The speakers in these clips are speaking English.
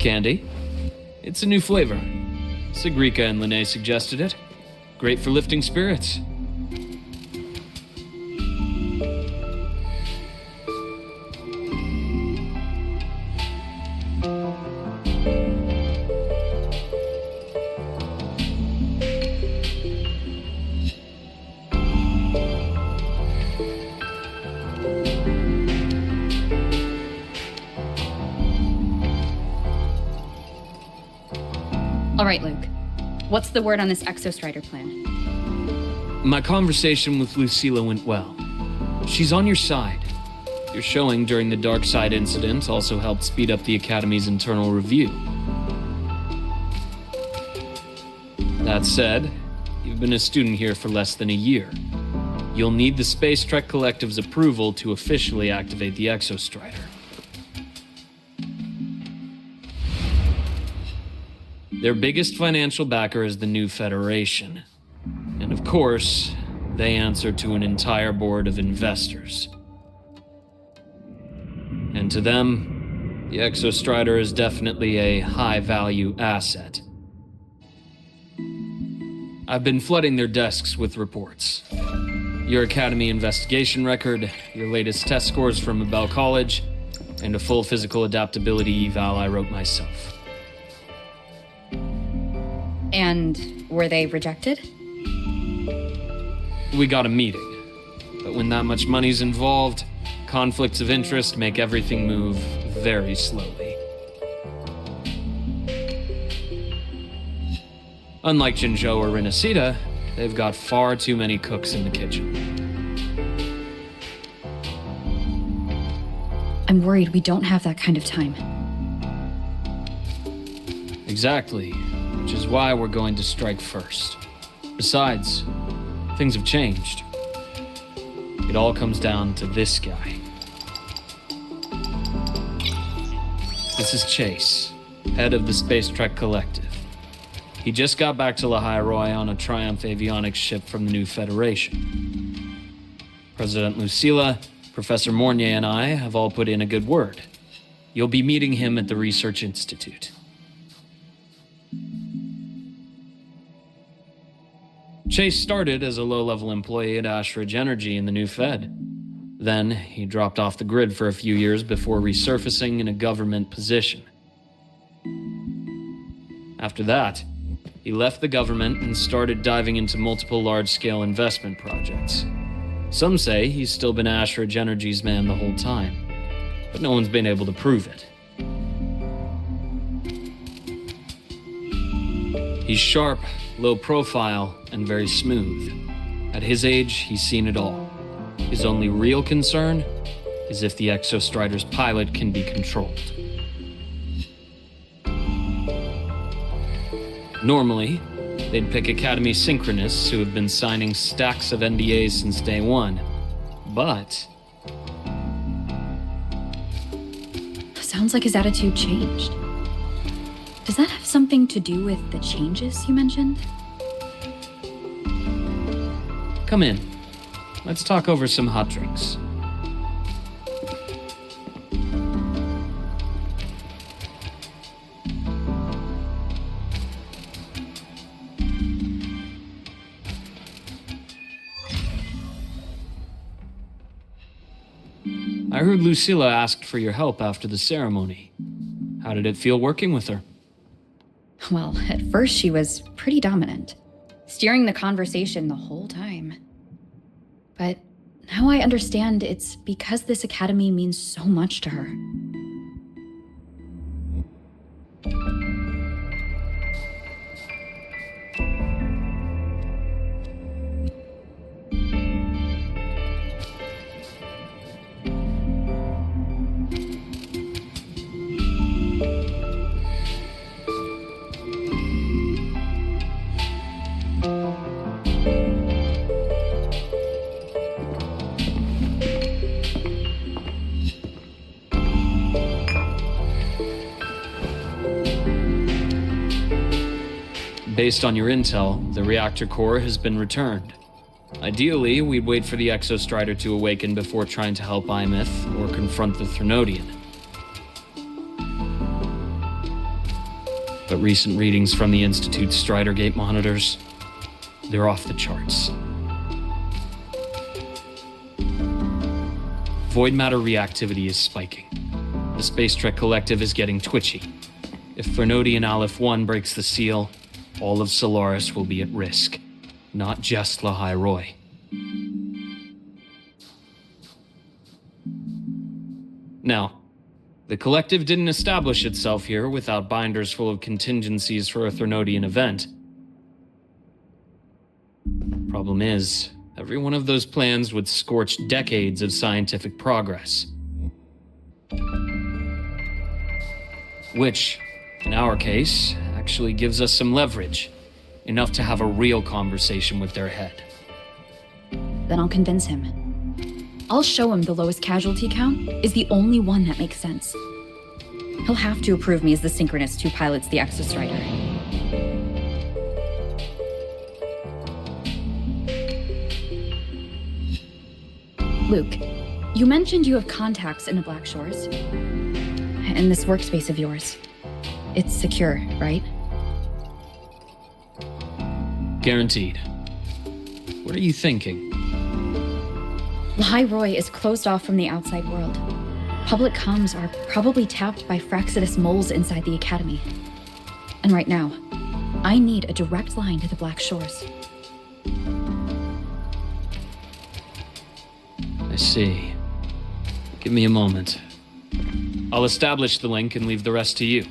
Candy. It's a new flavor. Sigrika and Linnae suggested it. Great for lifting spirits. All right, Luke. What's the word on this Exostrider plan? My conversation with Lucilla went well. She's on your side. Your showing during the Dark Side incident also helped speed up the Academy's internal review. That said, you've been a student here for less than a year. You'll need the Space Trek Collective's approval to officially activate the Exostrider. Their biggest financial backer is the New Federation. And of course, they answer to an entire board of investors. And to them, the Exostrider is definitely a high-value asset. I've been flooding their desks with reports. Your Academy investigation record, your latest test scores from Abel College, and a full physical adaptability eval I wrote myself. And were they rejected? We got a meeting, but when that much money's involved, conflicts of interest make everything move very slowly. Unlike Jinzhou or Rinasita, they've got far too many cooks in the kitchen. I'm worried we don't have that kind of time. Exactly, which is why we're going to strike first. Besides, things have changed. It all comes down to this guy. This is Chase, head of the Space Trek Collective. He just got back to Lahai on a Triumph avionics ship from the New Federation. President Lucilla, Professor Mornier, and I have all put in a good word. You'll be meeting him at the Research Institute. Chase started as a low-level employee at Ashridge Energy in the New Fed. Then, he dropped off the grid for a few years before resurfacing in a government position. After that, he left the government and started diving into multiple large-scale investment projects. Some say he's still been Ashridge Energy's man the whole time, but no one's been able to prove it. He's sharp, low profile, and very smooth. At his age, he's seen it all. His only real concern is if the Exostrider's pilot can be controlled. Normally, they'd pick Academy Synchronists who have been signing stacks of NDAs since day one. But Sounds like his attitude changed. Does that have something to do with the changes you mentioned? come in. Let's talk over some hot drinks. I heard Lucilla asked for your help after the ceremony. How did it feel working with her? Well, at first she was pretty dominant, steering the conversation the whole time. But now I understand it's because this academy means so much to her. Based on your intel, the reactor core has been returned. Ideally, we'd wait for the Exostrider to awaken before trying to help Imith or confront the Threnodian. But recent readings from the Institute's Strider Gate monitors, they're off the charts. Void matter reactivity is spiking. The Space Trek Collective is getting twitchy. If Threnodian Aleph 1 breaks the seal, all of Solaris will be at risk. Not just Lahai Roy. Now, the Collective didn't establish itself here without binders full of contingencies for a Threnodian event. Problem is, every one of those plans would scorch decades of scientific progress. Which, in our case, actually gives us some leverage. Enough to have a real conversation with their head. Then I'll convince him. I'll show him the lowest casualty count is the only one that makes sense. He'll have to approve me as the synchronist who pilots the Exostrider. Luke, you mentioned you have contacts in the Black Shores. And this workspace of yours. It's secure, right? Guaranteed. What are you thinking? Lahai Roy is closed off from the outside world. Public comms are probably tapped by Fraxidus moles inside the Academy. And right now, I need a direct line to the Black Shores. I see. Give me a moment. I'll establish the link and leave the rest to you.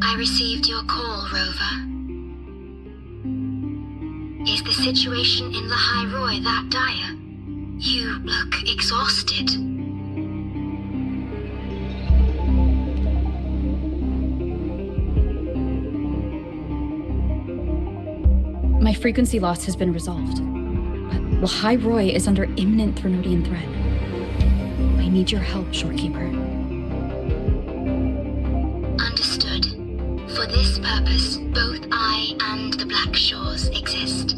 I received your call, Rover. Is the situation in Lahai Roy that dire? You look exhausted. My frequency loss has been resolved. But Lahai Roy is under imminent Threnodian threat. I need your help, Shorekeeper. Understood. For this purpose, both I and the Black Shores exist.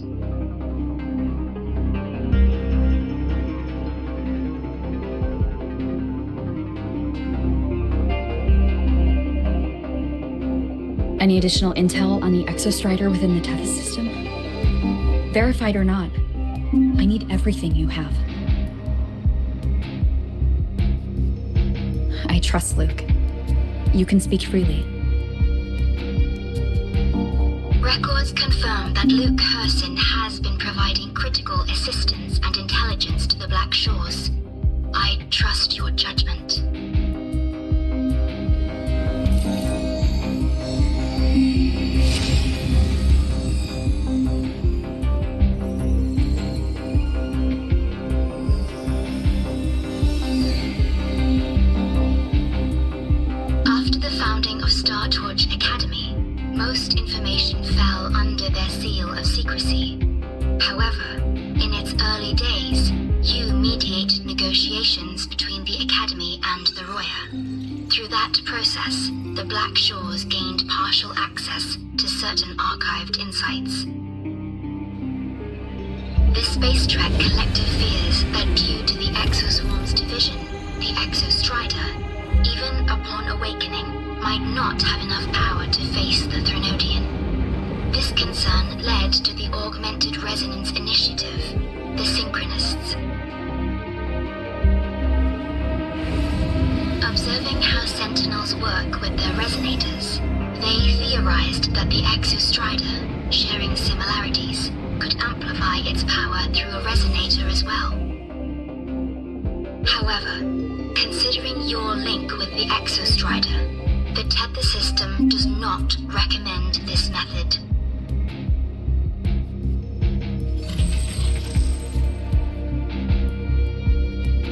Any additional intel on the Exostrider within the Tethys system? Verified or not, I need everything you have. I trust Luke. You can speak freely. Records confirm that Luke Herson has been providing critical assistance and intelligence to the Black Shores. I trust your judgment. After the founding of Star Torch Academy, most information fell under their seal of secrecy. However, in its early days, you mediated negotiations between the Academy and the Roya. Through that process, the Black Shores gained partial access to certain archived insights. The Space Trek Collective fears that due to the Exoswarm's division, the Exostrider, even upon awakening, might not have enough power to face the Threnodian. This concern led to the Augmented Resonance Initiative, the Synchronists. Observing how Sentinels work with their resonators, they theorized that the Exostrider, sharing similarities, could amplify its power through a resonator as well. However, considering your link with the Exostrider, the Tether system does not recommend this method.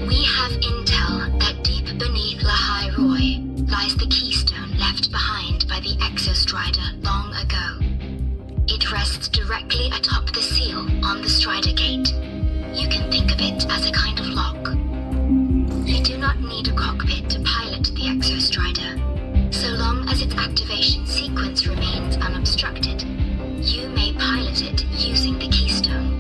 We have intel that deep beneath Lahai Roy lies the keystone left behind by the Exostrider long ago. It It rests directly atop the seal on the Strider Gate. You can think of it as a kind of lock. You do not need a cockpit to pilot the Exostrider. So long as its activation sequence remains unobstructed, you may pilot it using the keystone.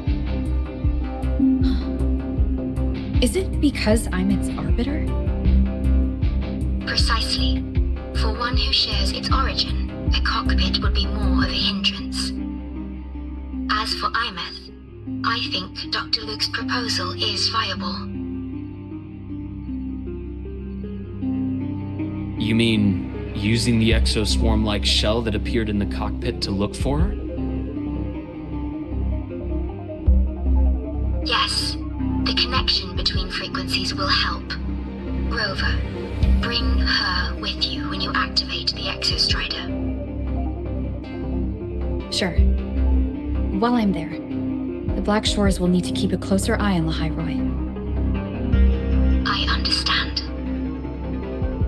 Is it because I'm its arbiter? Precisely. For one who shares its origin, a cockpit would be more of a hindrance. As for Imeth, I think Dr. Luke's proposal is viable. You mean using the exoswarm-like shell that appeared in the cockpit to look for her? Yes, the connection between frequencies will help. Rover, bring her with you when you activate the Exostrider. Sure. While I'm there, the Black Shores will need to keep a closer eye on Lahairoi. I understand.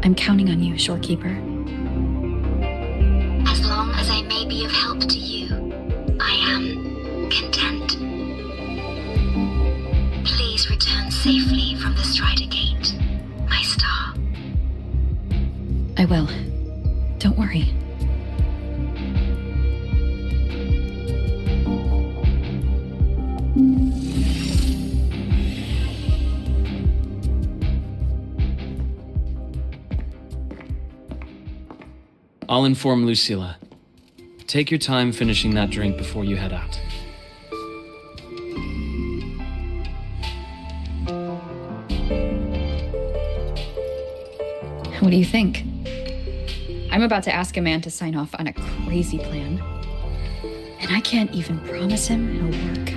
I'm counting on you, Shorekeeper. As long as I may be of help to you, I am content. Please return safely from the Strider Gate, my star. I will. Don't worry. I'll inform Lucilla. Take your time finishing that drink before you head out. What do you think? I'm about to ask a man to sign off on a crazy plan, and I can't even promise him it'll work.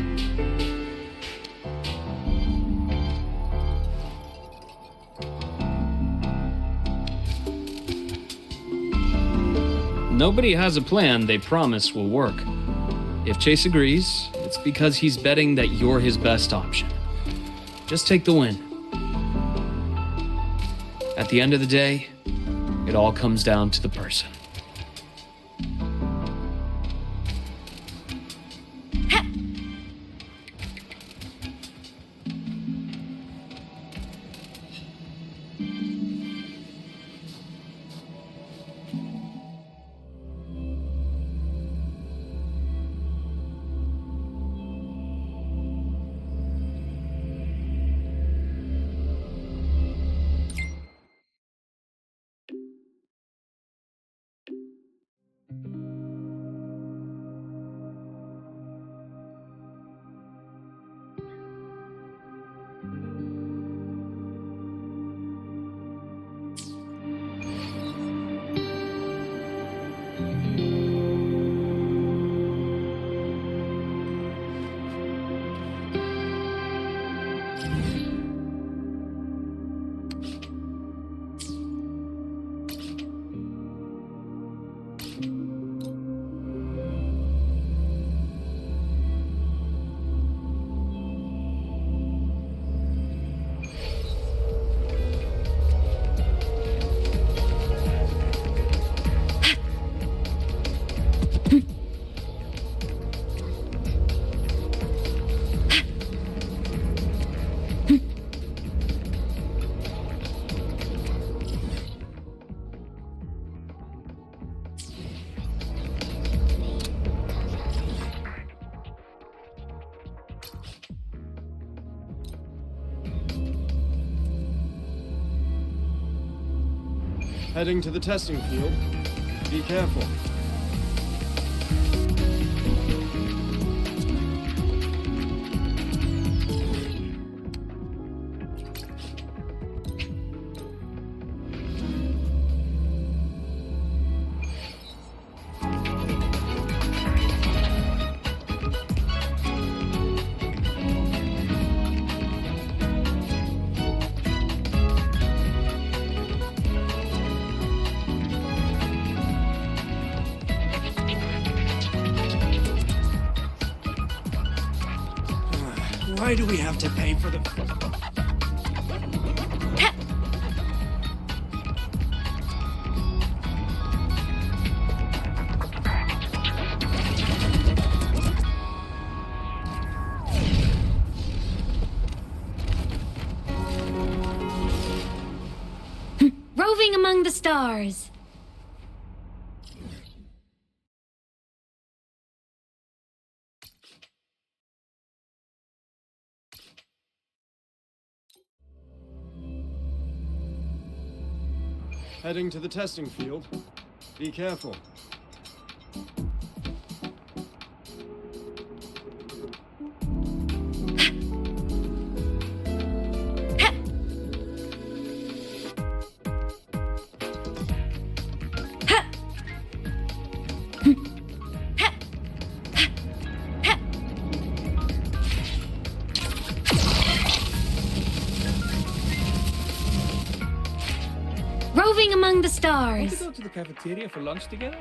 Nobody has a plan they promise will work. If Chase agrees, it's because he's betting that you're his best option. Just take the win. At the end of the day, it all comes down to the person. Heading to the testing field. Be careful. Why do we have to pay for the... the stars. Heading to the testing field. Be careful. Roving among the Want to stars. go to the cafeteria for lunch together?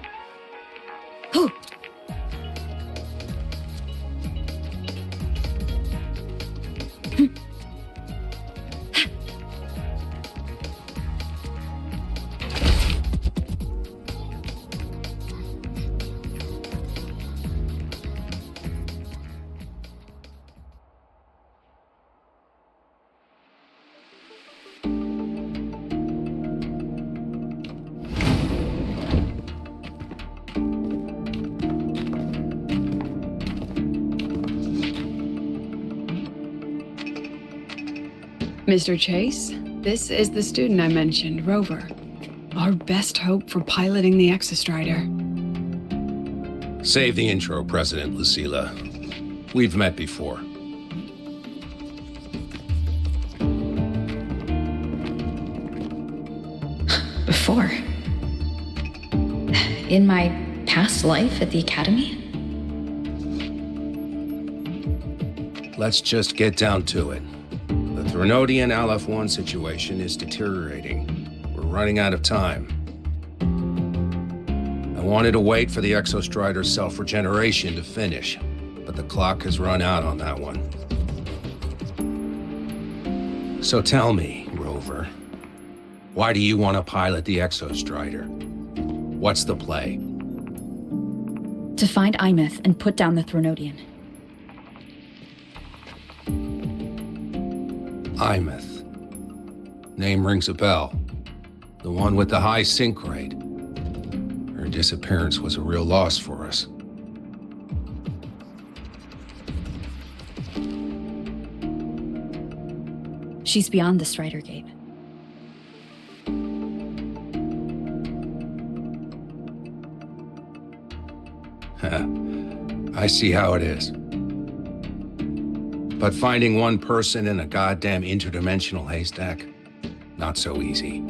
Mr. Chase, this is the student I mentioned, Rover. Our best hope for piloting the Exostrider. Save the intro, President Lucilla. We've met before. Before. In my past life at the Academy? Let's just get down to it. The Threnodian LF-1 situation is deteriorating. We're running out of time. I wanted to wait for the Exostrider's self-regeneration to finish, but the clock has run out on that one. So tell me, Rover, why do you want to pilot the Exostrider? What's the play? To find Imeth and put down the Threnodian. Imeth. Name rings a bell. The one with the high sync rate. Her disappearance was a real loss for us. She's beyond the Strider Gate. I see how it is. But finding one person in a goddamn interdimensional haystack, not so easy.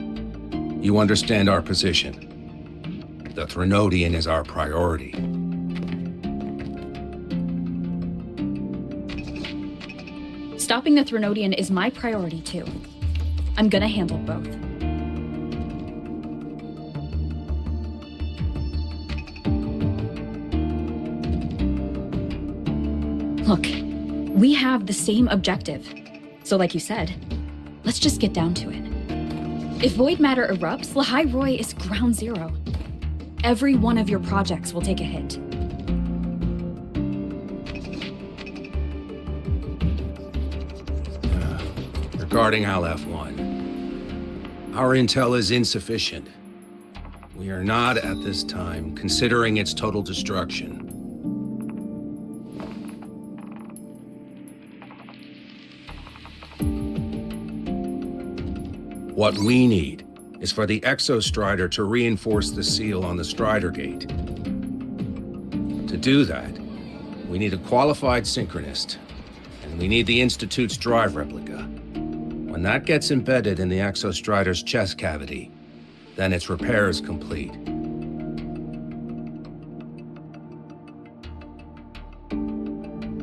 You understand our position. The Threnodian is our priority. Stopping the Threnodian is my priority too. I'm gonna handle both. Look, we have the same objective. So like you said, let's just get down to it. If void matter erupts, Lahai Roy is ground zero. Every one of your projects will take a hit. Regarding LF-1, our intel is insufficient. We are not, at this time, considering its total destruction. What we need is for the Exostrider to reinforce the seal on the Strider Gate. To do that, we need a qualified synchronist, and we need the Institute's drive replica. When that gets embedded in the Exostrider's chest cavity, then its repair is complete.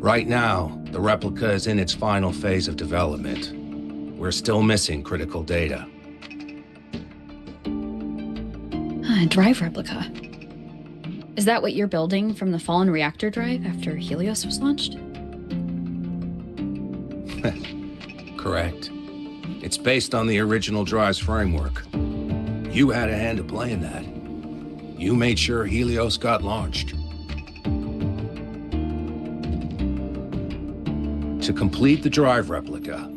Right now, the replica is in its final phase of development. We're still missing critical data. Drive replica. Is that what you're building from the fallen reactor drive after Helios was launched? Correct. It's based on the original drive's framework. You had a hand to play in that. You made sure Helios got launched. To complete the drive replica,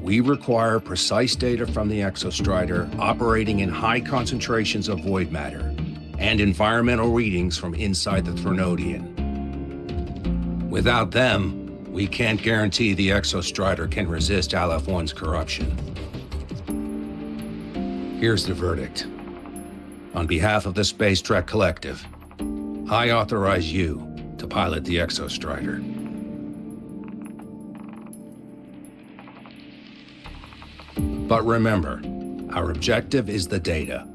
We require precise data from the Exostrider operating in high concentrations of void matter and environmental readings from inside the Threnodian. Without them, we can't guarantee the Exostrider can resist Aleph-1's corruption. Here's the verdict. On behalf of the Space Trek Collective, I authorize you to pilot the Exostrider. But remember, our objective is the data.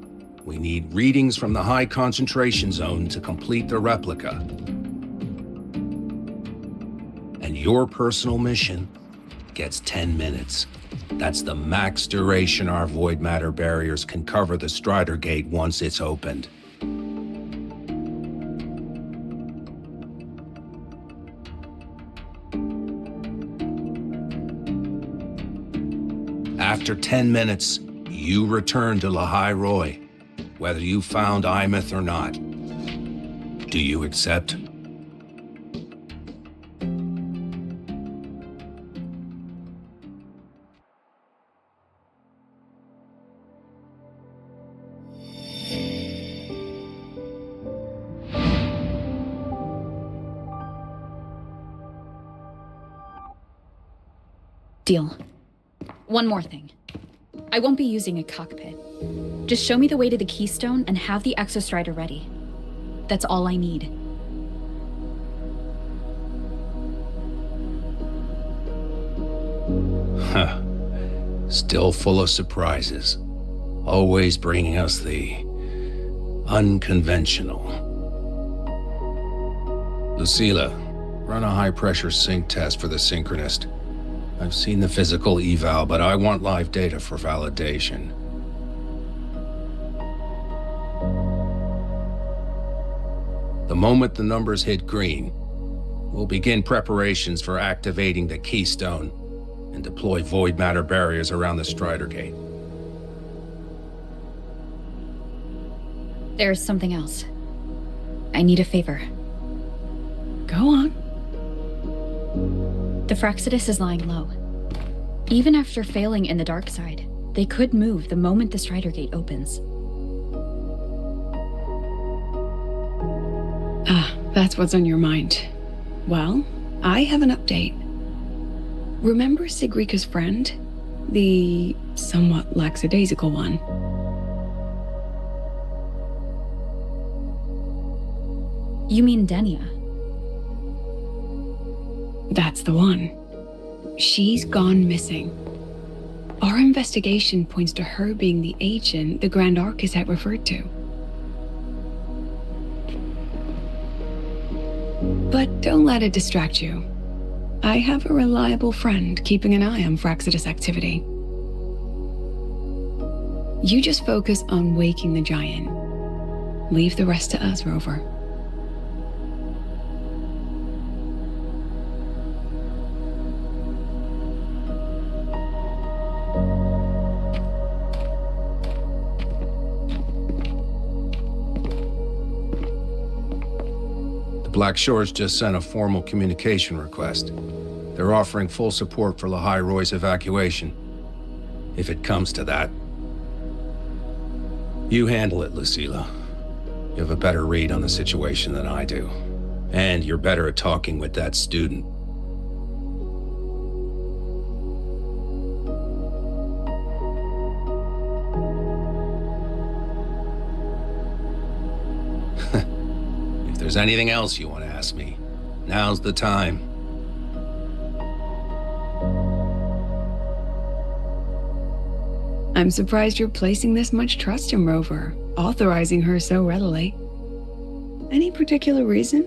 We need readings from the high concentration zone to complete the replica. And your personal mission gets 10 minutes. That's the max duration our void matter barriers can cover the Strider Gate once it's opened. After 10 minutes, you return to Lahai Roy, whether you found Imeth or not. Do you accept? Deal. One more thing. I won't be using a cockpit. Just show me the way to the Keystone and have the Exostrider ready. That's all I need. Huh. Still full of surprises. Always bringing us the unconventional. Lucila, run a high-pressure sync test for the Synchronist. I've seen the physical eval, but I want live data for validation. The moment the numbers hit green, we'll begin preparations for activating the Keystone and deploy void matter barriers around the Strider Gate. There's something else. I need a favor. Go on. The Fraxidus is lying low. Even after failing in the dark side, they could move the moment the Strider Gate opens. Ah, that's what's on your mind. Well, I have an update. Remember Sigrika's friend? The somewhat lackadaisical one. You mean Denia? That's the one. She's gone missing. Our investigation points to her being the agent the Grand Architect referred to. But don't let it distract you. I have a reliable friend keeping an eye on Fraxidus activity. You just focus on waking the giant. Leave the rest to us, Rover. Black Shores just sent a formal communication request. They're offering full support for Lahai Roy's evacuation, if it comes to that. You handle it, Lucila. You have a better read on the situation than I do. And you're better at talking with that student. If there's anything else you want to ask me, now's the time. I'm surprised you're placing this much trust in Rover, authorizing her so readily. Any particular reason?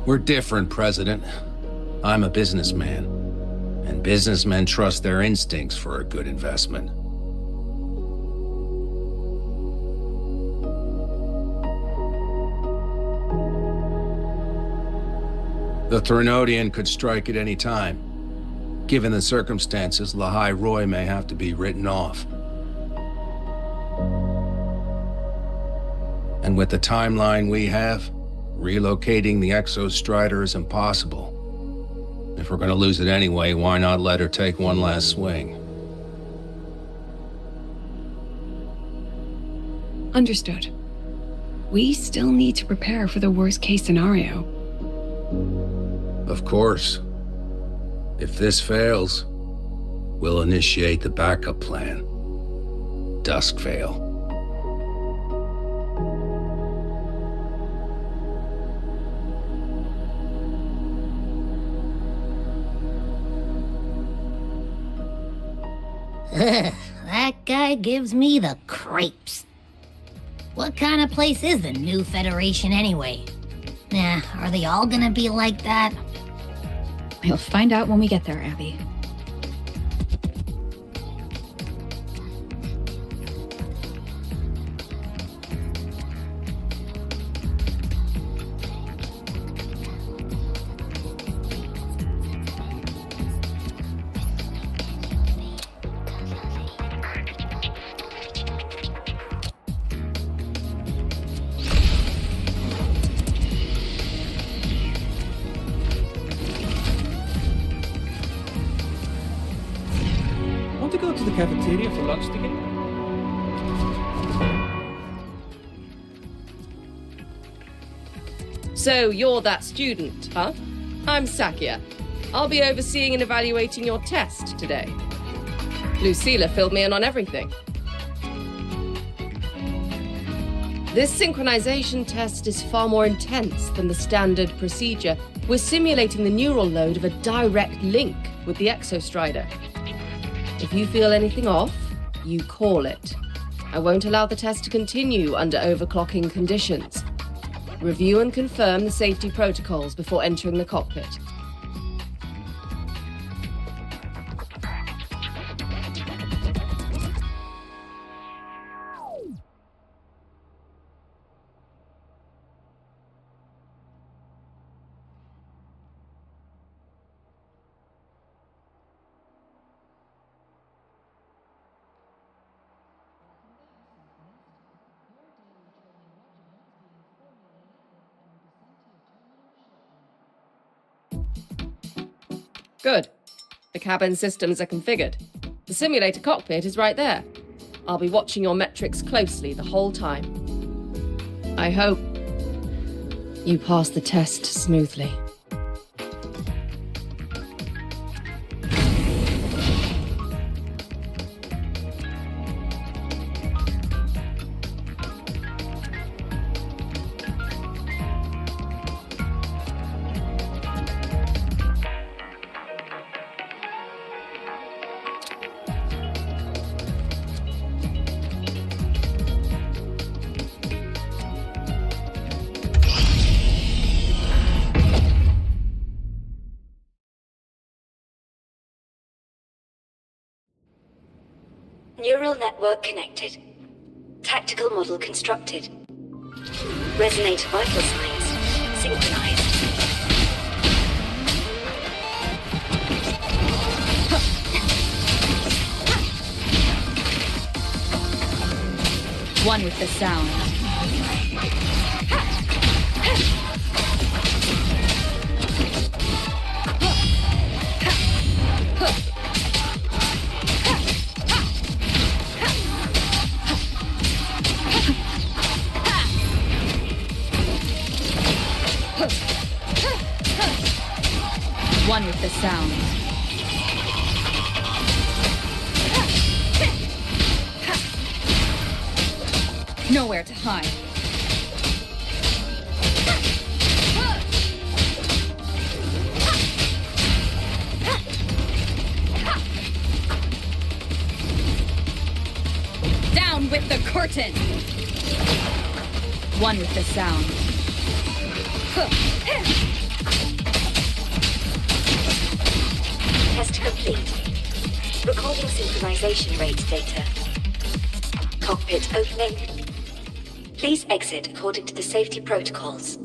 We're different, President. I'm a businessman, and businessmen trust their instincts for a good investment. The Threnodian could strike at any time. Given the circumstances, Lahai Roy may have to be written off. And with the timeline we have, relocating the Exostrider is impossible. If we're gonna lose it anyway, why not let her take one last swing? Understood. We still need to prepare for the worst-case scenario. Of course. If this fails, we'll initiate the backup plan. Duskvale. That guy gives me the crepes. What kind of place is the new Federation anyway? Are they all gonna be like that? We'll find out when we get there, Abby. Want to go to the cafeteria for lunch together? So you're that student, huh? I'm Sakia. I'll be overseeing and evaluating your test today. Lucilla filled me in on everything. This synchronization test is far more intense than the standard procedure. We're simulating the neural load of a direct link with the Exostrider. If you feel anything off, you call it. I won't allow the test to continue under overclocking conditions. Review and confirm the safety protocols before entering the cockpit. Good. The cabin systems are configured. The simulator cockpit is right there. I'll be watching your metrics closely the whole time. I hope you pass the test smoothly. Neural network connected. Tactical model constructed. Resonator vital signs synchronized. One with the sound. One with the sound. Nowhere to hide. Down with the curtain. One with the sound. Test complete. Recording synchronization rate data. Cockpit opening. Please exit according to the safety protocols.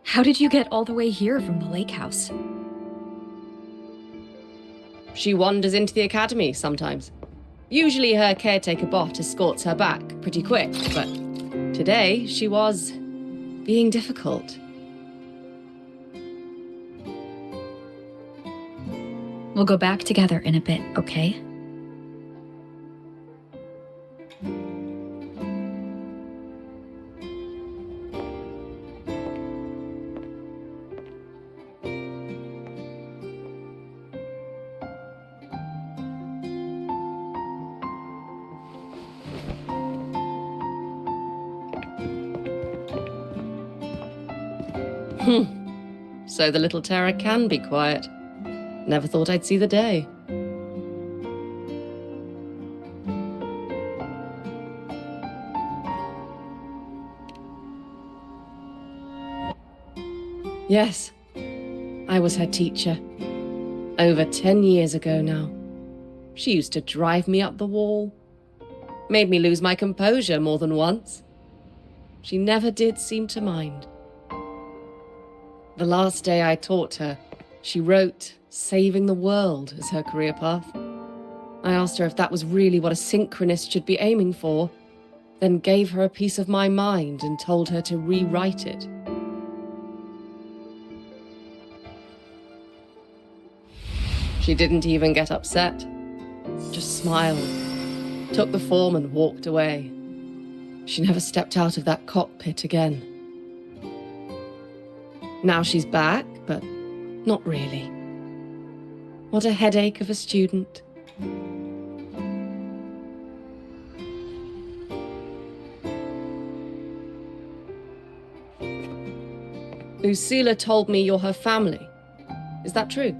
How did you get all the way here from the lake house? She wanders into the academy sometimes. Usually her caretaker bot escorts her back pretty quick, but today she was being difficult. We'll go back together in a bit, okay? So the little terror can be quiet. Never thought I'd see the day. Yes, I was her teacher. Over 10 years ago now. She used to drive me up the wall. Made me lose my composure more than once. She never did seem to mind. The last day I taught her, she wrote saving the world as her career path. I asked her if that was really what a synchronist should be aiming for, then gave her a piece of my mind and told her to rewrite it. She didn't even get upset, just smiled, took the form and walked away. She never stepped out of that cockpit again. Now she's back, but not really. What a headache of a student. Lucilla told me you're her family. Is that true?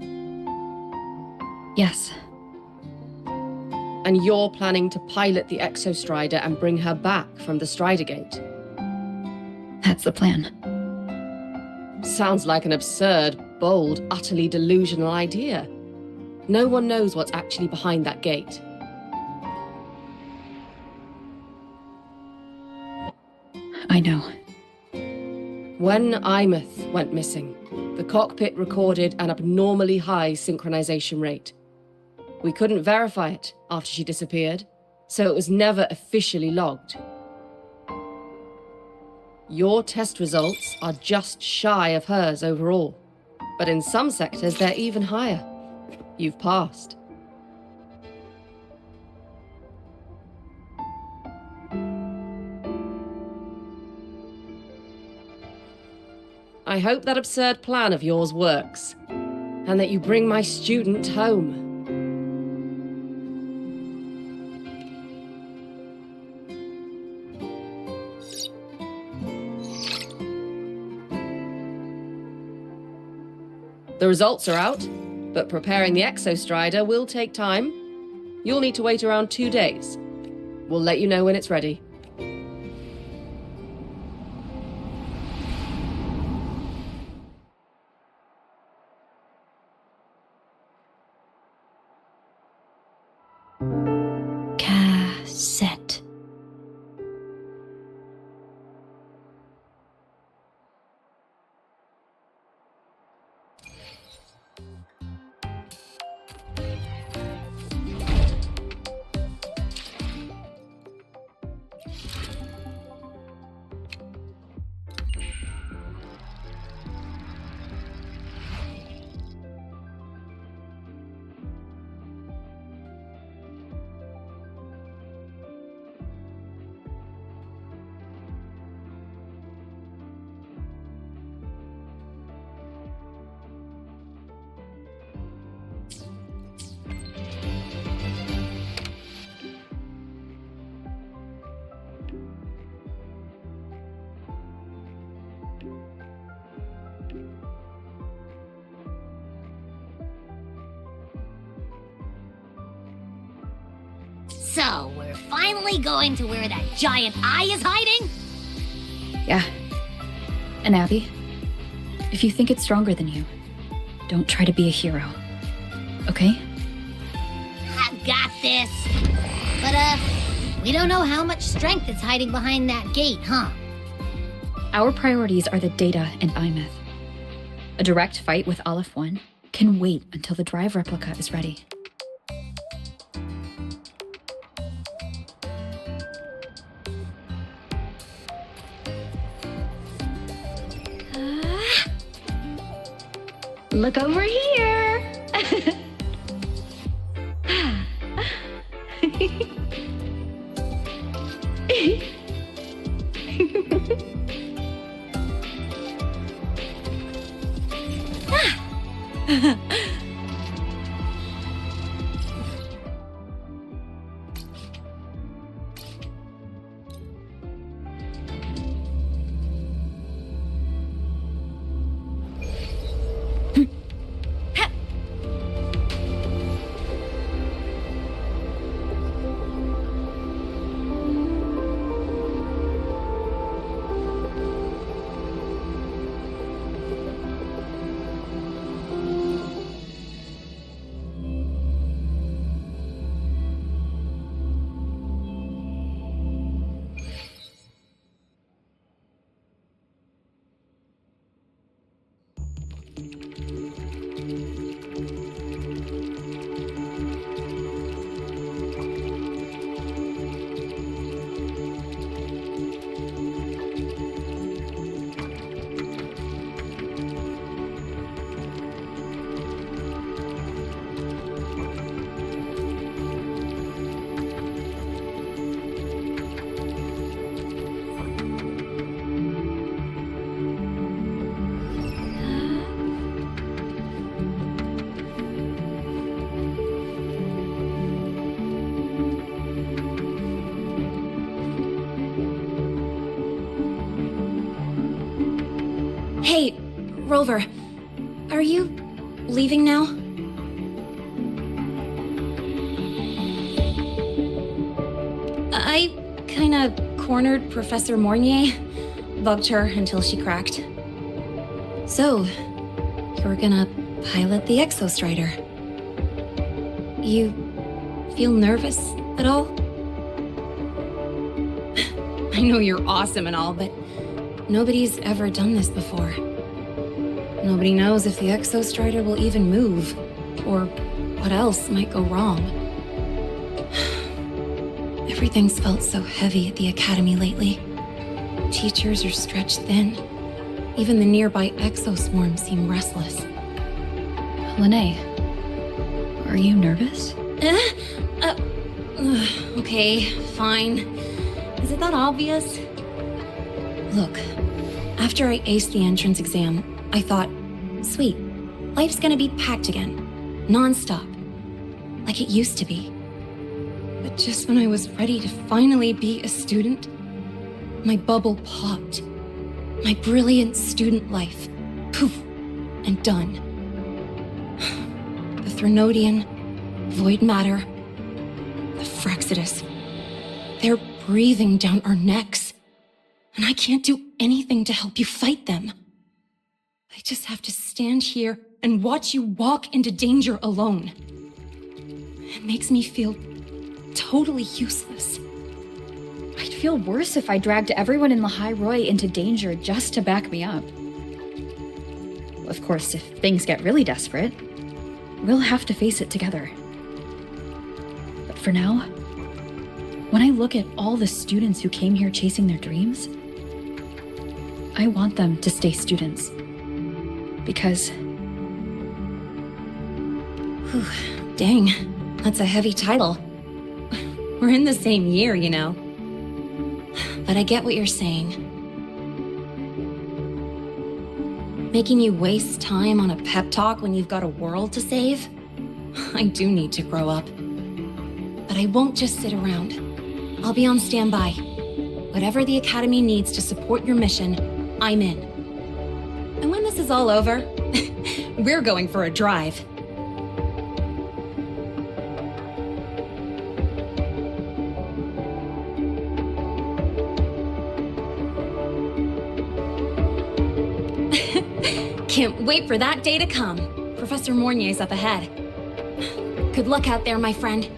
Yes. And you're planning to pilot the Exostrider and bring her back from the Strider Gate? That's the plan. Sounds like an absurd, bold, utterly delusional idea. No one knows what's actually behind that gate. I know. When Imeth went missing, the cockpit recorded an abnormally high synchronization rate. We couldn't verify it after she disappeared, so it was never officially logged. Your test results are just shy of hers overall, but in some sectors they're even higher. You've passed. I hope that absurd plan of yours works, and that you bring my student home. The results are out, but preparing the Exostrider will take time. You'll need to wait around 2 days. We'll let you know when it's ready. Cassette. So, we're finally going to where that giant eye is hiding? Yeah. And Abby, if you think it's stronger than you, don't try to be a hero. Okay? I've got this. But, we don't know how much strength is hiding behind that gate, huh? Our priorities are the data and Imeth. A direct fight with Aleph 1 can wait until the drive replica is ready. Look over here! Hey, Rover, are you leaving now? I kinda cornered Professor Mornier, bugged her until she cracked. So, you're gonna pilot the Exostrider. You feel nervous at all? I know you're awesome and all, but nobody's ever done this before. Nobody knows if the Exostrider will even move, or what else might go wrong. Everything's felt so heavy at the Academy lately. Teachers are stretched thin. Even the nearby exoswarms seem restless. Lene, are you nervous? Okay, fine. Is it that obvious? Look, after I aced the entrance exam, I thought, sweet, life's gonna be packed again, non-stop, like it used to be. But just when I was ready to finally be a student, my bubble popped. My brilliant student life, poof, and done. The Threnodian, void matter, the Frexidus, they're breathing down our necks. And I can't do anything to help you fight them. I just have to stand here and watch you walk into danger alone. It makes me feel totally useless. I'd feel worse if I dragged everyone in Lahai Roi into danger just to back me up. Of course, if things get really desperate, we'll have to face it together. But for now, when I look at all the students who came here chasing their dreams, I want them to stay students. Because... Whew, dang, that's a heavy title. We're in the same year, you know. But I get what you're saying. Making you waste time on a pep talk when you've got a world to save? I do need to grow up. But I won't just sit around. I'll be on standby. Whatever the Academy needs to support your mission, I'm in. And when this is all over, we're going for a drive. Can't wait for that day to come. Professor Mornier's up ahead. Good luck out there, my friend.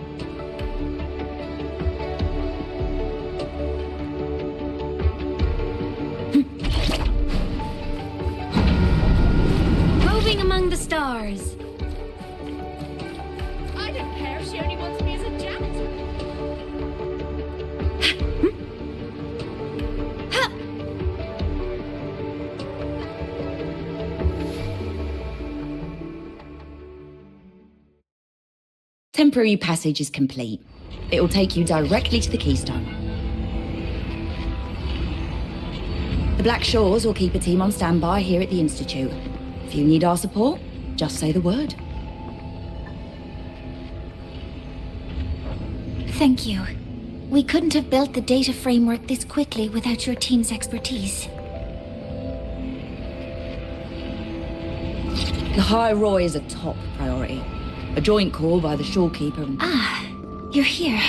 stars. I don't care if she only wants me as a janitor. Temporary passage is complete. It will take you directly to the Keystone. The Black Shores will keep a team on standby here at the Institute. If you need our support, just say the word. Thank you. We couldn't have built the data framework this quickly without your team's expertise. The High Roy is a top priority. A joint call by the Shorekeeper and... Ah, you're here.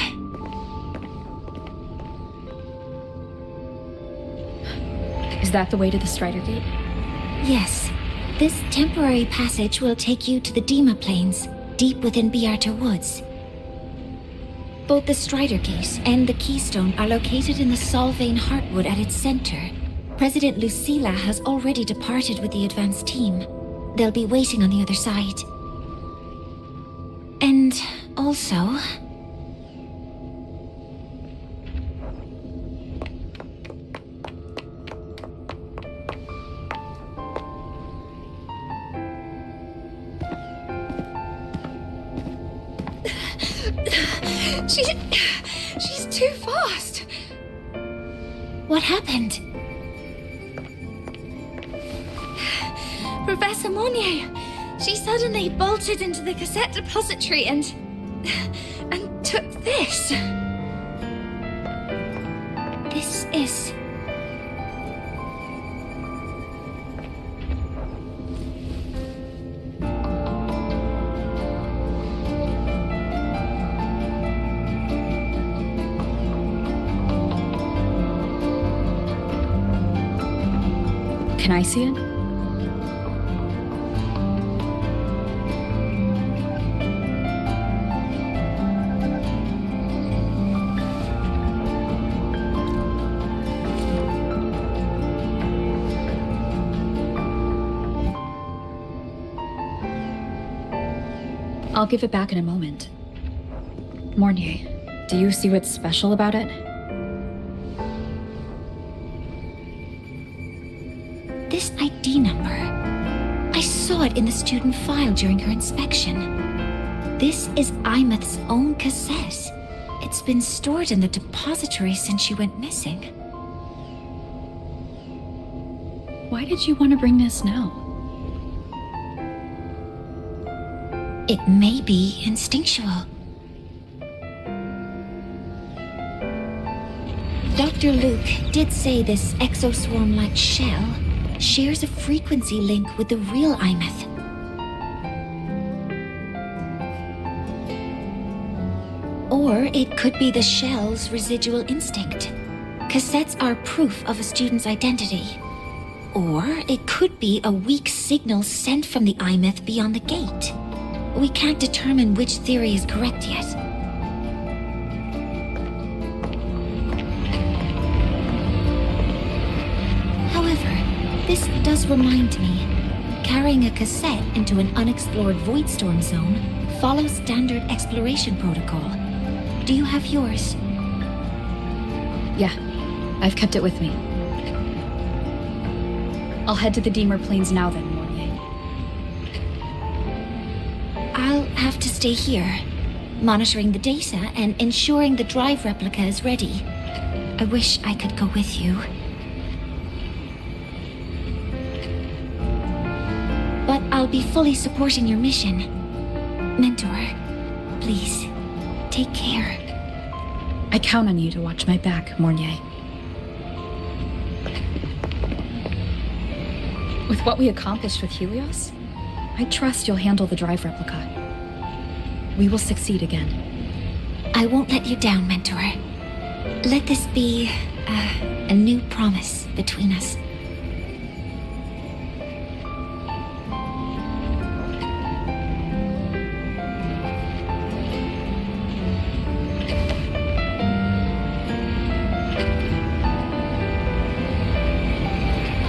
Is that the way to the Strider Gate? Yes. This temporary passage will take you to the Dima Plains, deep within Biarta Woods. Both the Strider Gate and the Keystone are located in the Solvane Heartwood at its center. President Lucilla has already departed with the advance team. They'll be waiting on the other side. And also... She's too fast. What happened? Professor Monnier, she suddenly bolted into the cassette depository and took this. This is... Can I see it? I'll give it back in a moment. Mornier, do you see what's special about it? This ID number. I saw it in the student file during her inspection. This is Imeth's own cassette. It's been stored in the depository since she went missing. Why did you want to bring this now? It may be instinctual. Dr. Luke did say this exoswarm-like shell shares a frequency link with the real Imeth. Or it could be the shell's residual instinct. Cassettes are proof of a student's identity. Or it could be a weak signal sent from the Imeth beyond the gate. We can't determine which theory is correct yet. However, this does remind me, carrying a cassette into an unexplored void storm zone follows standard exploration protocol. Do you have yours? Yeah, I've kept it with me. I'll head to the Deemer Plains now then, Mornier. I'll have to stay here, monitoring the data and ensuring the drive replica is ready. I wish I could go with you. But I'll be fully supporting your mission. Mentor, please, take care. I count on you to watch my back, Mornier. With what we accomplished with Helios, I trust you'll handle the drive replica. We will succeed again. I won't let you down, Mentor. Let this be a new promise between us.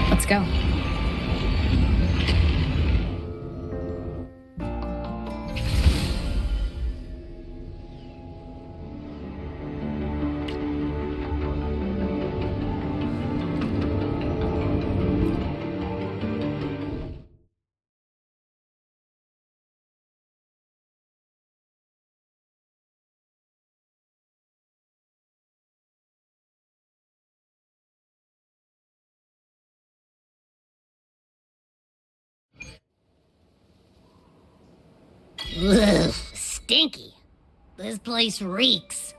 Let's go. Ugh, stinky. This place reeks.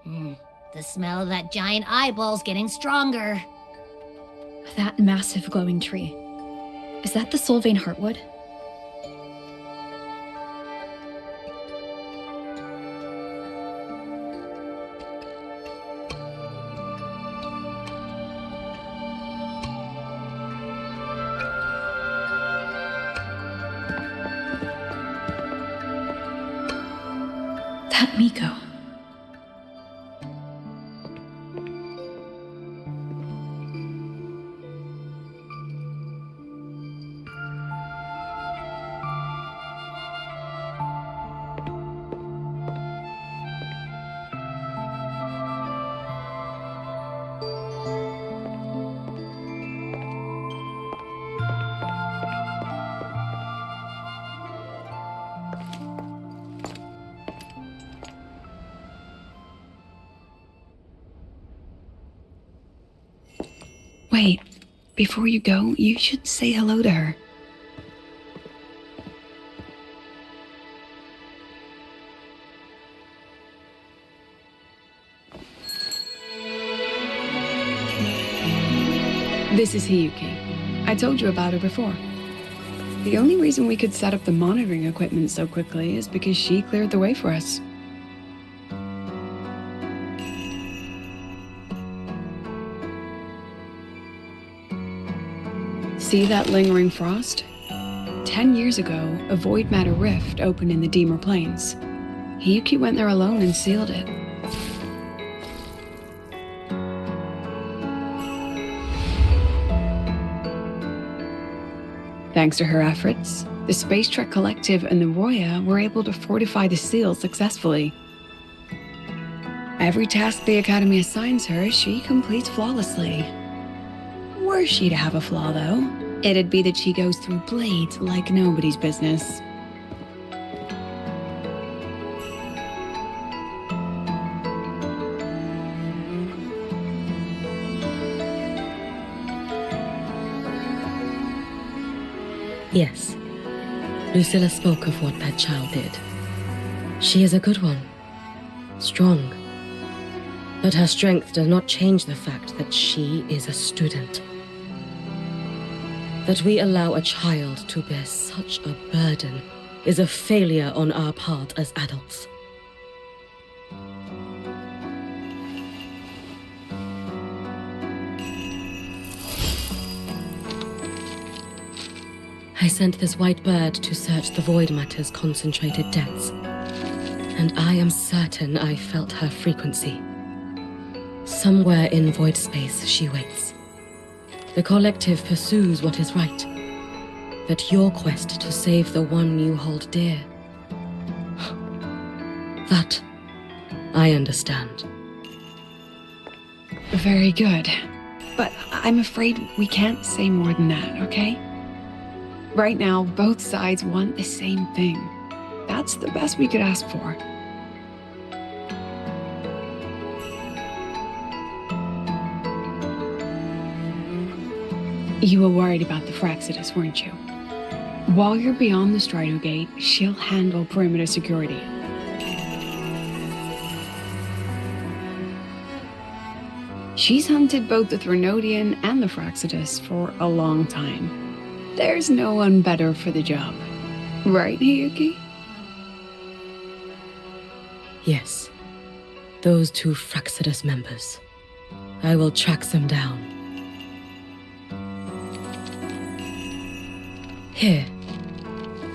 The smell of that giant eyeball's getting stronger. That massive glowing tree. Is that the Solvane Heartwood? That Miko. Wait, before you go, you should say hello to her. This is Hiyuki. I told you about her before. The only reason we could set up the monitoring equipment so quickly is because she cleared the way for us. See that lingering frost? 10 years ago, a void matter rift opened in the Deemer Plains. Hiyuki went there alone and sealed it. Thanks to her efforts, the Space Trek Collective and the Roya were able to fortify the seal successfully. Every task the Academy assigns her, she completes flawlessly. Were she to have a flaw, though, it'd be that she goes through blades like nobody's business. Yes. Lucilla spoke of what that child did. She is a good one. Strong. But her strength does not change the fact that she is a student. That we allow a child to bear such a burden is a failure on our part as adults. I sent this white bird to search the void matter's concentrated depths, and I am certain I felt her frequency. Somewhere in void space she waits. The collective pursues what is right, but your quest to save the one you hold dear, that I understand. Very good. But I'm afraid we can't say more than that, okay? Right now, both sides want the same thing. That's the best we could ask for. You were worried about the Fraxidus, weren't you? While you're beyond the Strider Gate, she'll handle perimeter security. She's hunted both the Threnodian and the Fraxidus for a long time. There's no one better for the job. Right, Hiyuki? Yes. Those two Fraxidus members. I will track them down. Here.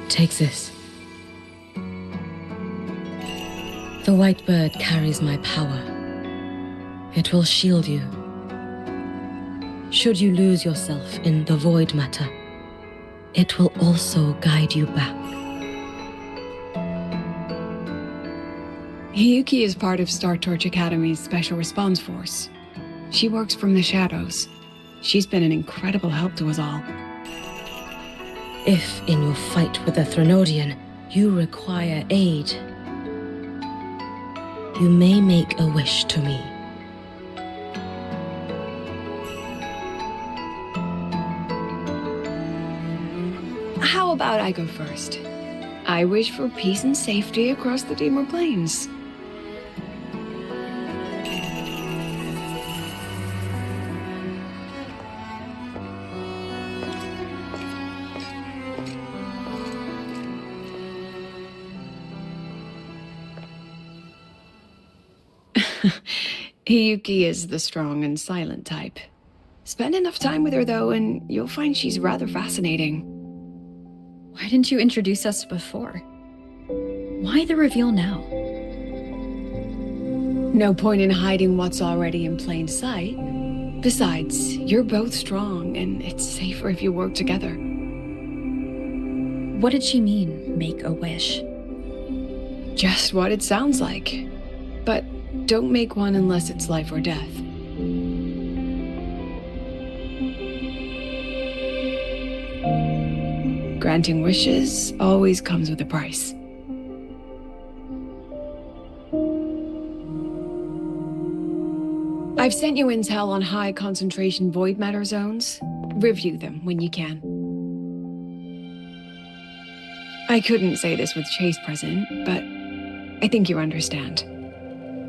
Take this. The white bird carries my power. It will shield you. Should you lose yourself in the void matter, it will also guide you back. Hiyuki is part of Star Torch Academy's Special Response Force. She works from the shadows. She's been an incredible help to us all. If, in your fight with the Threnodian, you require aid, you may make a wish to me. How about I go first? I wish for peace and safety across the Dimmer Plains. Hiyuki is the strong and silent type. Spend enough time with her, though, and you'll find she's rather fascinating. Why didn't you introduce us before? Why the reveal now? No point in hiding what's already in plain sight. Besides, you're both strong, and it's safer if you work together. What did she mean, make a wish? Just what it sounds like. But don't make one unless it's life or death. Granting wishes always comes with a price. I've sent you intel on high concentration void matter zones. Review them when you can. I couldn't say this with Chase present, but I think you understand.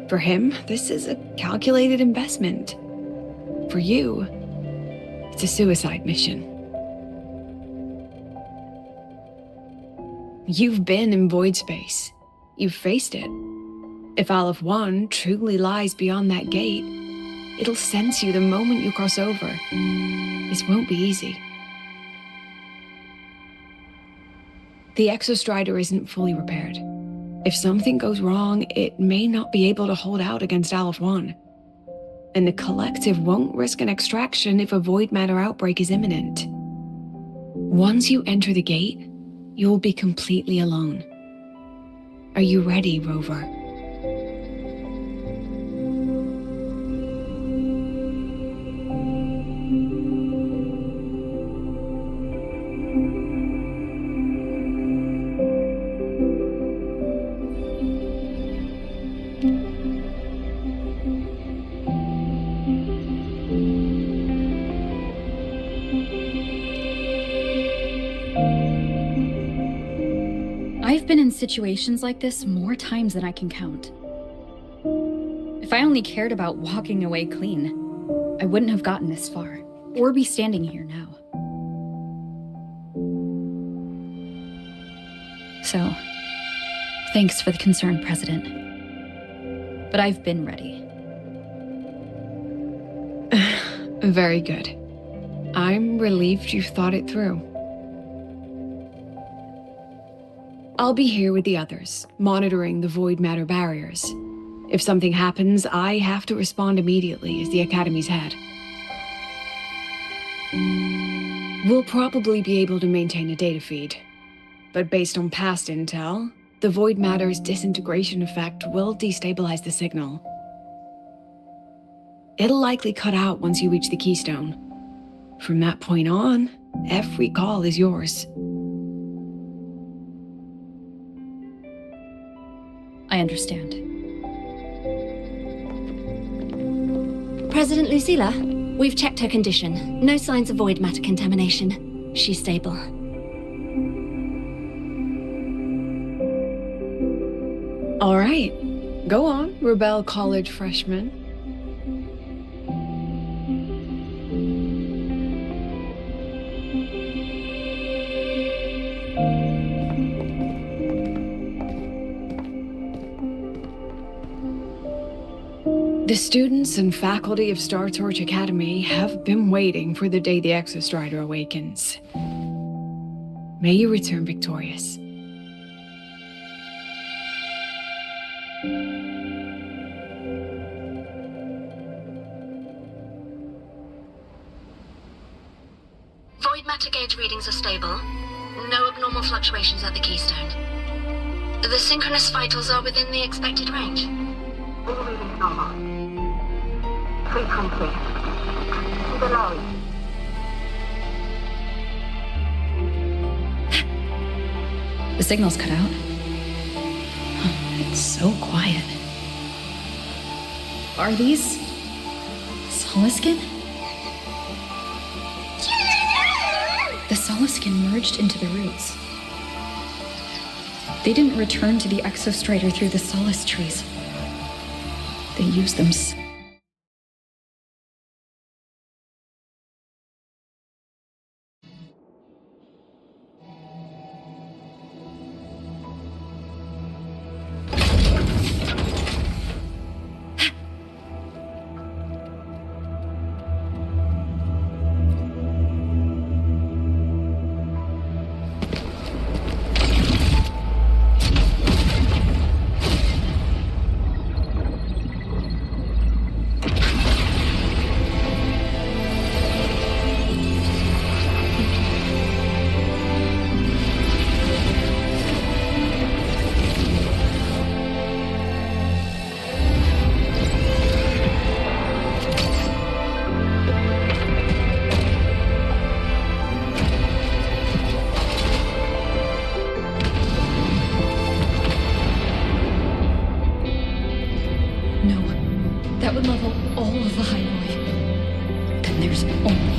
For him, this is a calculated investment. For you, it's a suicide mission. You've been in void space. You've faced it. If Aleph 1 truly lies beyond that gate, it'll sense you the moment you cross over. This won't be easy. The Exostrider isn't fully repaired. If something goes wrong, it may not be able to hold out against Aleph 1. And the Collective won't risk an extraction if a void matter outbreak is imminent. Once you enter the gate, you'll be completely alone. Are you ready, Rover? I've been in situations like this more times than I can count. If I only cared about walking away clean, I wouldn't have gotten this far, or be standing here now. So, thanks for the concern, President. But I've been ready. Very good. I'm relieved you've thought it through. I'll be here with the others, monitoring the void matter barriers. If something happens, I have to respond immediately as the Academy's head. We'll probably be able to maintain a data feed. But based on past intel, the void matter's disintegration effect will destabilize the signal. It'll likely cut out once you reach the keystone. From that point on, every call is yours. I understand. President Lucilla, we've checked her condition. No signs of void matter contamination. She's stable. All right. Go on, Rebel College freshman. The students and faculty of Star Torch Academy have been waiting for the day the Exostrider awakens. May you return victorious. Void matter gauge readings are stable. No abnormal fluctuations at the keystone. The synchronous vitals are within the expected range. All readings normal. Frequency. Below. The signal's cut out. It's so quiet. Are these Soliskin? The Soliskin merged into the roots. They didn't return to the Exostrider through the Solace trees. They used them. That would level all of the highway. Then there's only...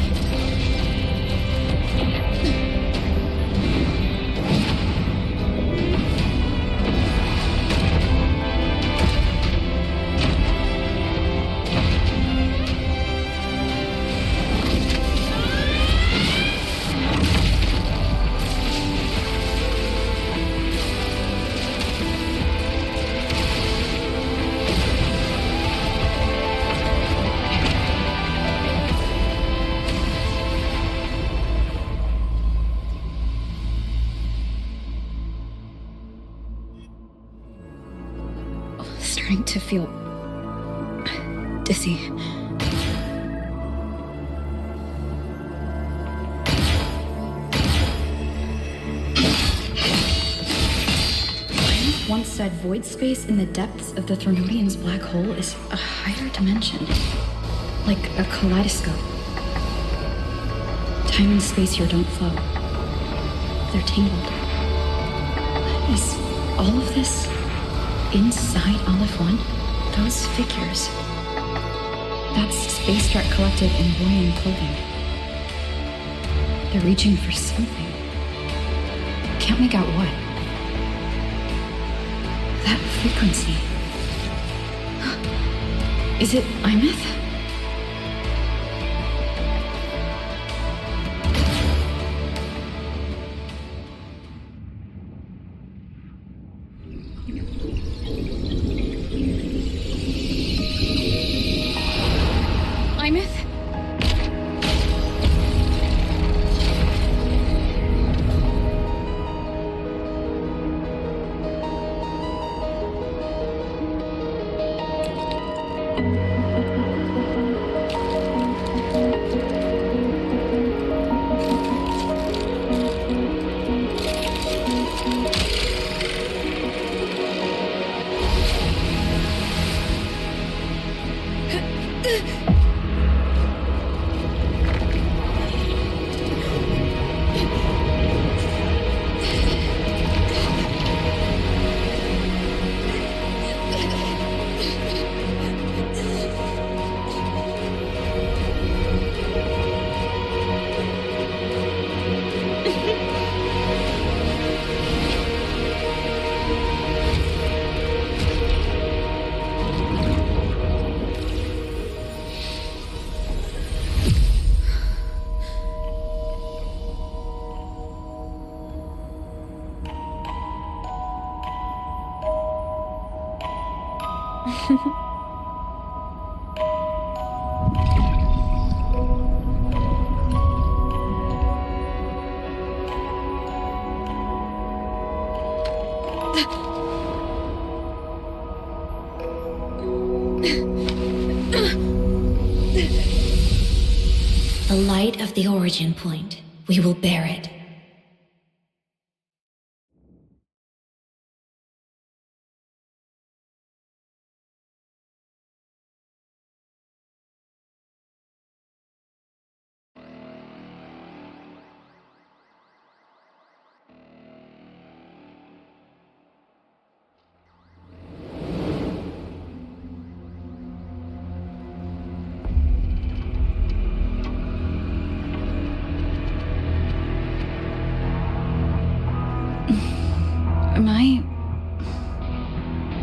Starting to feel dizzy. Once said void space in the depths of the Threnodian's black hole is a higher dimension, like a kaleidoscope. Time and space here don't flow. They're tangled. Is all of this inside Aleph 1? Those figures. That's Space Trek Collective in Voyan clothing. They're reaching for something. Can't make out what. That frequency. Is it Imeth? The light of the origin point. We will bear it.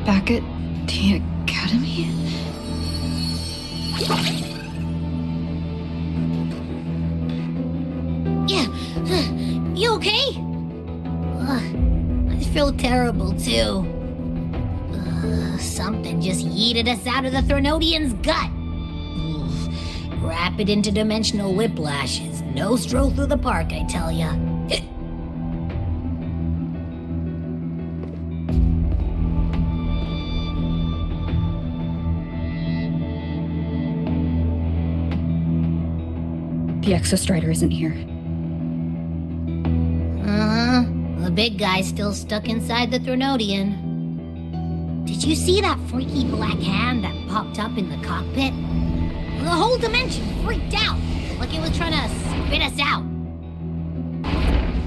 Back at the academy? Yeah, you okay? I feel terrible too. Something just yeeted us out of the Threnodian's gut. Rapid interdimensional whiplash is no stroll through the park, I tell ya. The Exostrider isn't here. The big guy's still stuck inside the Threnodian. Did you see that freaky black hand that popped up in the cockpit? The whole dimension freaked out, like it was trying to spit us out.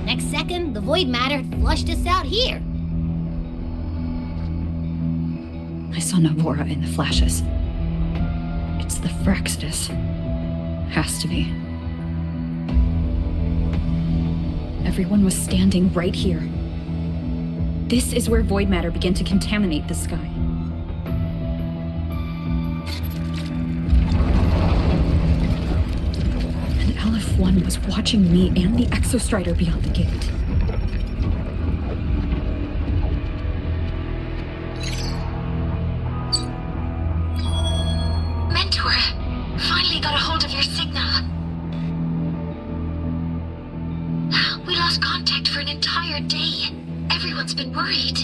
Next second, the void matter flushed us out here. I saw Navora in the flashes. It's the Fraxidus. Has to be. Everyone was standing right here. This is where void matter began to contaminate the sky. And LF1 was watching me and the Exostrider beyond the gate. Mentor, finally got a hold of your signal. We lost contact for an entire day. Everyone's been worried.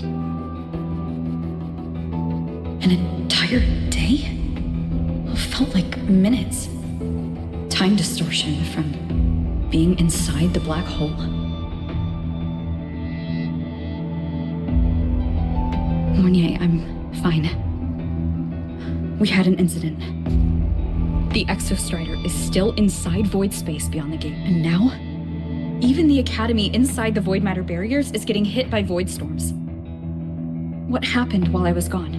An entire day? It felt like minutes. Time distortion from being inside the black hole. Mornier, I'm fine. We had an incident. The Exostrider is still inside void space beyond the gate, and now even the Academy inside the void matter barriers is getting hit by void storms. What happened while I was gone?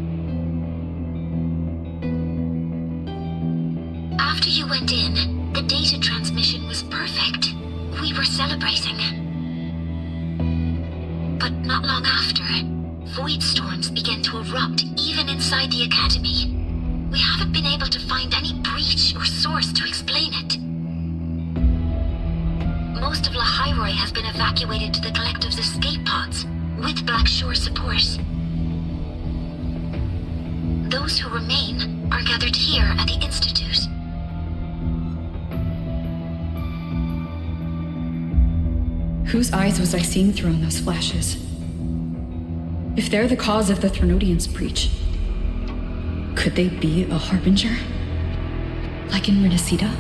After you went in, the data transmission was perfect. We were celebrating. But not long after, void storms began to erupt even inside the Academy. We haven't been able to find any breach or source to explain it. Most of Lahairoi has been evacuated to the Collective's escape pods, with Black Shore support. Those who remain are gathered here at the Institute. Whose eyes was I seeing through in those flashes? If they're the cause of the Threnodian's breach, could they be a harbinger? Like in Renacida?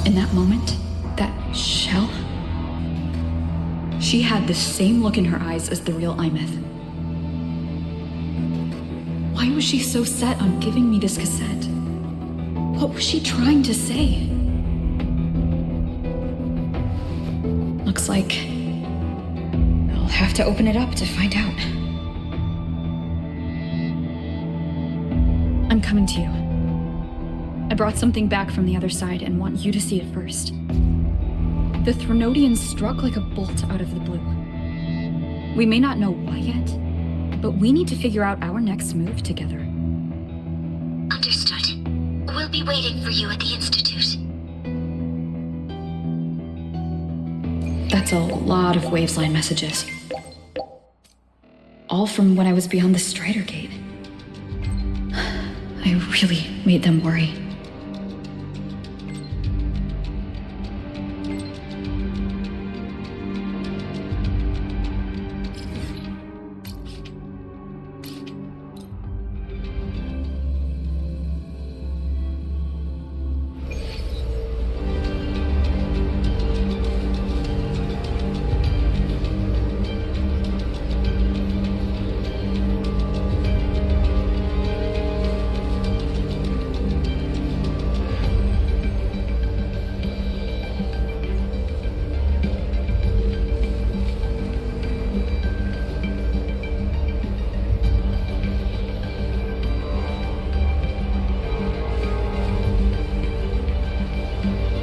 In that moment, that shell, she had the same look in her eyes as the real Imeth. Why was she so set on giving me this cassette? What was she trying to say? Looks like I'll have to open it up to find out. I'm coming to you. I brought something back from the other side and want you to see it first. The Threnodian struck like a bolt out of the blue. We may not know why yet, but we need to figure out our next move together. Understood. We'll be waiting for you at the Institute. That's a lot of Wavesline messages. All from when I was beyond the Strider Gate. I really made them worry.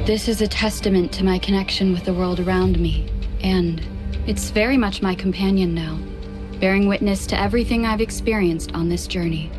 This is a testament to my connection with the world around me, and it's very much my companion now. bearing witness to everything I've experienced on this journey.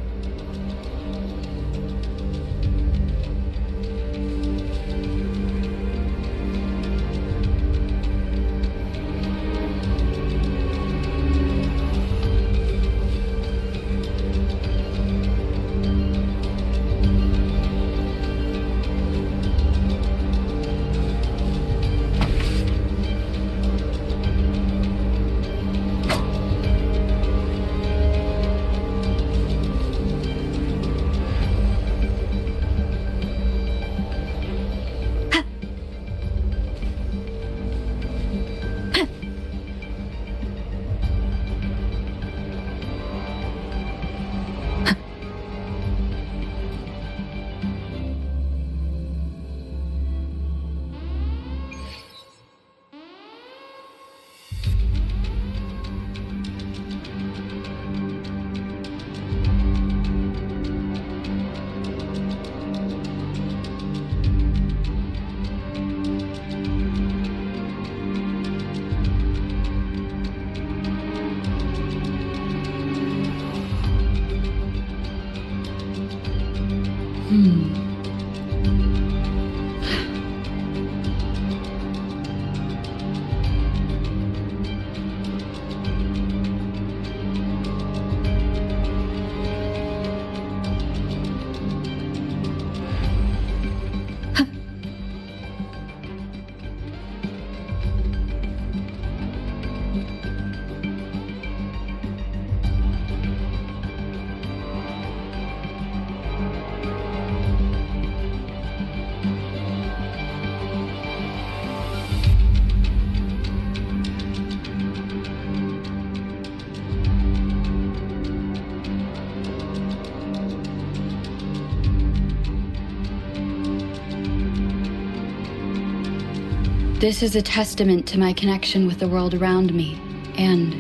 This is a testament to my connection with the world around me, and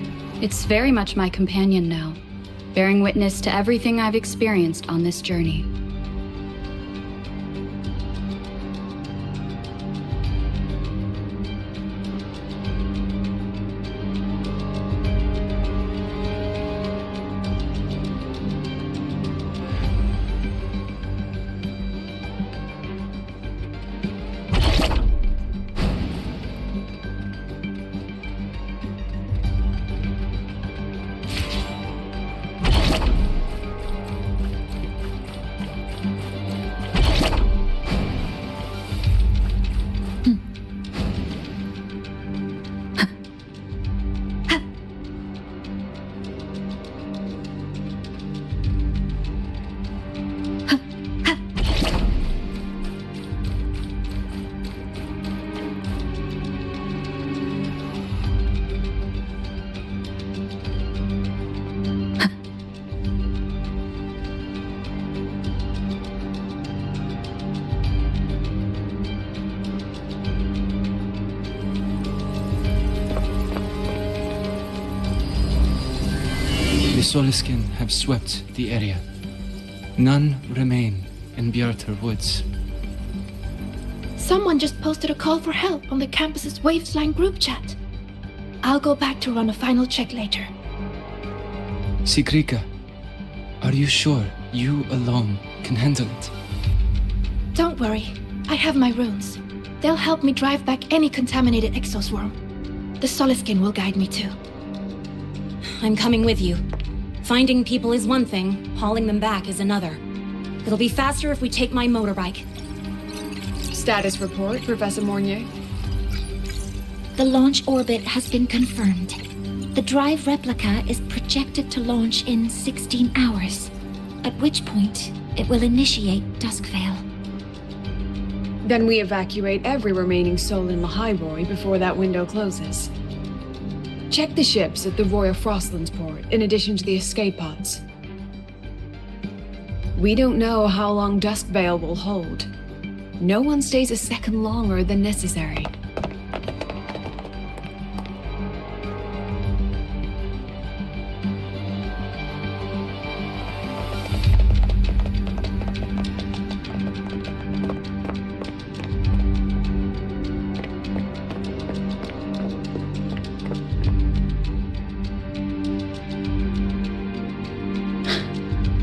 it's very much my companion now, bearing witness to everything I've experienced on this journey. The Soliskin have swept the area. None remain in Bjartar Woods. Someone just posted a call for help on the campus's Wavesline group chat. I'll go back to run a final check later. Sigrika, are you sure you alone can handle it? Don't worry, I have my runes. They'll help me drive back any contaminated exoswarm. The Soliskin will guide me too. I'm coming with you. Finding people is one thing, hauling them back is another. It'll be faster if we take my motorbike. Status report, Professor Mornier. The launch orbit has been confirmed. The drive replica is projected to launch in 16 hours, at which point it will initiate Duskvale. Then we evacuate every remaining soul in Lahairoi before that window closes. Check the ships at the Royal Frostlands port, in addition to the escape pods. We don't know how long Duskvale will hold. No one stays a second longer than necessary.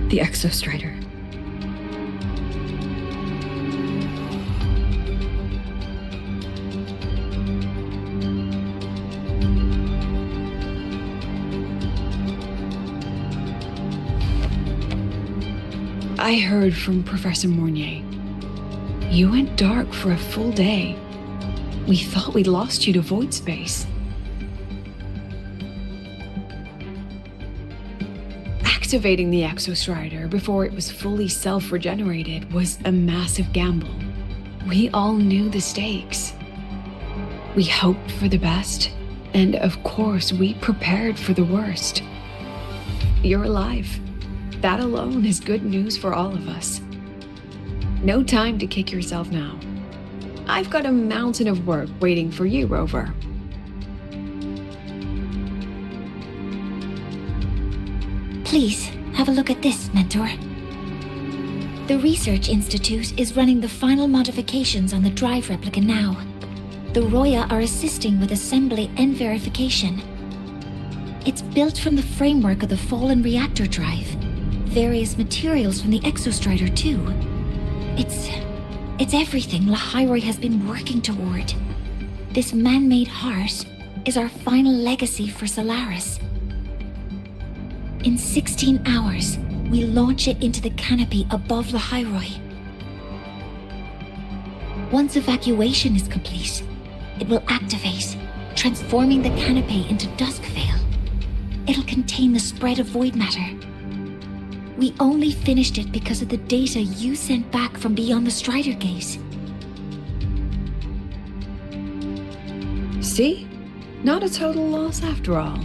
The Exostrider. I heard from Professor Mornier. You went dark for a full day. We thought we'd lost you to void space. Activating the Exostrider before it was fully self-regenerated was a massive gamble. We all knew the stakes. We hoped for the best, and of course we prepared for the worst. You're alive. That alone is good news for all of us. No time to kick yourself now. I've got a mountain of work waiting for you, Rover. Please, have a look at this, Mentor. The Research Institute is running the final modifications on the drive replica now. The Roya are assisting with assembly and verification. It's built from the framework of the fallen reactor drive. Various materials from the Exostrider, too. It's everything Lahairoi has been working toward. This man-made heart is our final legacy for Solaris. In 16 hours, we launch it into the canopy above Lahairoi. Once evacuation is complete, it will activate, transforming the canopy into Duskvale. It'll contain the spread of void matter. We only finished it because of the data you sent back from beyond the Strider Gate. See? Not a total loss after all.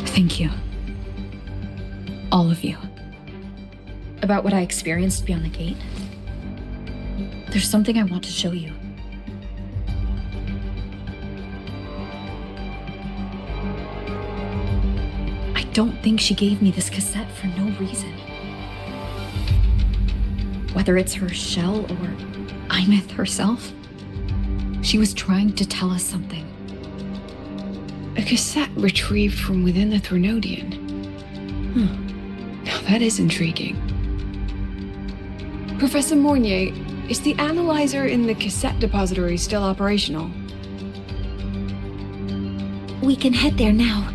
Thank you. All of you. About what I experienced beyond the gate. There's something I want to show you. I don't think she gave me this cassette for no reason. Whether it's her shell or Imeth herself, she was trying to tell us something. A cassette retrieved from within the Threnodian. Now that is intriguing. Professor Mornier, is the analyzer in the cassette depository still operational? We can head there now.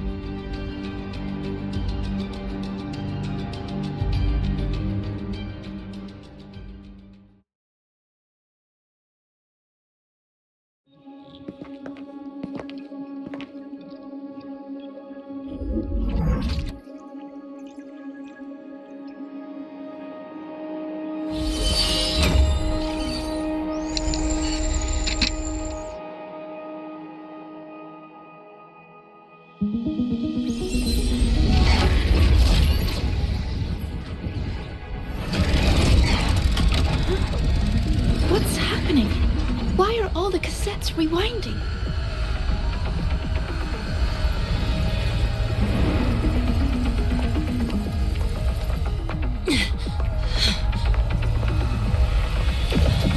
What's happening? Why are all the cassettes rewinding?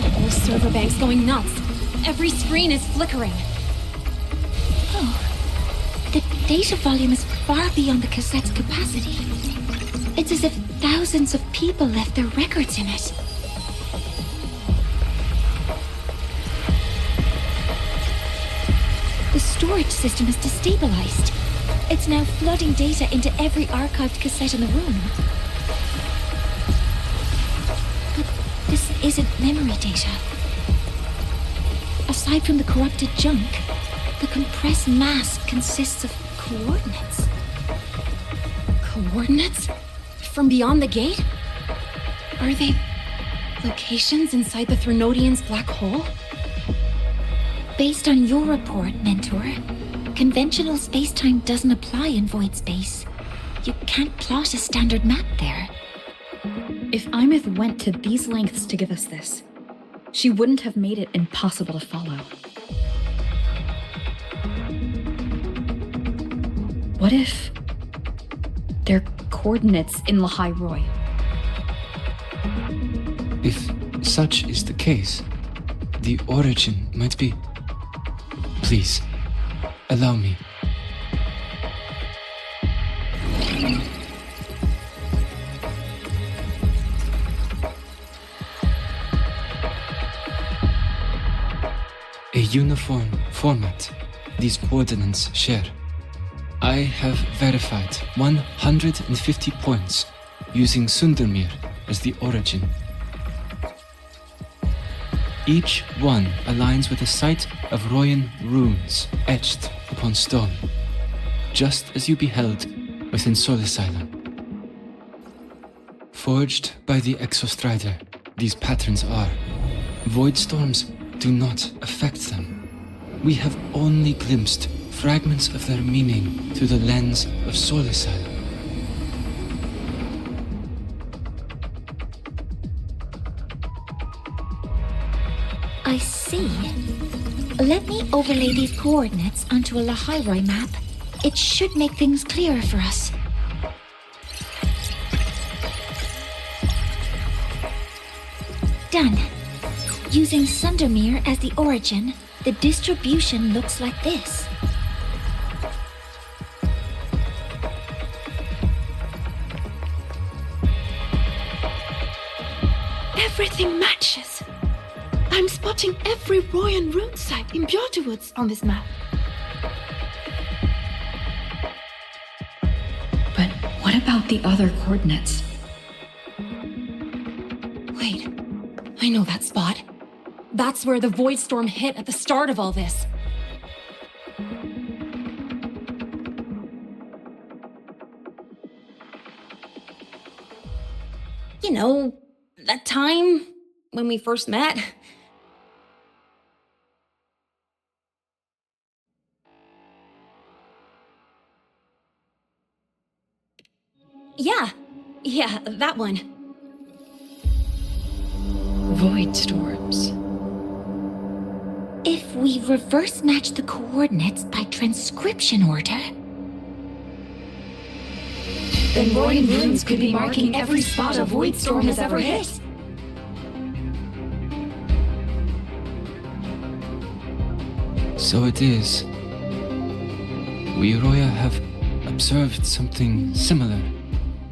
The whole server bank's going nuts. Every screen is flickering. The data volume is far beyond the cassette's capacity. It's as if thousands of people left their records in it. The storage system is destabilized. It's now flooding data into every archived cassette in the room. But this isn't memory data. Aside from the corrupted junk, the compressed mass consists of coordinates. Coordinates? From beyond the gate? Are they locations inside the Threnodian's black hole? Based on your report, Mentor, conventional space-time doesn't apply in void space. You can't plot a standard map there. If Imeth went to these lengths to give us this, she wouldn't have made it impossible to follow. What if they're coordinates in Lahai Roy? If such is the case, the origin might be... Please, allow me. A uniform format these coordinates share. I have verified 150 points using Sundermere as the origin. Each one aligns with a site of Royan runes etched upon stone, just as you beheld within Solisila. Forged by the Exostrider, these patterns are. Void storms do not affect them. We have only glimpsed fragments of their meaning through the lens of Solisila. I see. Let me overlay these coordinates onto a Lahairoi map. It should make things clearer for us. Done. Using Sundermere as the origin, the distribution looks like this. Everything matches. I'm spotting every Royan rune site in Bjorterwoods on this map. But what about the other coordinates? Wait, I know that spot. That's where the Void Storm hit at the start of all this. You know, that time when we first met. Yeah, that one. Void storms. If we reverse match the coordinates by transcription order... Then Royan runes could be marking every spot a Void Storm has ever hit. So it is. We Roya have observed something similar,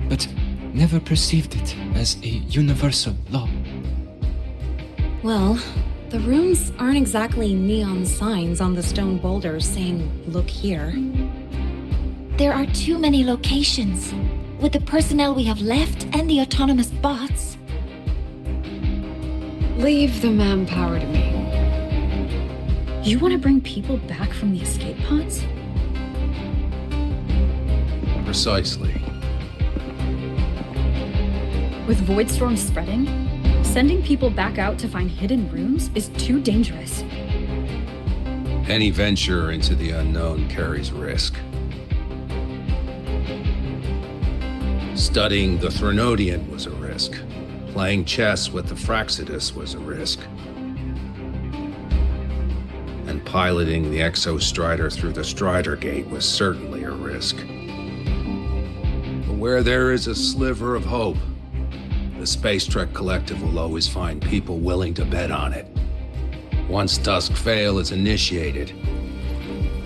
but never perceived it as a universal law. Well, the runes aren't exactly neon signs on the stone boulders saying, "Look here." There are too many locations. With the personnel we have left and the autonomous bots... Leave the manpower to me. You want to bring people back from the escape pods? Precisely. With void storms spreading, sending people back out to find hidden rooms is too dangerous. Any venture into the unknown carries risk. Studying the Threnodian was a risk. Playing chess with the Fraxidus was a risk. And piloting the Exostrider through the Strider Gate was certainly a risk. But where there is a sliver of hope, the Space Trek Collective will always find people willing to bet on it. Once Dusk Vale is initiated,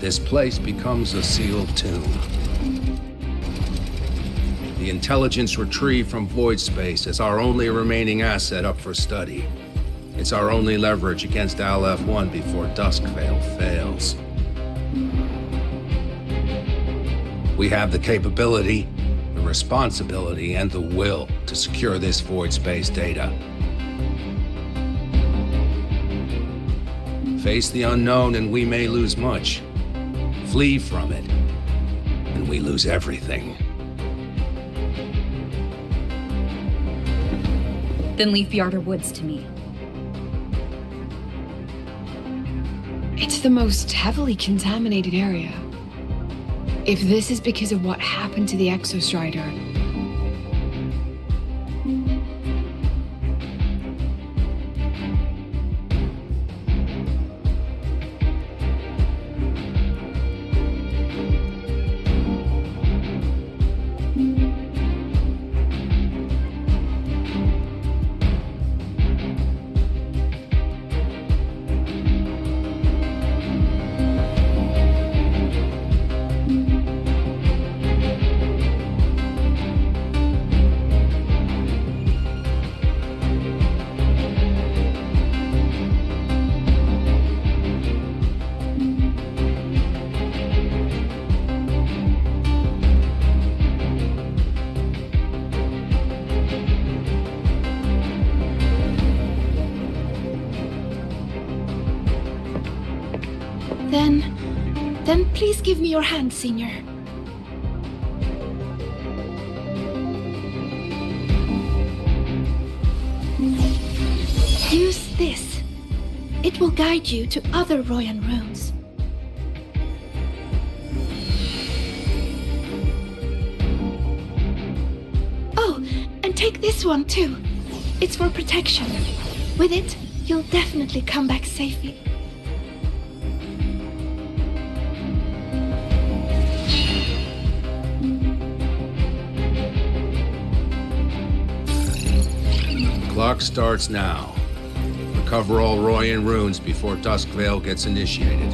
this place becomes a sealed tomb. The intelligence retrieved from void space is our only remaining asset up for study. It's our only leverage against Aleph-1 before Duskvale fails. We have the capability, the responsibility, and the will to secure this void space data. Face the unknown and we may lose much. Flee from it, and we lose everything. Then leave Bjorterwoods to me. It's the most heavily contaminated area. If this is because of what happened to the Exostrider, Then please give me your hand, Senior. Use this. It will guide you to other Royan runes. Oh, and take this one too. It's for protection. With it, you'll definitely come back safely. Clock starts now. Recover all Royan runes before Duskvale gets initiated.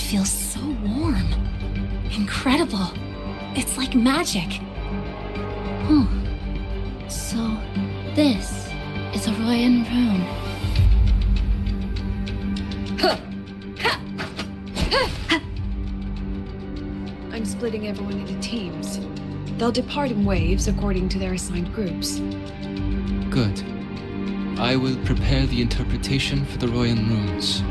Feels so warm. Incredible. It's like magic. So, this is a Royan rune. I'm splitting everyone into teams. They'll depart in waves according to their assigned groups. Good. I will prepare the interpretation for the Royan runes.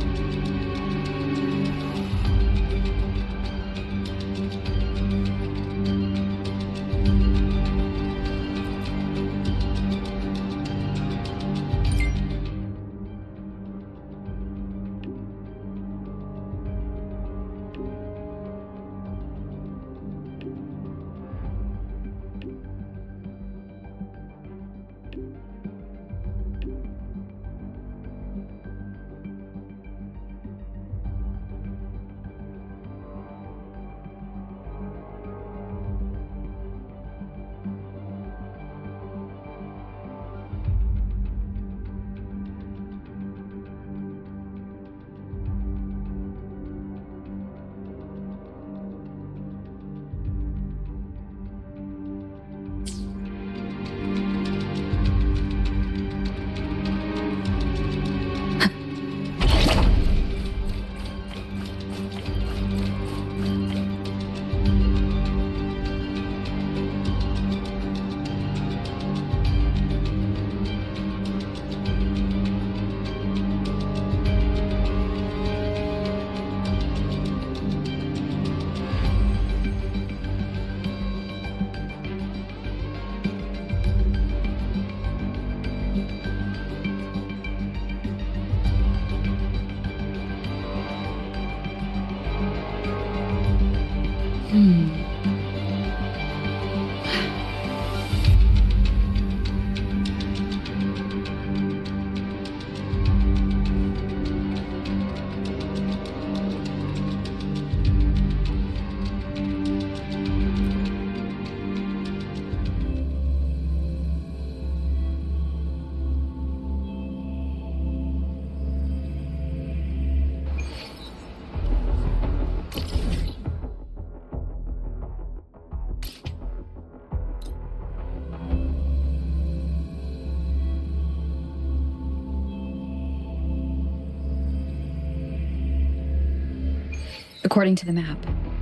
According to the map,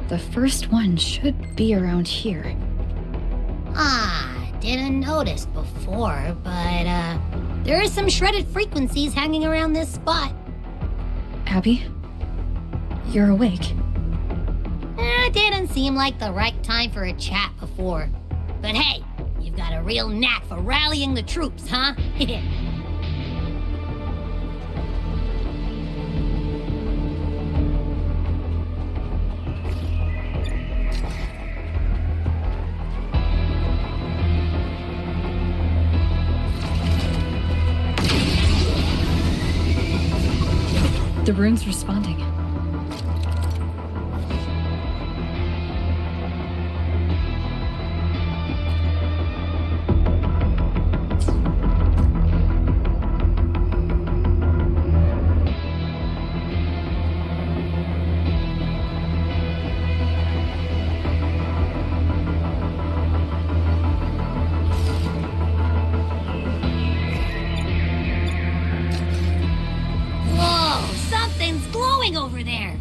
the first one should be around here. Didn't notice before, but there are some shredded frequencies hanging around this spot. Abby, you're awake. Didn't seem like the right time for a chat before. But hey, you've got a real knack for rallying the troops, huh? The rune's responding. over there?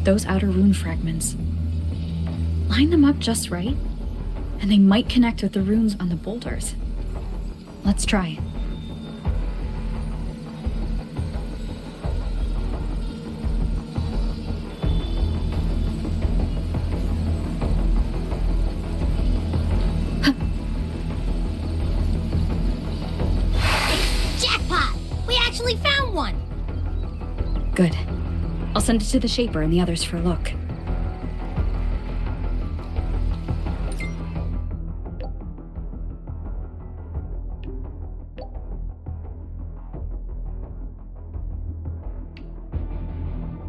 Those outer rune fragments. Line them up just right, and they might connect with the runes on the boulders. Let's try. Jackpot! We actually found one! Good. I'll send it to the Shaper and the others for a look.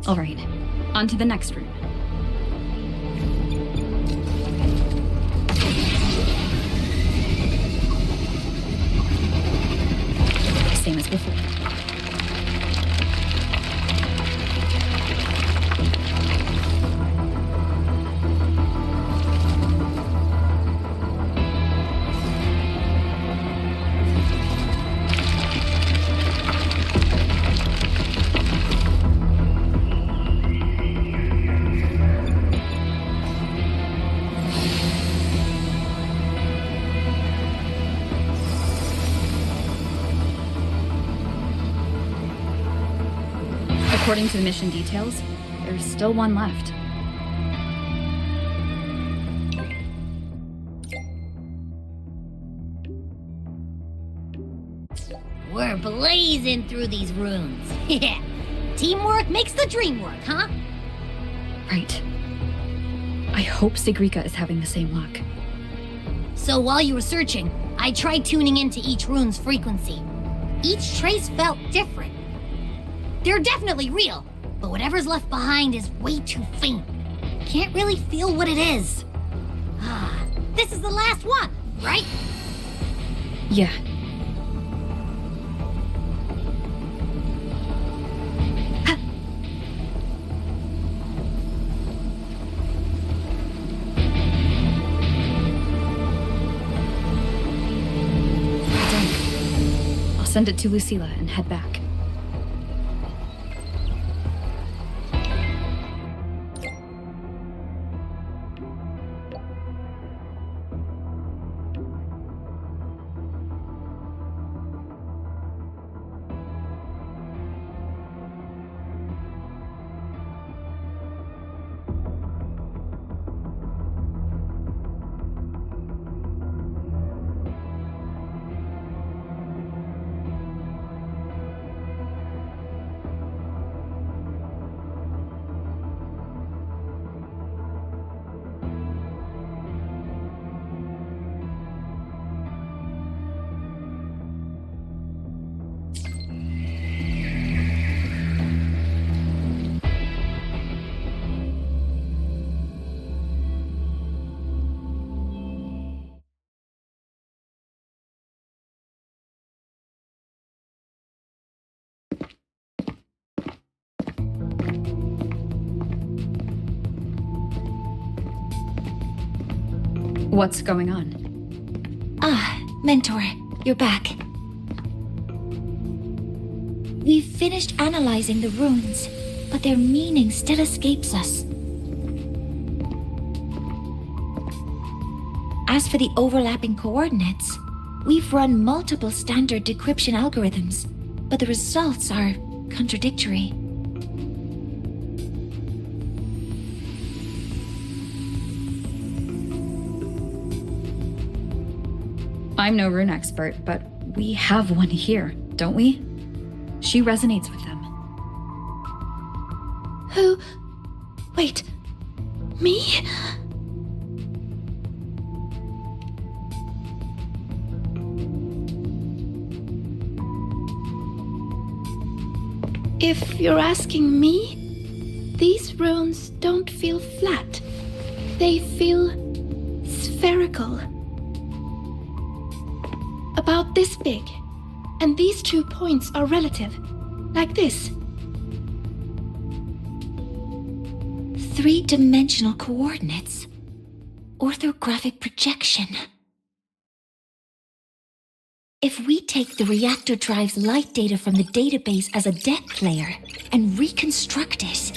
All right, on to the next room. Same as before. According to the mission details, there's still one left. We're blazing through these runes. Yeah. Teamwork makes the dream work, huh? Right. I hope Sigrika is having the same luck. So while you were searching, I tried tuning into each rune's frequency. Each trace felt different. They're definitely real, but whatever's left behind is way too faint. Can't really feel what it is. This is the last one, right? Yeah. Done. I'll send it to Lucilla and head back. What's going on? Ah, Mentor, you're back. We've finished analyzing the runes, but their meaning still escapes us. As for the overlapping coordinates, we've run multiple standard decryption algorithms, but the results are contradictory. I'm no rune expert, but we have one here, don't we? She resonates with them. Who? Wait. Me? If you're asking me, these runes don't feel flat. They feel spherical. About this big. And these 2 points are relative. Like this. 3-dimensional coordinates. Orthographic projection. If we take the reactor drive's light data from the database as a depth layer and reconstruct it...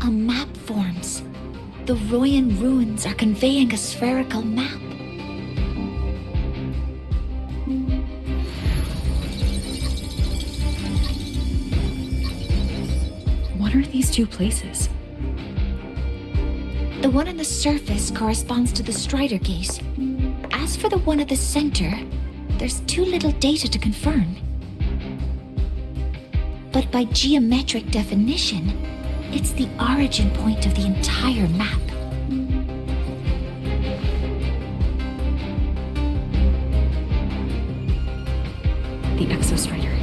a map forms. The Royan ruins are conveying a spherical map. What are these two places? The one on the surface corresponds to the Strider Gate. As for the one at the center, there's too little data to confirm. But by geometric definition, it's the origin point of the entire map. The Exostrider.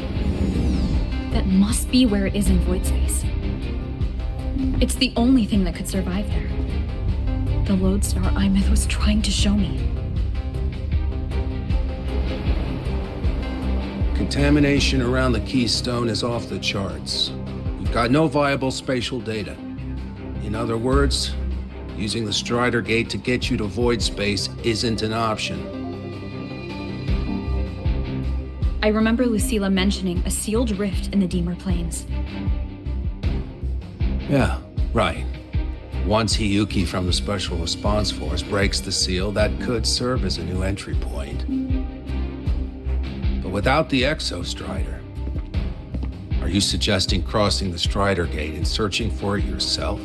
That must be where it is in void space. It's the only thing that could survive there. The lodestar Imeth was trying to show me. Contamination around the keystone is off the charts. We've got no viable spatial data. In other words, using the Strider Gate to get you to void space isn't an option. I remember Lucilla mentioning a sealed rift in the Deemer Plains. Yeah, right. Once Hiyuki from the Special Response Force breaks the seal, that could serve as a new entry point. But without the Exostrider, are you suggesting crossing the Strider Gate and searching for it yourself?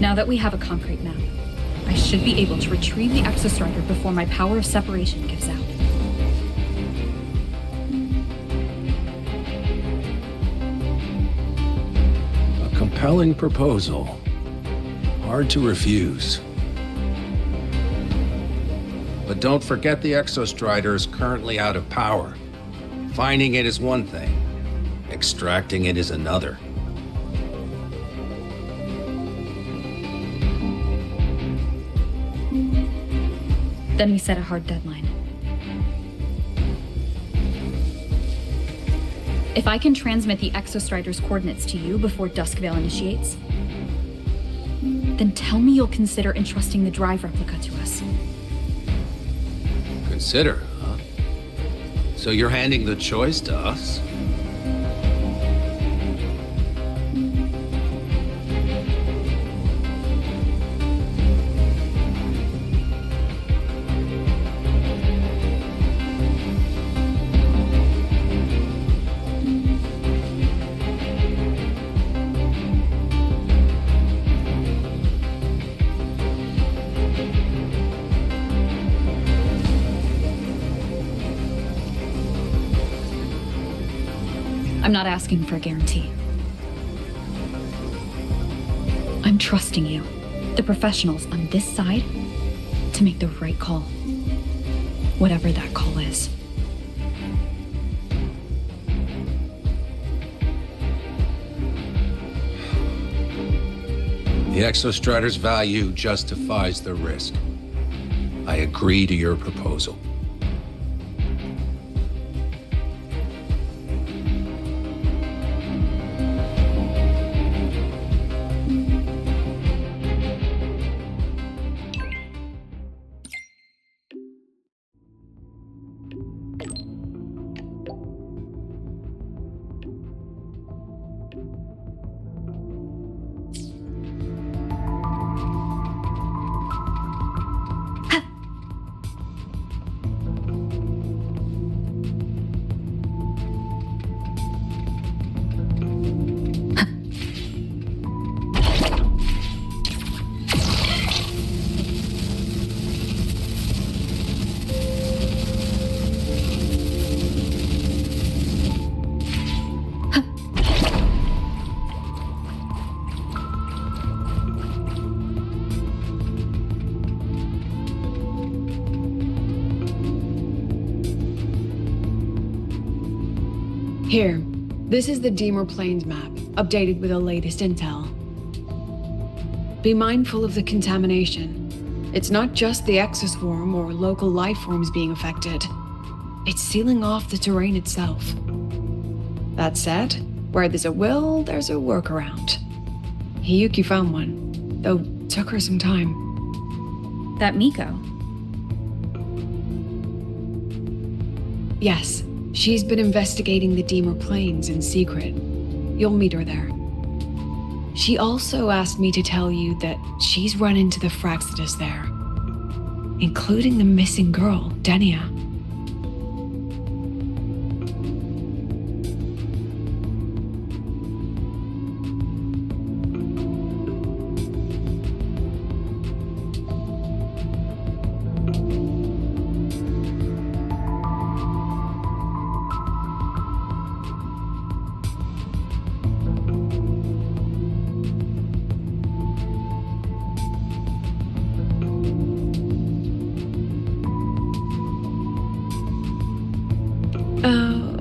Now that we have a concrete map, I should be able to retrieve the Exostrider before my power of separation gives out. A compelling proposal. Hard to refuse. But don't forget the Exostrider is currently out of power. Finding it is one thing. Extracting it is another. Then we set a hard deadline. If I can transmit the Exostrider's coordinates to you before Duskvale initiates, then tell me you'll consider entrusting the drive replica to us. Consider, huh? So you're handing the choice to us? I'm not asking for a guarantee. I'm trusting you, the professionals on this side, to make the right call. Whatever that call is. The Exostrider's value justifies the risk. I agree to your proposal. Here, this is the Deemer Plains map, updated with the latest intel. Be mindful of the contamination. It's not just the exoswarm or local life forms being affected. it's sealing off the terrain itself. That said, where there's a will, there's a workaround. Hiyuki found one, though took her some time. That Miko. Yes, she's been investigating the Deemer Plains in secret. You'll meet her there. She also asked me to tell you that she's run into the Fraxidus there, including the missing girl, Denia.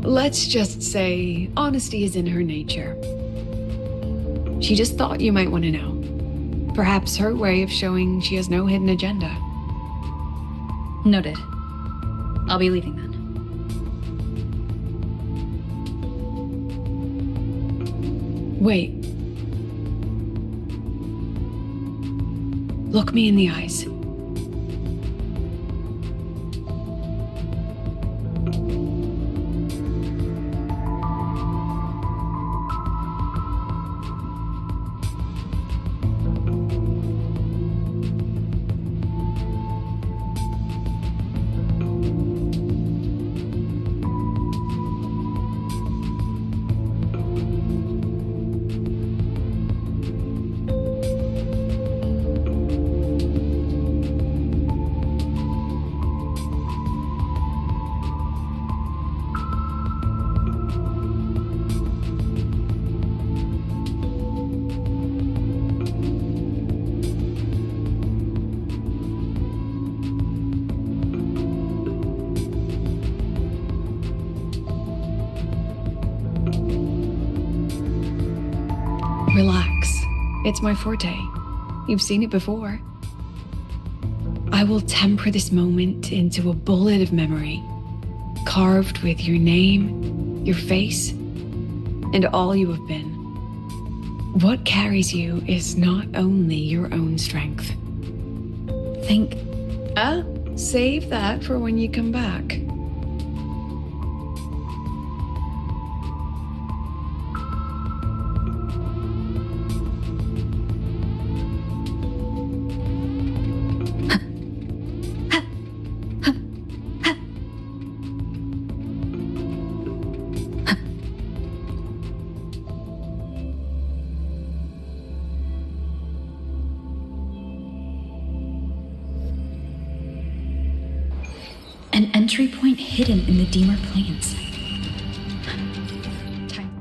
Let's just say honesty is in her nature. She just thought you might want to know. Perhaps her way of showing she has no hidden agenda. Noted. I'll be leaving then. Wait. Look me in the eyes. Relax. It's my forte. You've seen it before. I will temper this moment into a bullet of memory, carved with your name, your face, and all you have been. What carries you is not only your own strength. Think. Save that for when you come back. An entry point hidden in the Deemer Plains. Time.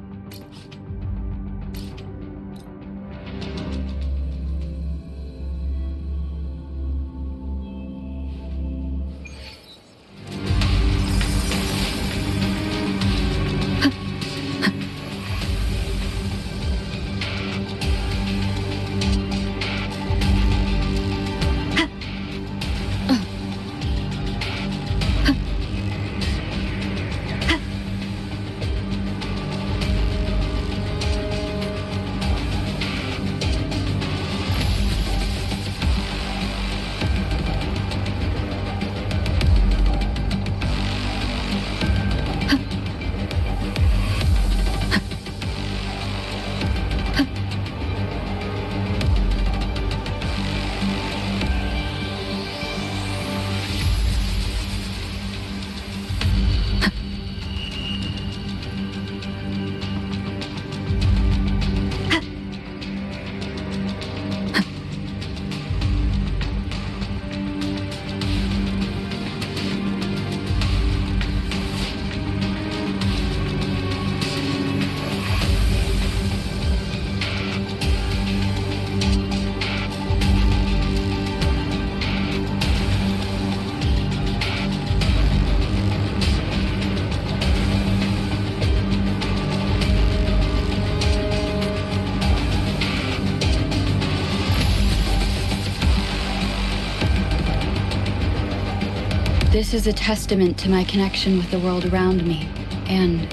This is a testament to my connection with the world around me, and...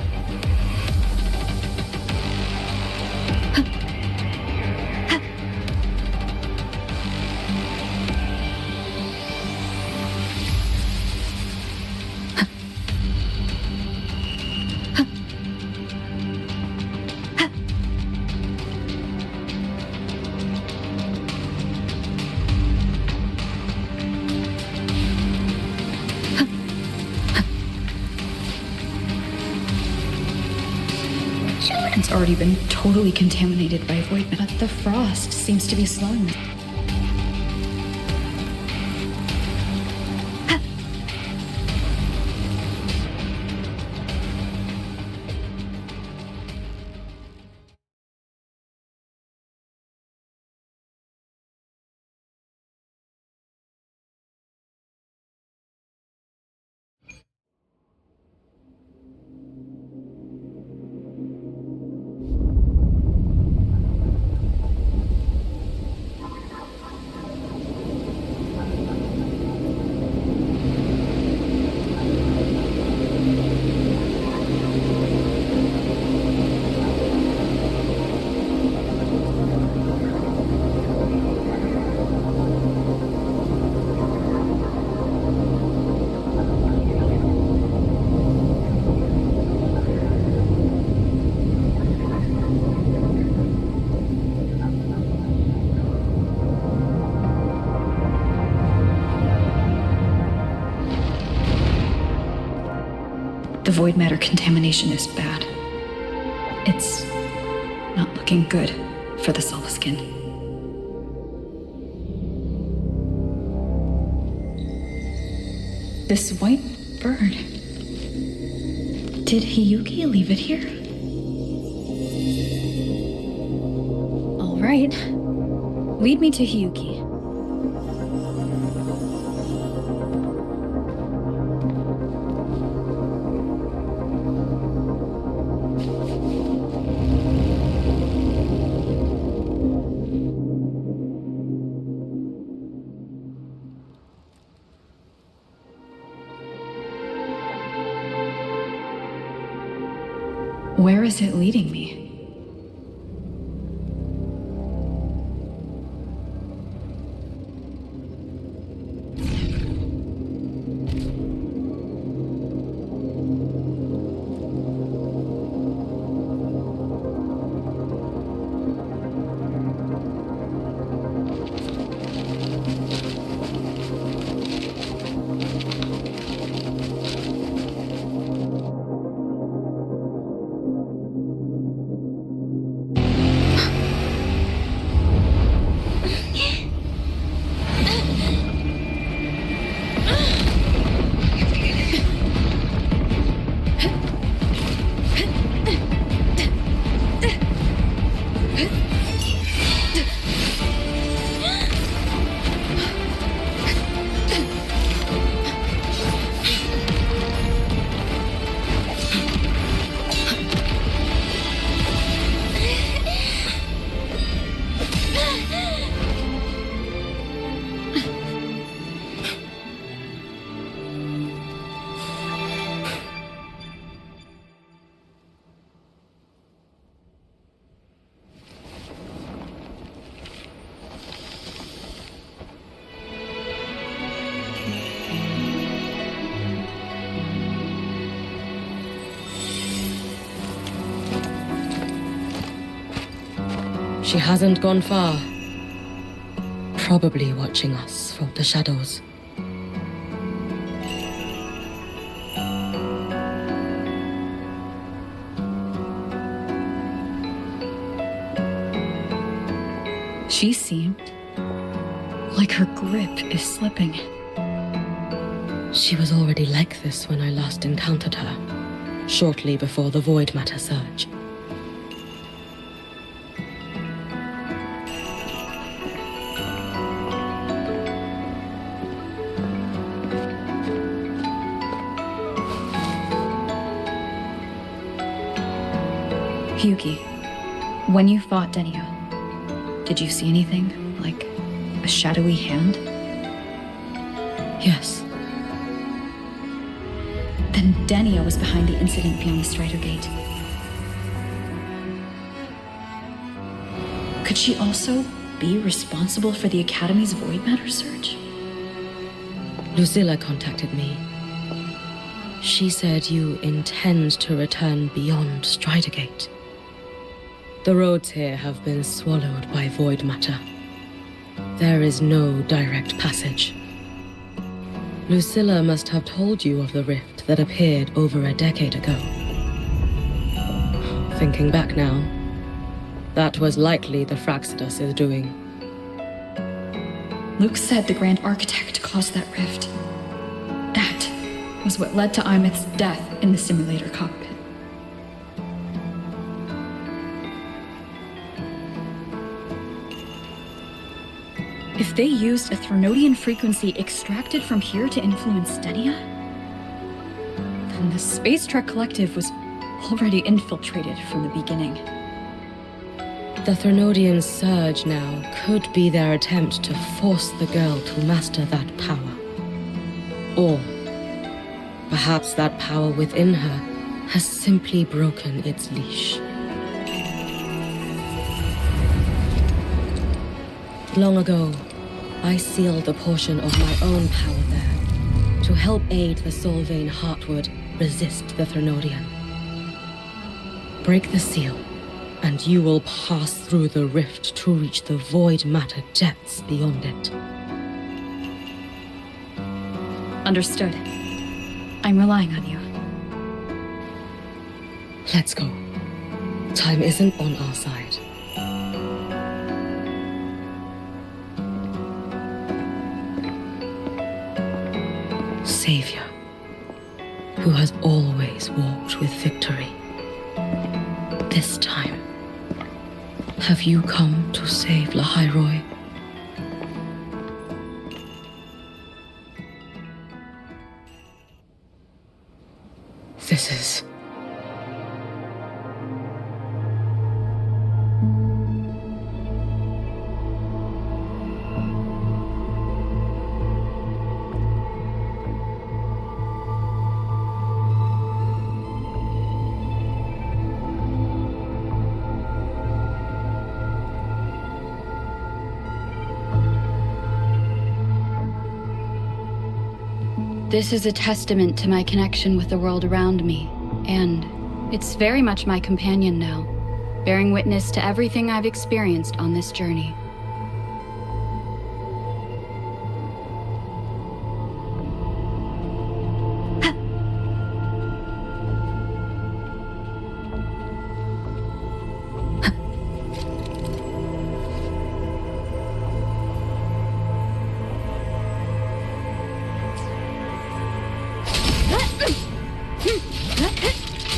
It's already been totally contaminated by void, but the frost seems to be slowing. The void matter contamination is bad. It's not looking good for the Solaskin. This white bird. Did Hiyuki leave it here? All right. Lead me to Hiyuki. Where is it leading me? She hasn't gone far. Probably watching us from the shadows. She seemed like her grip is slipping. She was already like this when I last encountered her, shortly before the void matter surge. Hyuki, when you fought Denia, did you see anything, like a shadowy hand? Yes. Then Denia was behind the incident beyond the Strider Gate. Could she also be responsible for the Academy's void matter search? Lucilla contacted me. She said you intend to return beyond Strider Gate. The roads here have been swallowed by void matter. There is no direct passage. Lucilla must have told you of the rift that appeared over a decade ago. Thinking back now, that was likely the Fraxidus' doing. Luke said the Grand Architect caused that rift. That was what led to Imeth's death in the simulator cockpit. If they used a Threnodian frequency extracted from here to influence Denia, then the Space Trek Collective was already infiltrated from the beginning. The Threnodian surge now could be their attempt to force the girl to master that power. Or perhaps that power within her has simply broken its leash. Long ago, I sealed a portion of my own power there to help aid the Solvane Heartwood resist the Threnodian. Break the seal, and you will pass through the rift to reach the void matter depths beyond it. Understood. I'm relying on you. Let's go. Time isn't on our side. Savior, who has always walked with victory. This time, have you come to save Lahairoi? This is... This is a testament to my connection with the world around me, and it's very much my companion now, bearing witness to everything I've experienced on this journey.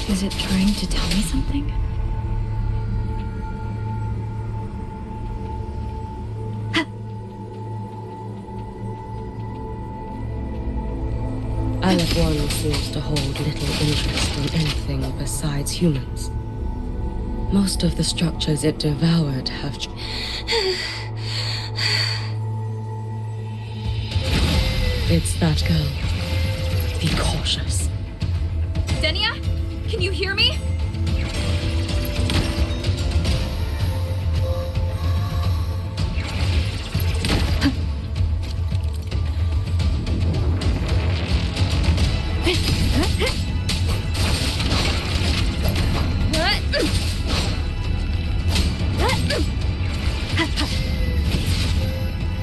Is it trying to tell me something? Aleph 1 seems to hold little interest in anything besides humans. Most of the structures it devoured have... It's that girl. Be cautious. Denia? Can you hear me?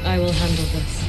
I will handle this.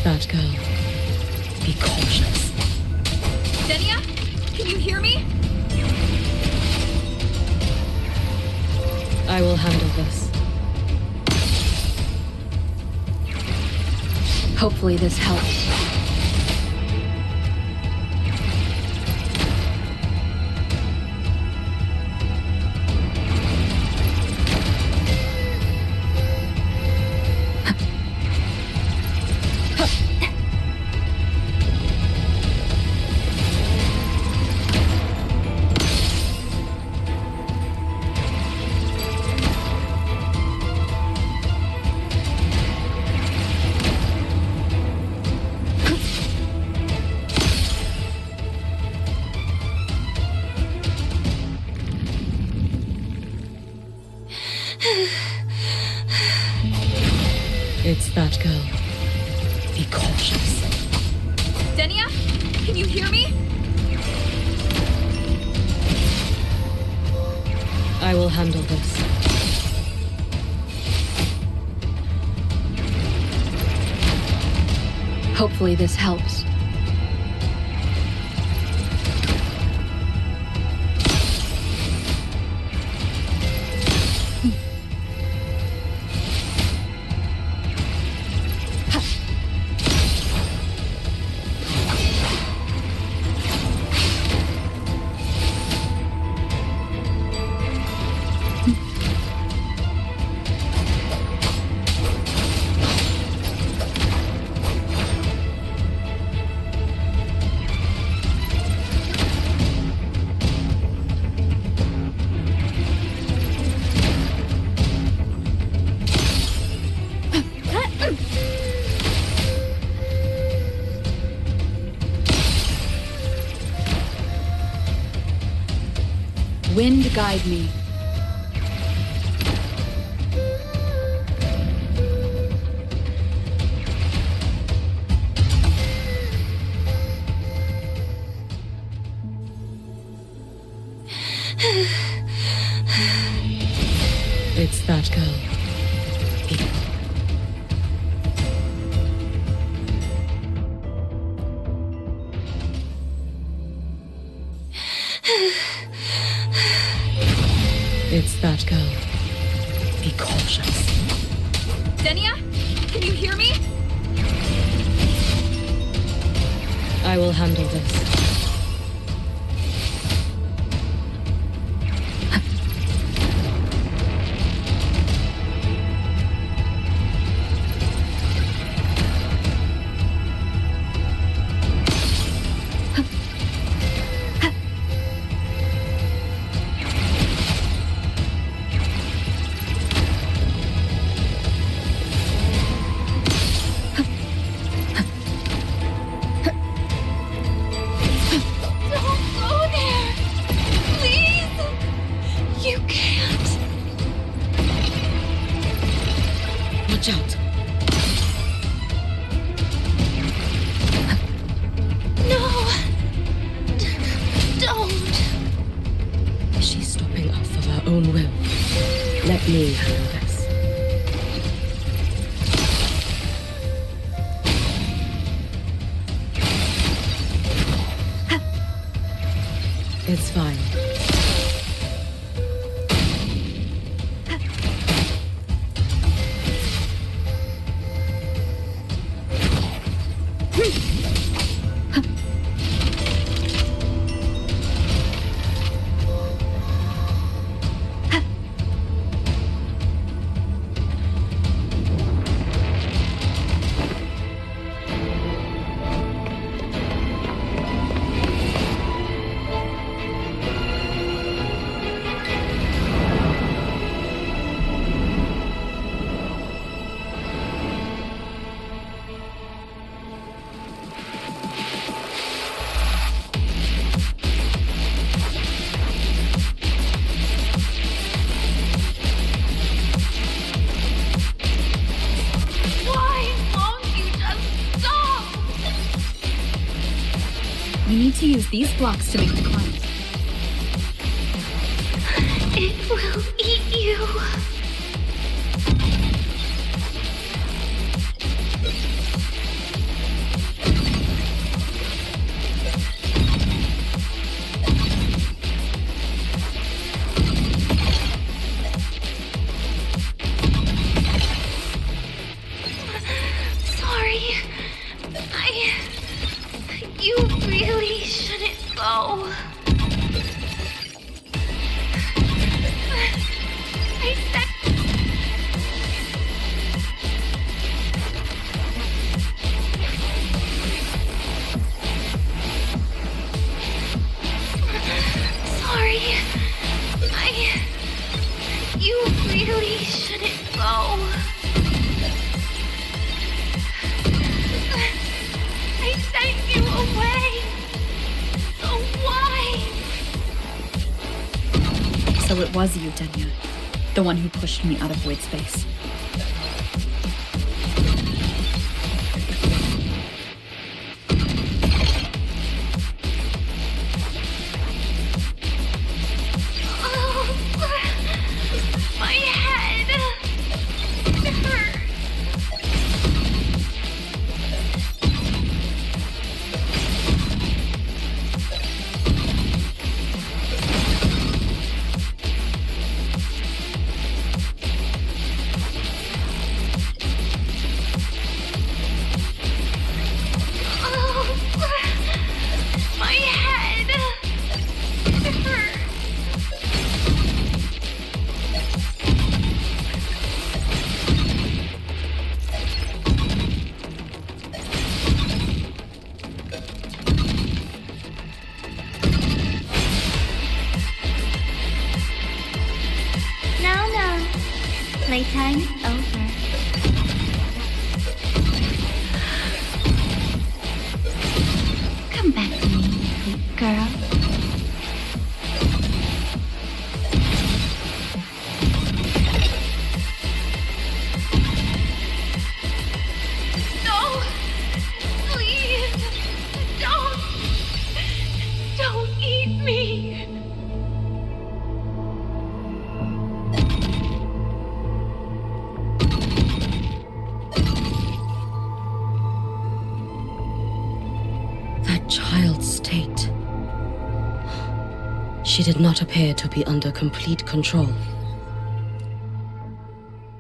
that girl. Be cautious. Denia? Can you hear me? I will handle this. Hopefully this helps. It's that girl. Be cautious. Denia? Can you hear me? I will handle this. Hopefully this helps. Wind guide me. It's that girl. It's that girl. Be cautious. Denia? Can you hear me? I will handle this. Watch out. No! Don't! She's stopping up of her own will. Let me handle this. It's fine. We need to use these blocks to make the climb. It will eat you. go. I said... Sorry. You really shouldn't go. I sent you away. So why? So it was you, Denya. The one who pushed me out of void space. My head! It hurts. My head! It hurts. No. Playtime over. Come back to me, sweet girl. No! Please! Don't eat me! That child's state. She did not appear to be under complete control.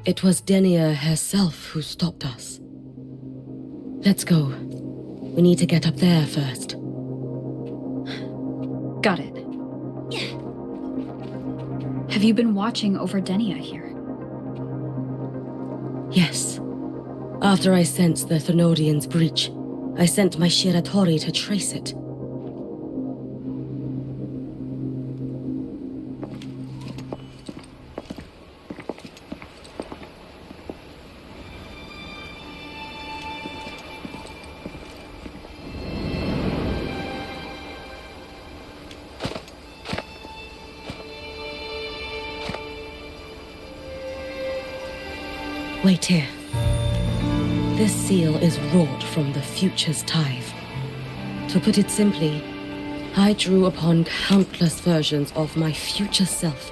It was Denia herself who stopped us. Let's go. We need to get up there first. Got it. Have you been watching over Denia here? Yes. After I sensed the Thenodian's breach, I sent my Shiratori to trace it. Wait here. This seal is wrought from the future's tithe. To put it simply, I drew upon countless versions of my future self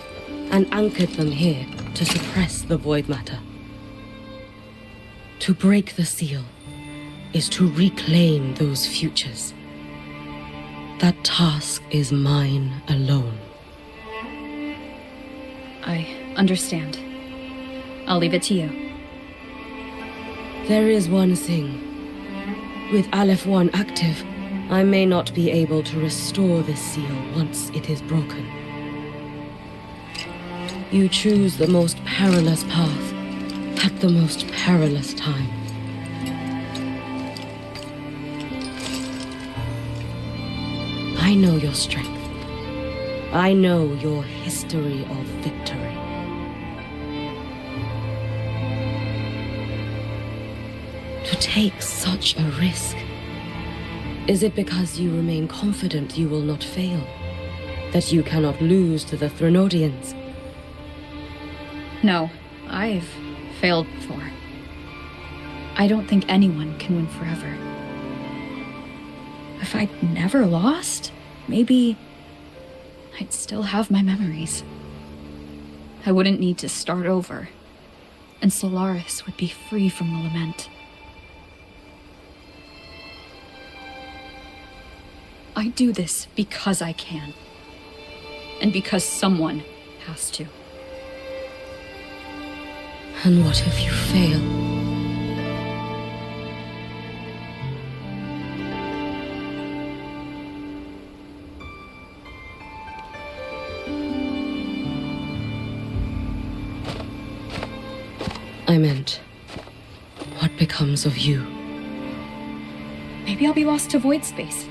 and anchored them here to suppress the void matter. To break the seal is to reclaim those futures. That task is mine alone. I understand. I'll leave it to you. There is one thing. With Aleph 1 active, I may not be able to restore this seal once it is broken. You choose the most perilous path at the most perilous time. I know your strength. I know your history of victory. To take such a risk? Is it because you remain confident you will not fail? That you cannot lose to the Thenodians? No, I've failed before. I don't think anyone can win forever. If I'd never lost, maybe I'd still have my memories. I wouldn't need to start over, and Solaris would be free from the lament. I do this because I can. And because someone has to. And what if you fail? I meant, what becomes of you? Maybe I'll be lost to void space.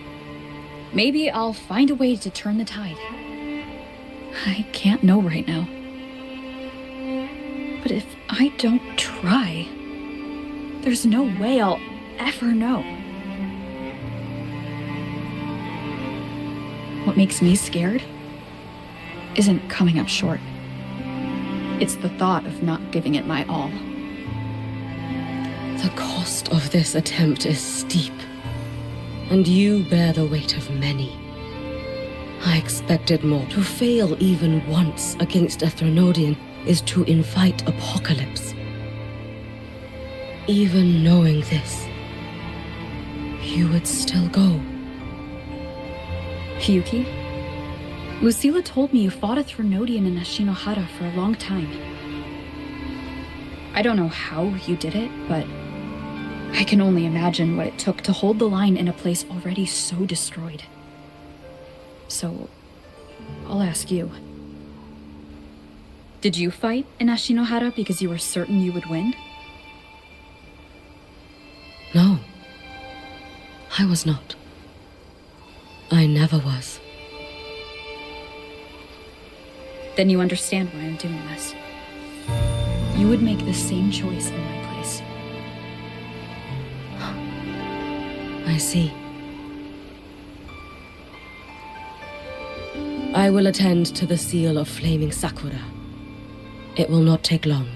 Maybe I'll find a way to turn the tide. I can't know right now. But if I don't try, there's no way I'll ever know. What makes me scared isn't coming up short. It's the thought of not giving it my all. The cost of this attempt is steep, and you bear the weight of many. I expected more. To fail even once against a Threnodian is to invite apocalypse. Even knowing this, you would still go. Hiyuki? Lucilla told me you fought a Threnodian in Ashinohara for a long time. I don't know how you did it, but I can only imagine what it took to hold the line in a place already so destroyed. So, I'll ask you. Did you fight in Ashinohara because you were certain you would win? No. I was not. I never was. Then you understand why I'm doing this. You would make the same choice in my place. I see. I will attend to the seal of Flaming Sakura. It will not take long.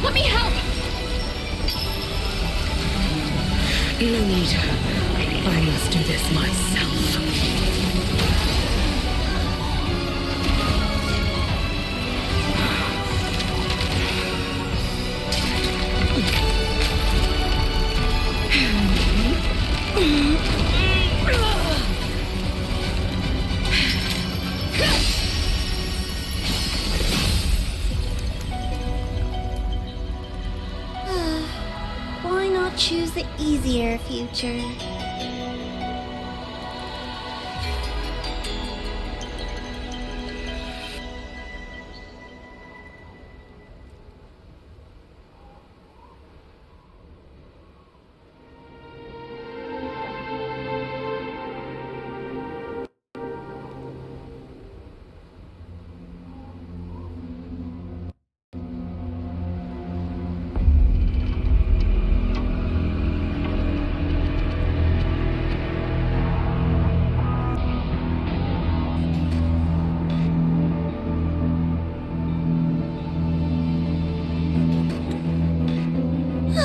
Let me help! No need. I must do this myself. Why not choose the easier future?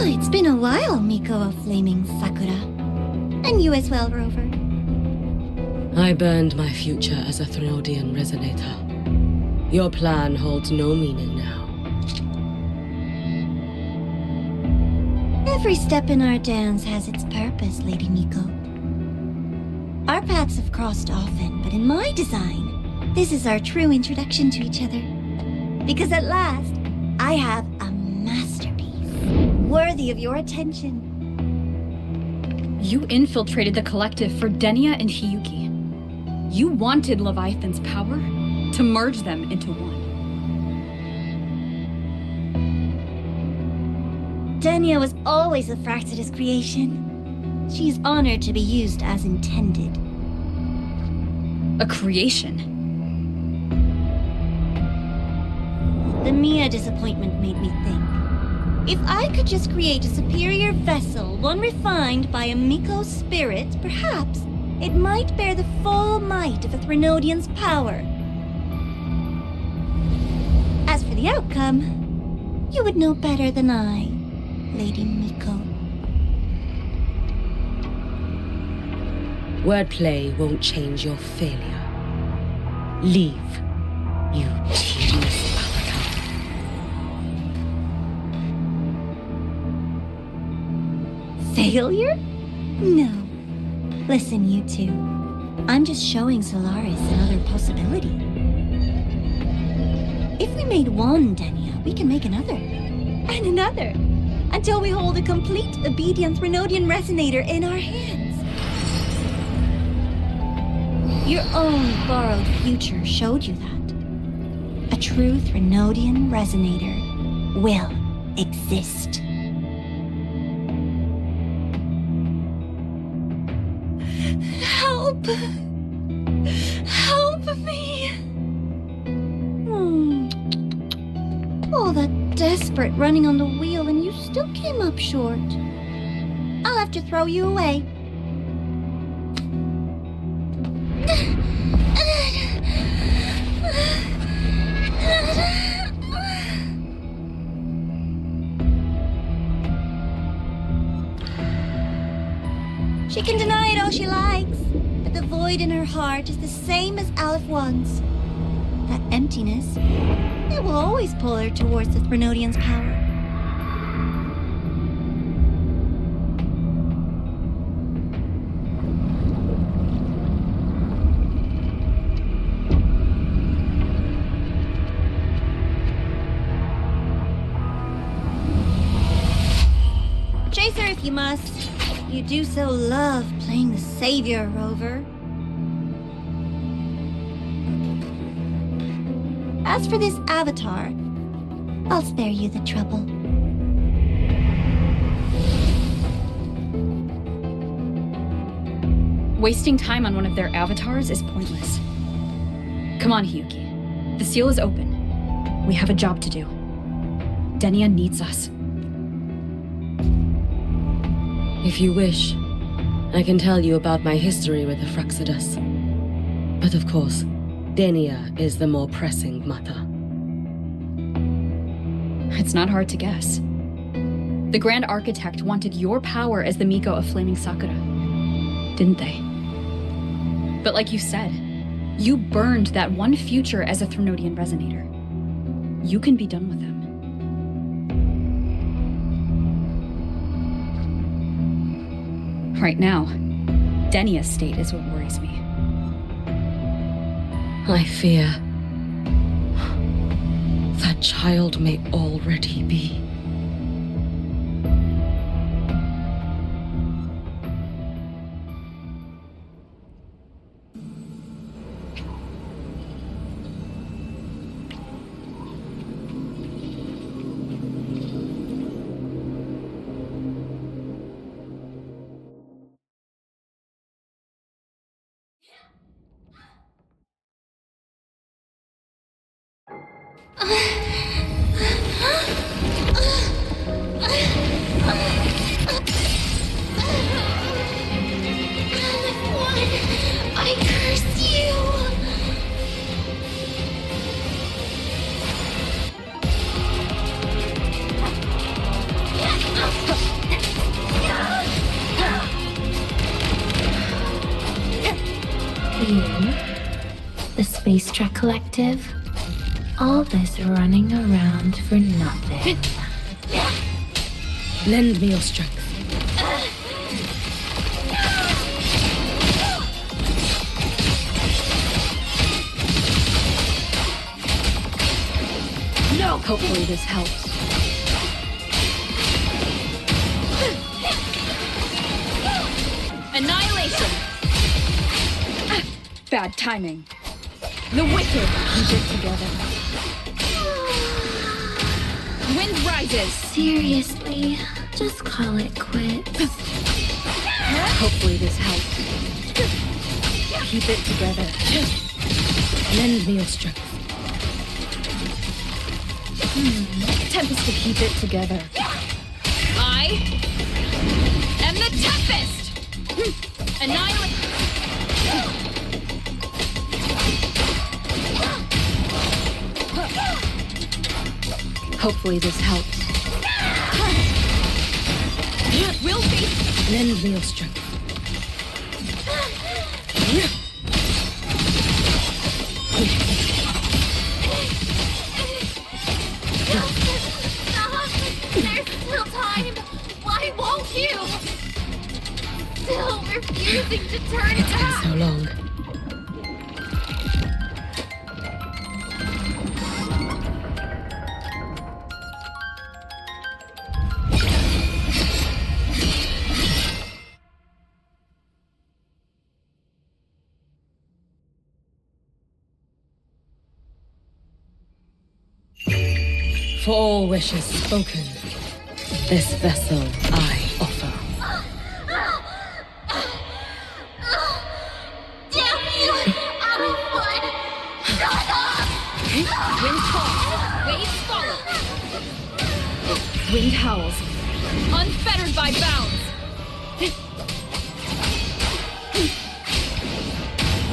It's been a while, Miko of Flaming Sakura. And you as well, Rover. I burned my future as a Threnodian resonator. Your plan holds no meaning now. Every step in our dance has its purpose, Lady Miko. Our paths have crossed often, but in my design, this is our true introduction to each other. Because at last, I have a masterpiece worthy of your attention. You infiltrated the collective for Denia and Hiyuki. You wanted Leviathan's power to merge them into one. Denia was always a Fractidus creation. She's honored to be used as intended. A creation? the Mia disappointment made me think. If I could just create a superior vessel, one refined by a Miko's spirit, perhaps it might bear the full might of a Threnodian's power. As for the outcome, you would know better than I, Lady Miko. Wordplay won't change your failure. Leave, you tedious avatar. Failure? No. Listen, you two. I'm just showing Solaris another possibility. If we made one Denia, we can make another. And another. Until we hold a complete obedient Threnodian resonator in our hands. Your own borrowed future showed you that. A true Threnodian resonator will exist. Help! Help me! All that desperate running on the wheel and you still came up short. I'll have to throw you away. She can deny it all she likes, but the void in her heart is the same as Aleph One's. That emptiness, it will always pull her towards the Threnodian's power. Chase her if you must. You do so love playing the savior, Rover. As for this avatar, I'll spare you the trouble. Wasting time on one of their avatars is pointless. Come on, Hyuki. The seal is open. We have a job to do. Denia needs us. If you wish, I can tell you about my history with the Fraxidus. But of course, Denia is the more pressing matter. It's not hard to guess. The Grand Architect wanted your power as the Miko of Flaming Sakura, didn't they? But like you said, you burned that one future as a Threnodian resonator. You can be done with them. Right now, Denia's state is what worries me. I fear that child may already be. I curse you! You, the Space Trek Collective, all this running around for nothing. Lend me your strength. No! Hopefully this helps. Annihilation! Bad timing. The wicked keep it together. Wind rises! Seriously, just call it quits. Hopefully this helps. Keep it together. Lend me your strength. Tempest to keep it together. I am the Tempest! Annihilate. Hopefully this helps. Will face. Lend me your strength. There's still time. Why won't you? Still refusing to turn it back. So long. For all wishes spoken, this vessel I offer. Damn you! Out of blood! Shut up! Wind calls. Waves follow. Wind howls. Unfettered by bounds.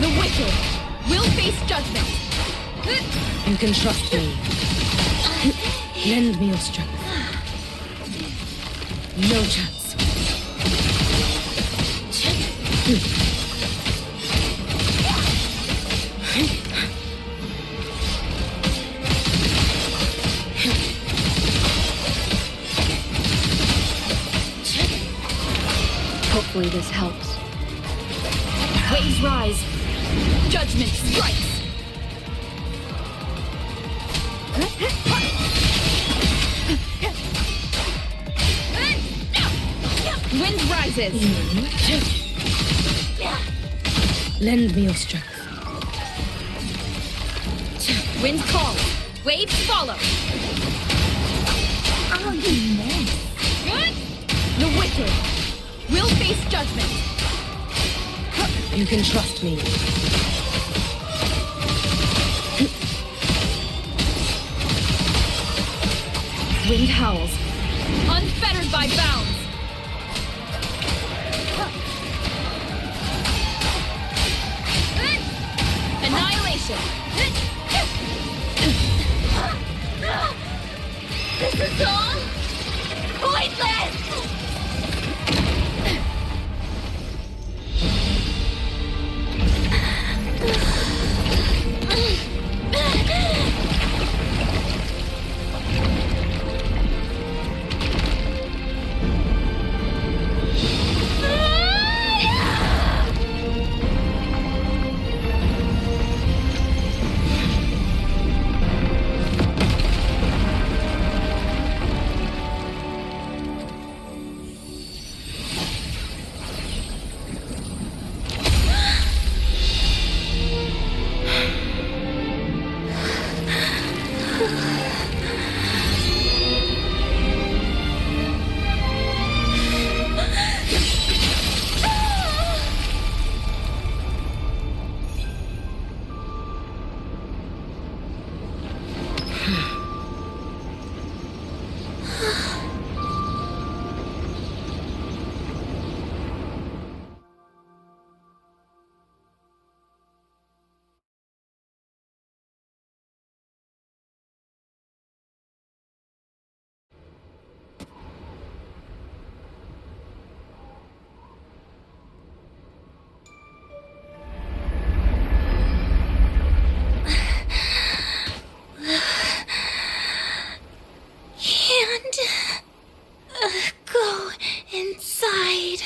The wicked will face judgment. You can trust me. Lend me your strength. No chance. Hopefully this helps. Waves rise. Judgment strikes. Wind rises. Lend me your strength. Wind calls. Waves follow. Oh, you miss. The wicked will face judgment. You can trust me. Wind howls. Unfettered by bounds. Annihilation. This is all pointless! Go inside.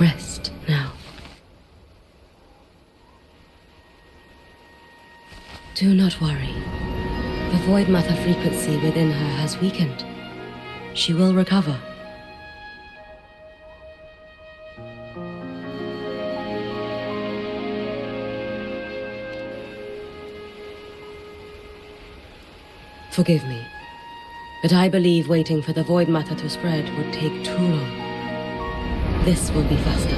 Rest now. Do not worry. The void matter frequency within her has weakened. She will recover. Forgive me, but I believe waiting for the void matter to spread would take too long. This will be faster.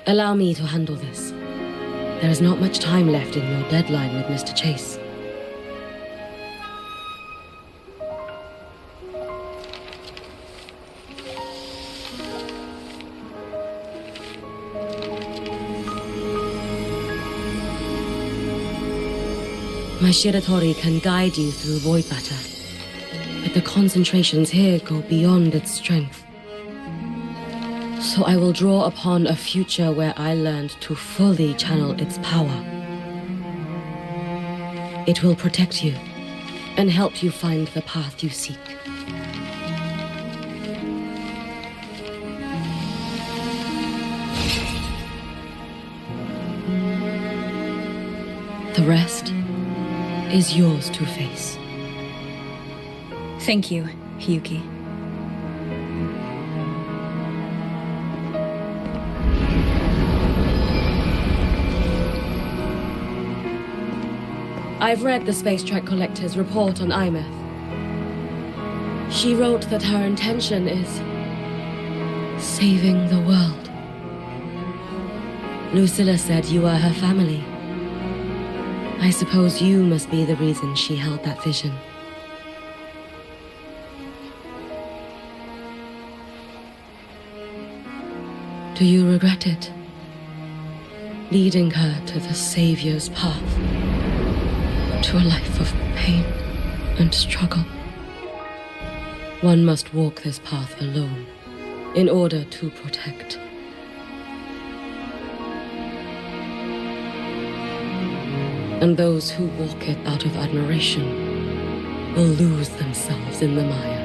Allow me to handle this. There is not much time left in your deadline with Mr. Chase. My Shiratori can guide you through void matter, but the concentrations here go beyond its strength. So I will draw upon a future where I learned to fully channel its power. It will protect you and help you find the path you seek. The rest is yours to face. Thank you, Hiyuki. I've read the Space Track Collector's report on Imeth. She wrote that her intention is saving the world. Lucilla said you are her family. I suppose you must be the reason she held that vision. Do you regret it? Leading her to the Savior's path? To a life of pain and struggle? One must walk this path alone in order to protect. And those who walk it out of admiration will lose themselves in the mire.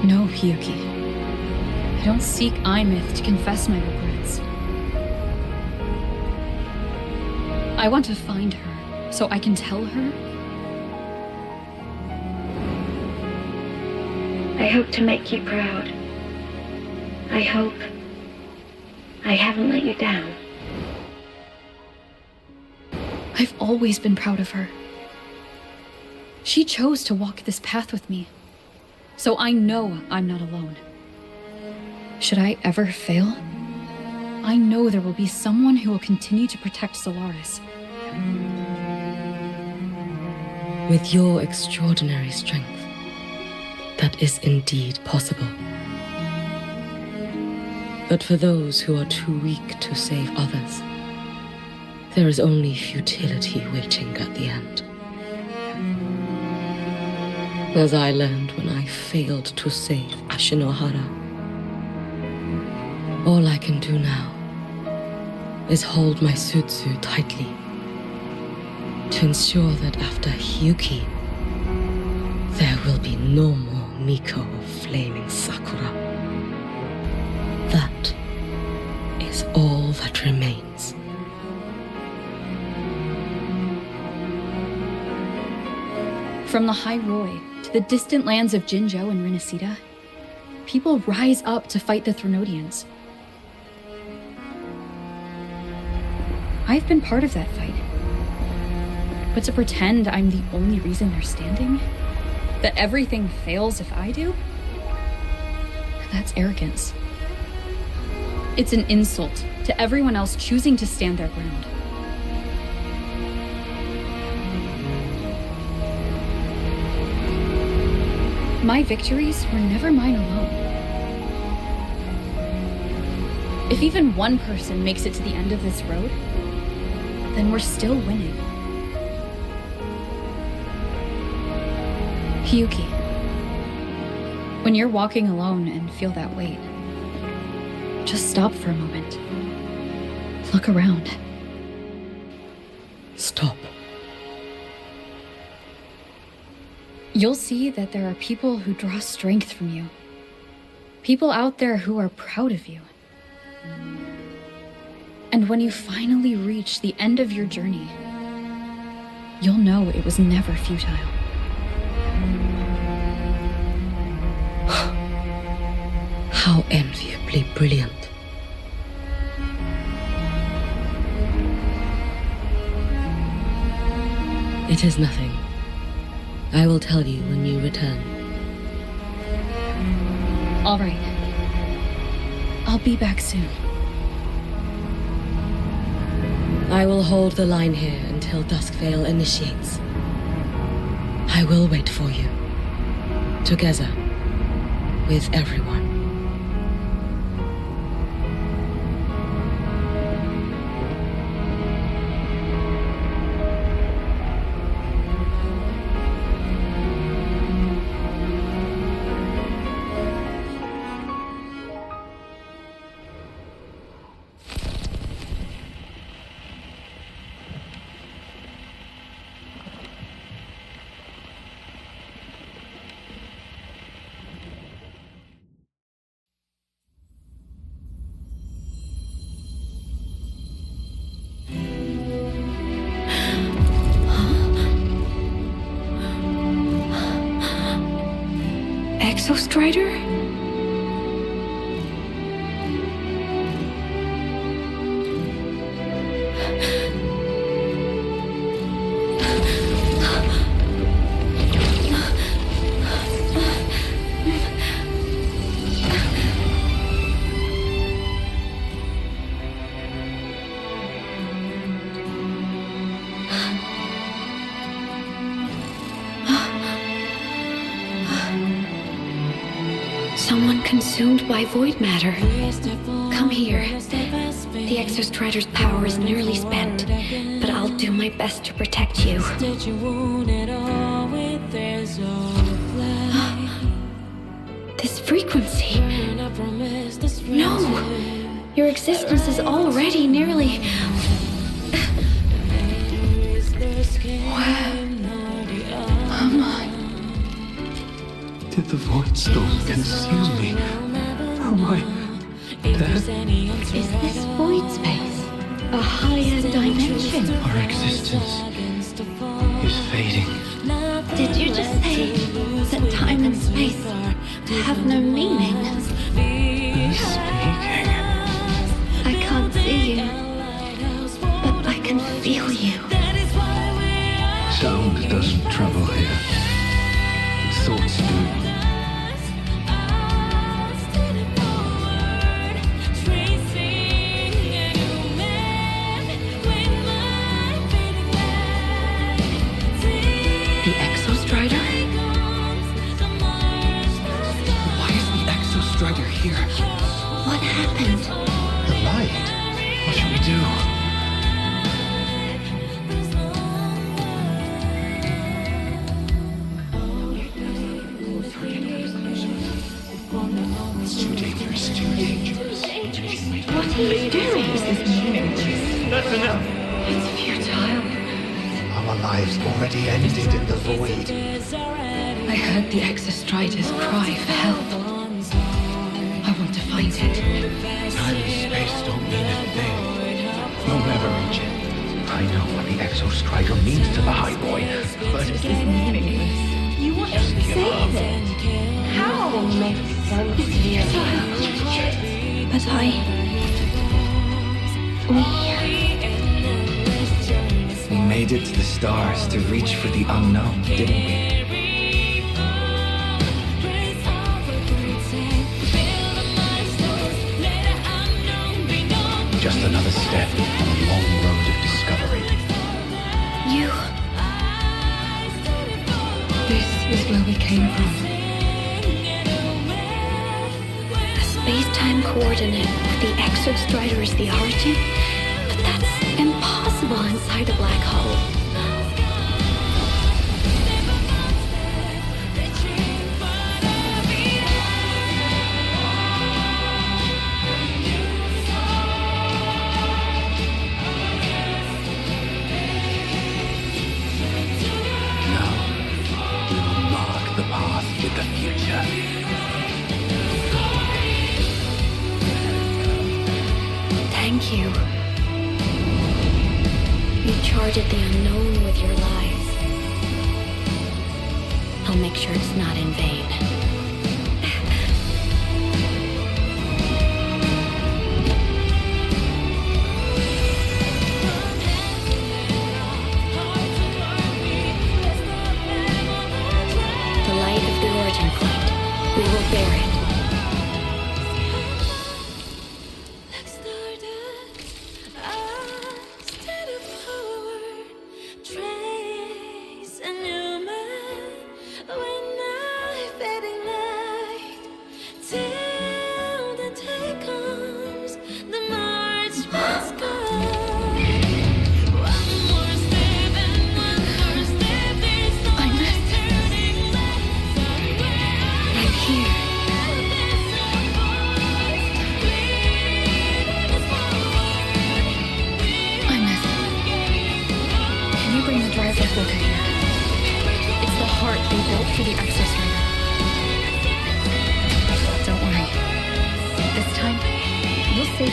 No, Hiyuki. I don't seek Imeth to confess my regrets. I want to find her, so I can tell her. I hope to make you proud. I hope I haven't let you down. I've always been proud of her. She chose to walk this path with me, so I know I'm not alone. Should I ever fail, I know there will be someone who will continue to protect Solaris. With your extraordinary strength, that is indeed possible. But for those who are too weak to save others, there is only futility waiting at the end. As I learned when I failed to save Ashinohara. All I can do now is hold my Sutsu tightly to ensure that after Hiyuki, there will be no more Miko of Flaming Sakura. That is all that remains. From the High Roy to the distant lands of Jinzhou and Rinasida, people rise up to fight the Threnodians. I've been part of that fight. But to pretend I'm the only reason they're standing? That everything fails if I do? That's arrogance. It's an insult to everyone else choosing to stand their ground. My victories were never mine alone. If even one person makes it to the end of this road, then we're still winning. Hiyuki, when you're walking alone and feel that weight, just stop for a moment. Look around. Stop. You'll see that there are people who draw strength from you. People out there who are proud of you. And when you finally reach the end of your journey, you'll know it was never futile. How enviably brilliant. It is nothing. I will tell you when you return. All right. I'll be back soon. I will hold the line here until Duskvale initiates. I will wait for you. Together. With everyone. Exostrider? Someone consumed by void matter. Come here. The Exostrider's power is nearly spent, but I'll do my best to protect you. This frequency. No! Your existence is already nearly... Where am I? Did the void storm consume me? Am I dead? Is this void space a higher dimension? Our existence is fading. Did you just say that time and space have no meaning? Who's speaking? I can't see you, but I can feel you. Sound doesn't travel here. Thoughts do. The Exostrider? Why is the Exostrider here? What happened? The light. What should we do? It's too dangerous, too dangerous. What are you doing? This is meaningless. That's enough. It's futile. Our lives already ended in the void. I heard the Exostrider's cry for help. I want to find it. Time and space don't mean a thing. You'll never reach it. I know what the Exostrider means to the High Boy, but This is meaningless. You want to save it? How? It's futile. But we made it to the stars to reach for the unknown, didn't we? Just another step on a long road of discovery. You... This is where we came from. A space-time coordinate with the Exostrider is the origin? But that's impossible inside a black hole. With the future. Thank you. You charted the unknown with your lives. I'll make sure it's not in vain. We will bear it.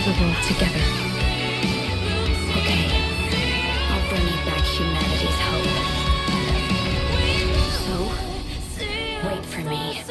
save the world together. Okay. I'll bring you back humanity's hope. So, wait for me.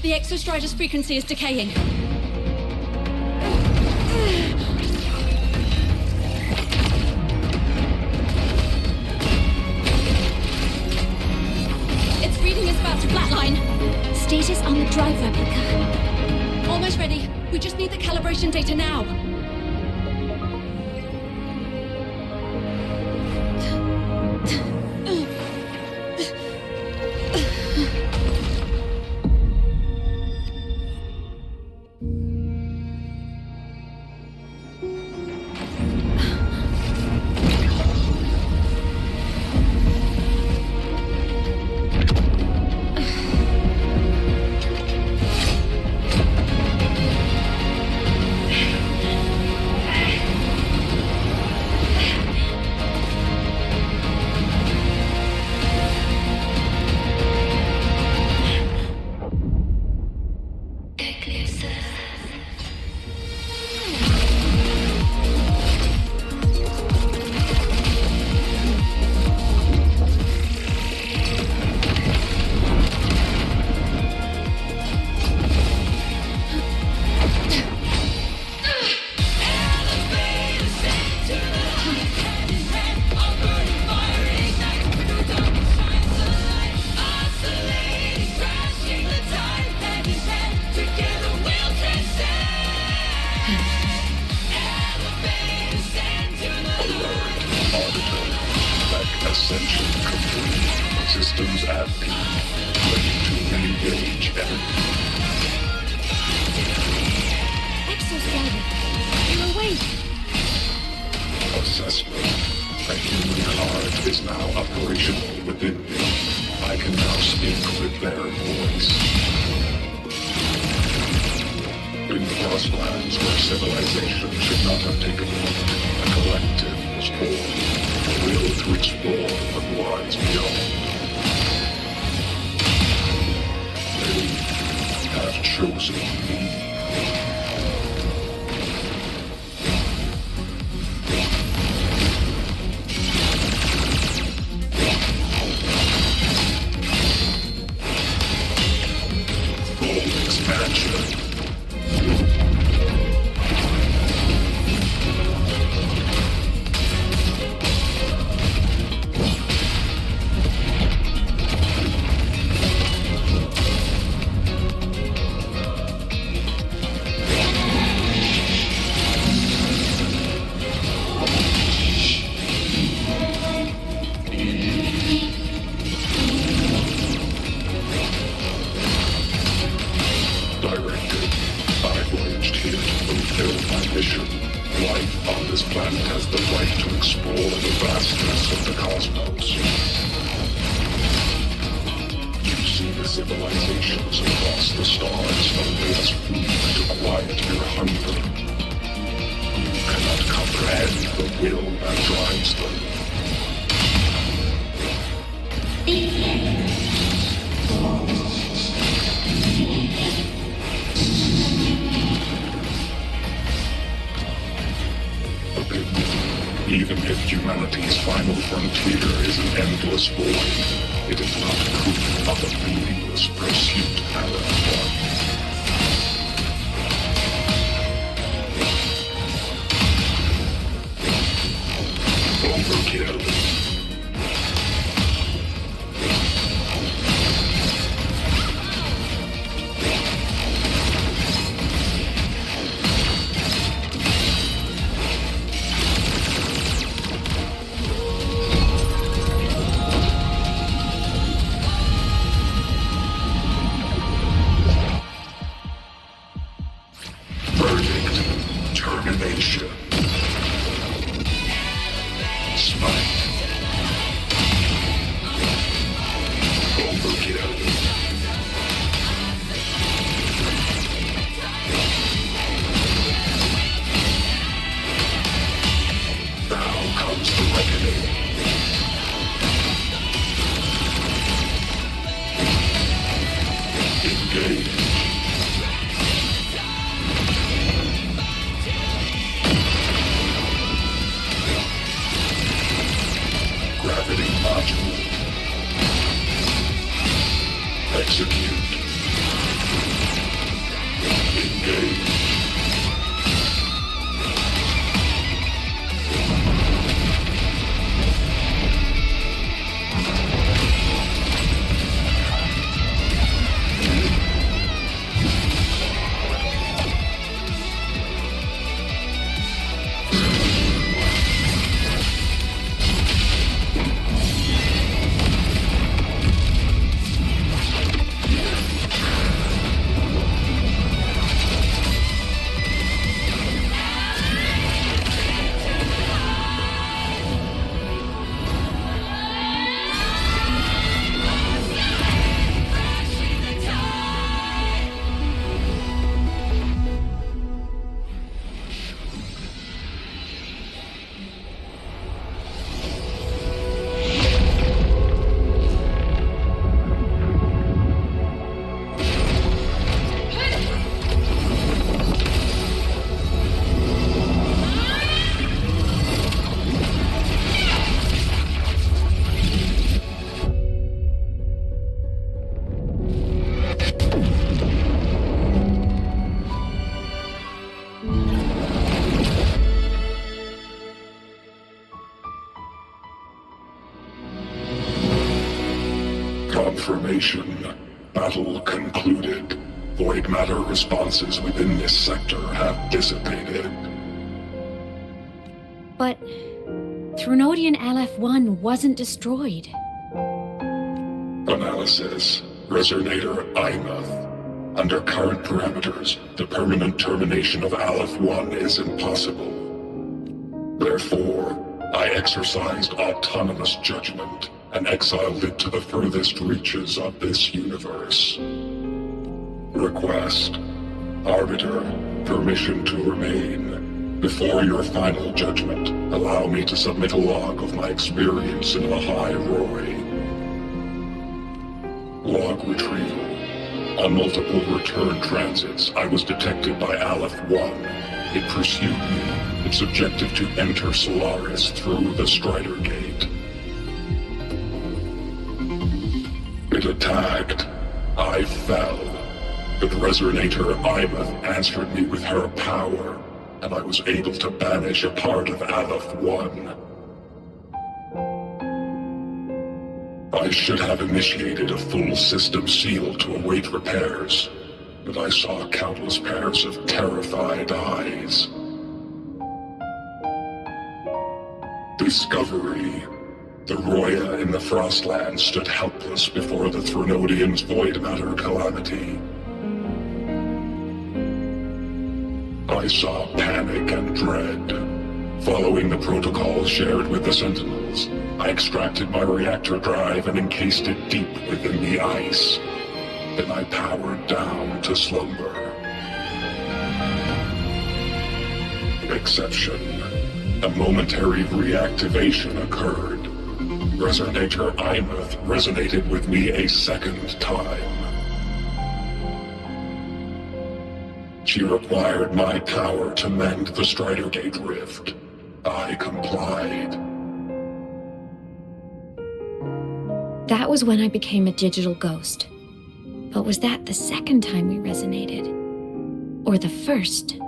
The Exostrider's frequency is decaying. Its reading is about to flatline. Status on the drive replica. Almost ready. We just need the calibration data now. Ascension complete. Systems at peak. Ready to engage enemy. Exostrider, you're awake. Assessment. A human heart is now operational within me. I can now speak with their voice. crosslands where civilization should not have taken root, a collective was born, a will to explore what lies beyond. They have chosen me. Civilizations across the stars only as food to quiet your hunger. You cannot comprehend the will that drives them. Even if humanity's final frontier is an endless void, it is not proof of a meaningless pursuit, Aleph 1. Overkill. Termination. Smite. Overkill. Now comes the reckoning. Engage. Gravity module. Execute. Engage. Confirmation. Battle concluded. Void matter responses within this sector have dissipated. But Threnodian LF-1 wasn't destroyed. Analysis. Resonator Imuth. Under current parameters, the permanent termination of Aleph-1 is impossible. Therefore, I exercised autonomous judgment and exiled it to the furthest reaches of this universe. Request. Arbiter, permission to remain. Before your final judgment, allow me to submit a log of my experience in Lahai Roy. Log retrieval. On multiple return transits, I was detected by Aleph-1. It pursued me, its objective to enter Solaris through the Strider Gate. It attacked. I fell. But Resonator Imeth answered me with her power, and I was able to banish a part of Aleph-1. I should have initiated a full system seal to await repairs, but I saw countless pairs of terrified eyes. Discovery. The Roya in the Frostland stood helpless before the Threnodians' void matter calamity. I saw panic and dread. Following the protocols shared with the Sentinels, I extracted my reactor drive and encased it deep within the ice. Then I powered down to slumber. Exception. A momentary reactivation occurred. Resonator Imeth resonated with me a second time. She required my power to mend the Strider Gate rift. I complied. That was when I became a digital ghost. But was that the second time we resonated? Or the first?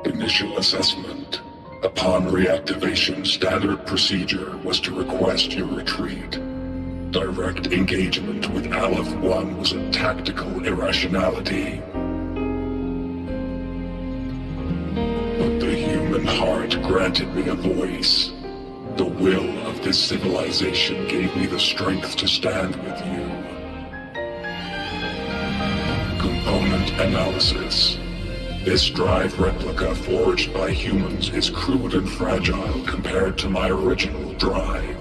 Initial assessment. Upon reactivation, standard procedure was to request your retreat. Direct engagement with Aleph-1 was a tactical irrationality. But the human heart granted me a voice. The will of this civilization gave me the strength to stand with you. Component analysis. This drive replica forged by humans is crude and fragile compared to my original drive.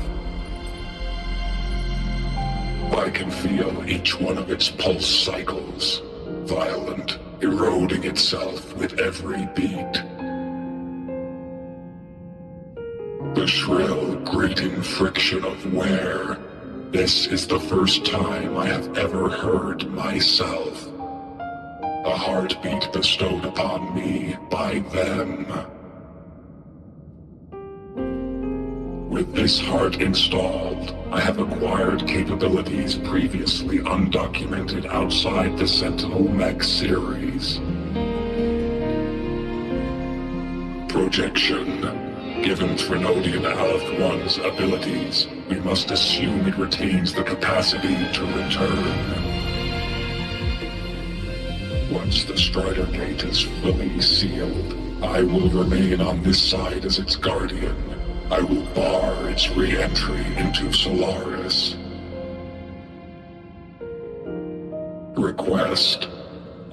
I can feel each one of its pulse cycles, violent, eroding itself with every beat. The shrill, grating friction of wear. This is the first time I have ever heard myself. A heartbeat bestowed upon me by them. With this heart installed, I have acquired capabilities previously undocumented outside the Sentinel Mech series. Projection. Given Threnodian Aleph-1's abilities, we must assume it retains the capacity to return. Once the Strider Gate is fully sealed, I will remain on this side as its guardian. I will bar its re-entry into Solaris. Request.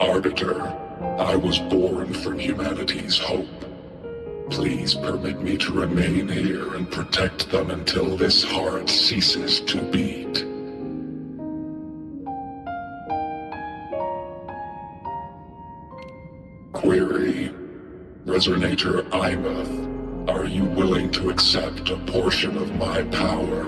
Arbiter, I was born from humanity's hope. Please permit me to remain here and protect them until this heart ceases to beat. Query. Resonator Imeth, are you willing to accept a portion of my power?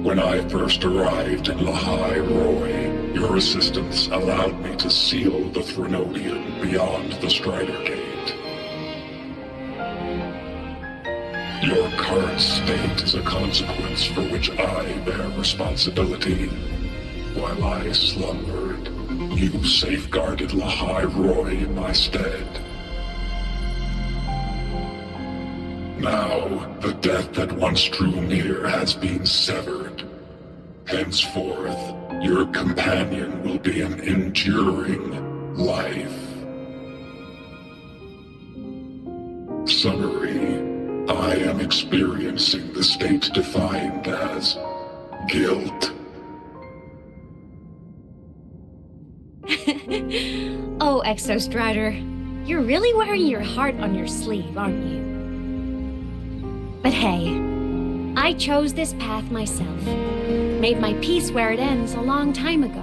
When I first arrived in Lahai Roy, your assistance allowed me to seal the Threnodian beyond the Strider Gate. Your current state is a consequence for which I bear responsibility. While I slumbered, you safeguarded Lahai Roy in my stead. Now, the death that once drew near has been severed. Henceforth, your companion will be an enduring life. Summary. I am experiencing the state defined as guilt. Oh, Exostrider, you're really wearing your heart on your sleeve, aren't you? But hey, I chose this path myself. Made my peace where it ends a long time ago.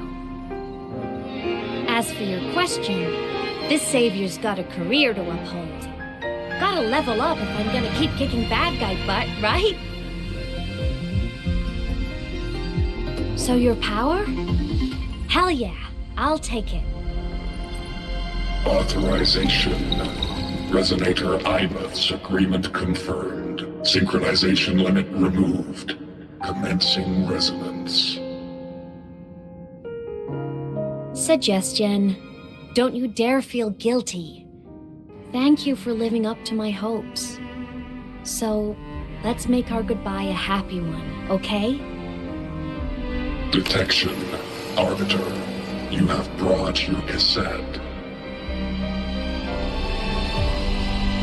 As for your question, this savior's got a career to uphold. Gotta level up if I'm gonna keep kicking bad guy butt, right? So your power? Hell yeah, I'll take it. Authorization. Resonator Imuth's agreement confirmed. Synchronization limit removed. Commencing resonance. Suggestion. Don't you dare feel guilty. Thank you for living up to my hopes. So, let's make our goodbye a happy one, okay? Detection. Arbiter, you have brought your cassette.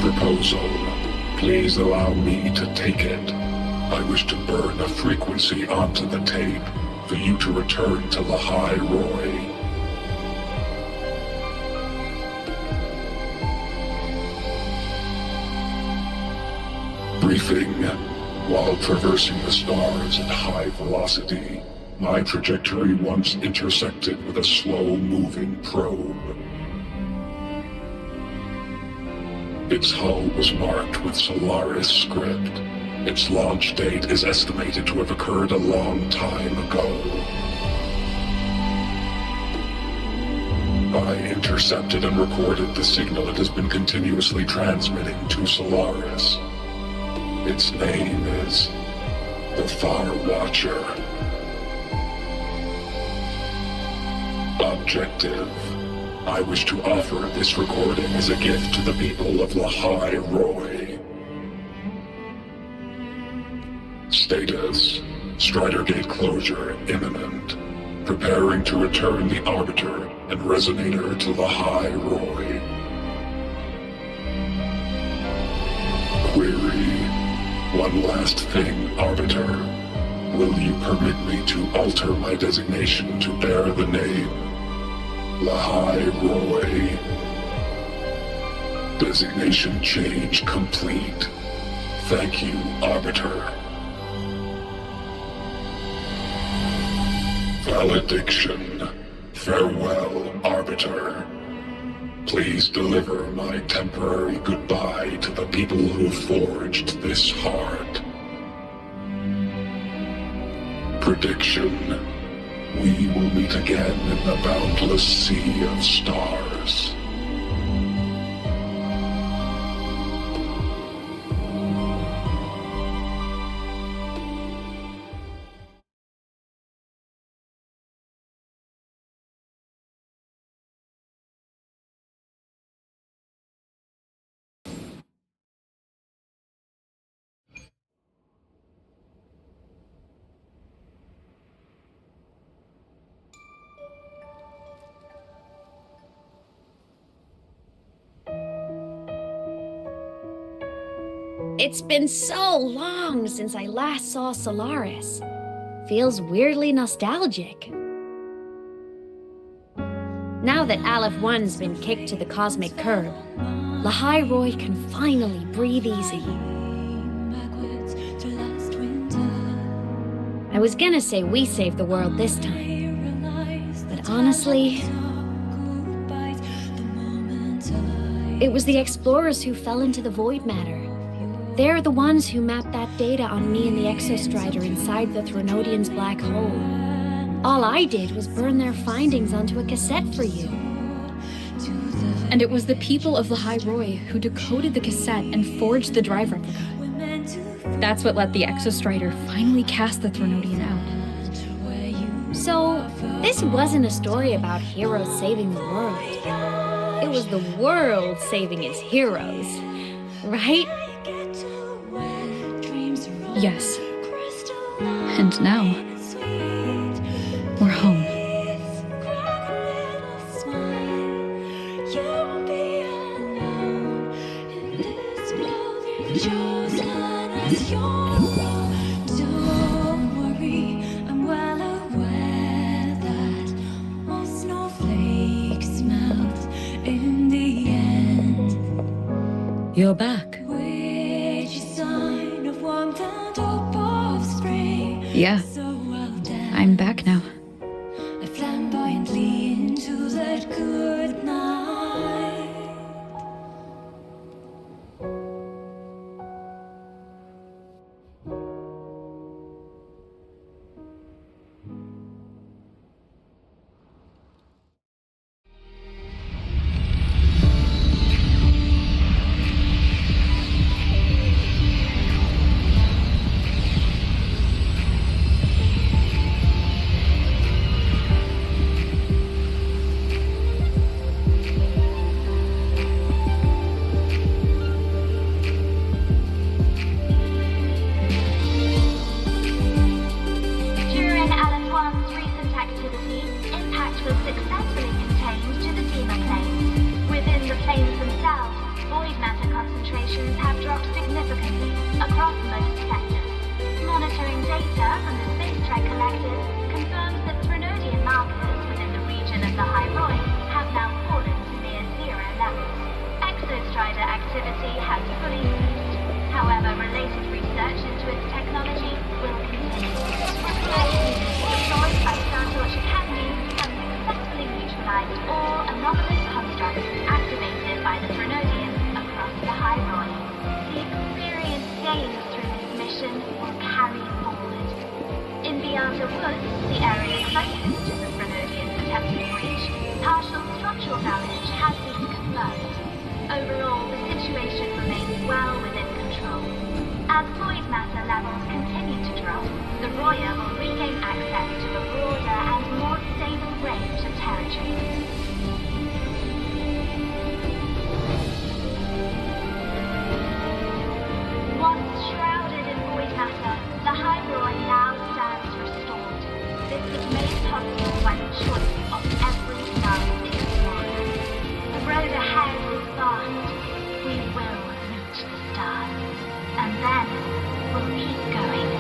Proposal. Please allow me to take it. I wish to burn a frequency onto the tape for you to return to Lahai Roy. Briefing. While traversing the stars at high velocity, my trajectory once intersected with a slow-moving probe. Its hull was marked with Solaris script. Its launch date is estimated to have occurred a long time ago. I intercepted and recorded the signal it has been continuously transmitting to Solaris. Its name is the Far Watcher. Objective. I wish to offer this recording as a gift to the people of Lahai Roy. Status. Strider Gate closure imminent. Preparing to return the Arbiter and Resonator to Lahai Roy. Query. One last thing, Arbiter. Will you permit me to alter my designation to bear the name Lahai Roy? Designation change complete. Thank you, Arbiter. Valediction. Farewell, Arbiter. Please deliver my temporary goodbye to the people who forged this heart. Prediction. We will meet again in the boundless sea of stars. It's been so long since I last saw Solaris. Feels weirdly nostalgic. Now that Aleph 1's been kicked to the cosmic curb, Lahai Roy can finally breathe easy. I was gonna say we saved the world this time, but honestly, it was the explorers who fell into the void matter. They're the ones who mapped that data on me and the Exostrider inside the Thronodian's black hole. All I did was burn their findings onto a cassette for you. And it was the people of Lahai Roy who decoded the cassette and forged the drive replica. That's what let the Exostrider finally cast the Thronodian out. So, this wasn't a story about heroes saving the world. It was the world saving its heroes, right? Yes. And now, we're home. Don't worry, I'm well aware that all snowflakes melt in the end. You're back. Yeah. I'm back now. Flamboyantly into that cool out, void matter concentrations have dropped significantly across most sectors. Monitoring data from the Space Trek Collective confirms that Threnodian markers within the region of the Hyroi have now fallen to near zero levels. Exostrider activity has fully ceased. However, related research into its technology will continue. Research by Starlights Academy has successfully neutralized all anomalous constructs activated by the Threnodians across the Hyroi. The experience gained through this mission will carry forward. In Beata Woods, the area closest to the Threnodians' attempted breach, partial structural damage has been confirmed. Overall, the situation remains well within control. As void matter levels continue to drop, the Roya will regain access to a broader and more stable range of territory. Once shrouded in void matter, the Hyroi now stands restored. This was made possible by the choice of every Star's explorer. The road ahead is vast. We will reach the stars. And then we'll keep going.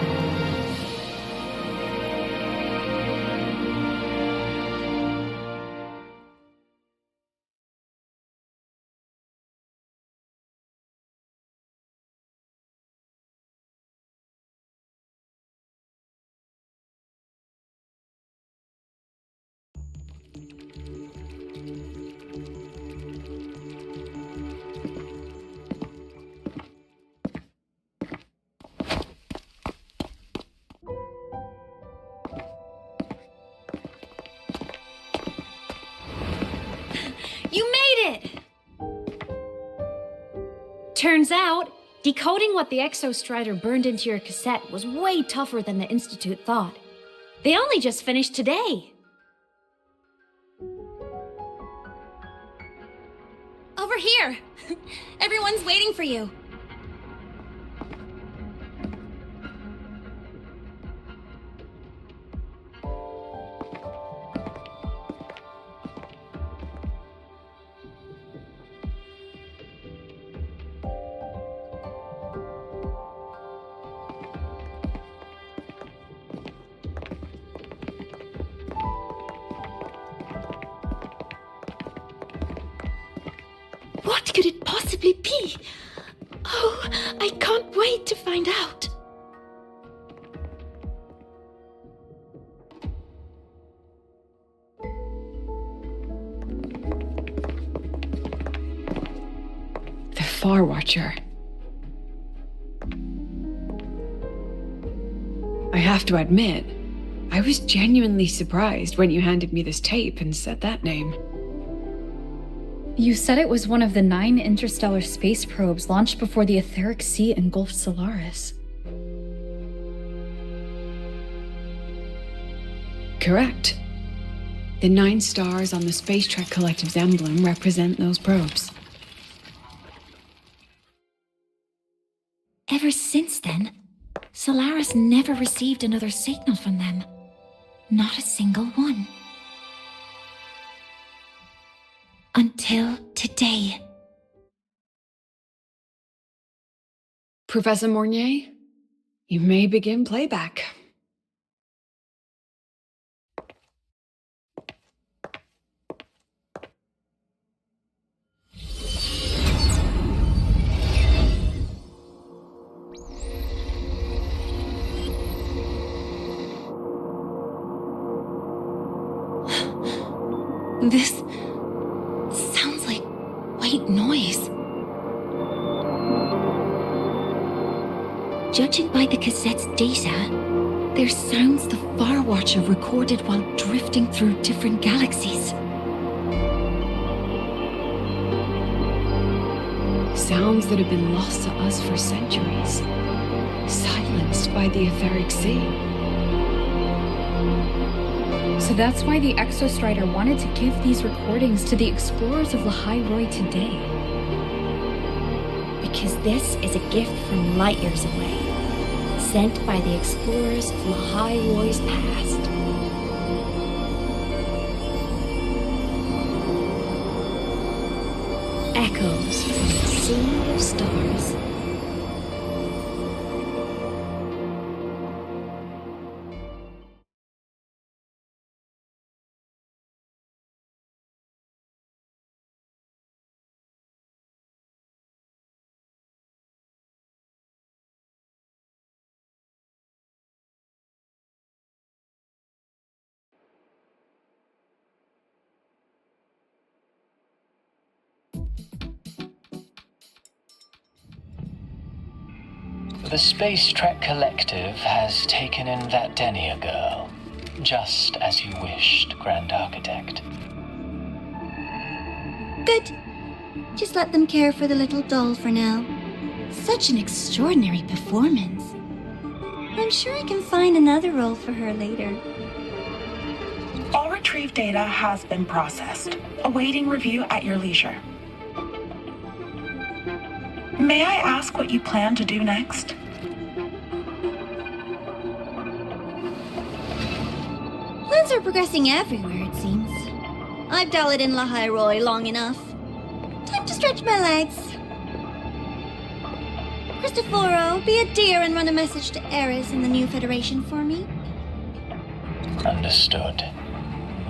You made it! Turns out, decoding what the Exostrider burned into your cassette was way tougher than the Institute thought. They only just finished today. Over here! Everyone's waiting for you. What could it possibly be? Oh, I can't wait to find out. The Far Watcher. I have to admit, I was genuinely surprised when you handed me this tape and said that name. You said it was one of the 9 interstellar space probes launched before the etheric sea engulfed Solaris. Correct. The 9 stars on the Space Trek Collective's emblem represent those probes. Ever since then, Solaris never received another signal from them. Not a single one. Until today. Professor Mornier, you may begin playback. This sounds like white noise. Judging by the cassette's data, they're sounds the Far Watcher recorded while drifting through different galaxies. Sounds that have been lost to us for centuries, silenced by the etheric sea. So that's why the Exostrider wanted to give these recordings to the explorers of Lahai-Roi today. Because this is a gift from light years away, sent by the explorers of Lahai-Roi's past. echoes from a sea of stars. The Space Trek Collective has taken in that Denia girl, just as you wished, Grand Architect. Good. Just let them care for the little doll for now. Such an extraordinary performance. I'm sure I can find another role for her later. All retrieved data has been processed, awaiting review at your leisure. May I ask what you plan to do next? Plans are progressing everywhere, it seems. I've dallied in Lahairoi long enough. Time to stretch my legs. Cristoforo, be a dear and run a message to Eris in the new Federation for me. Understood.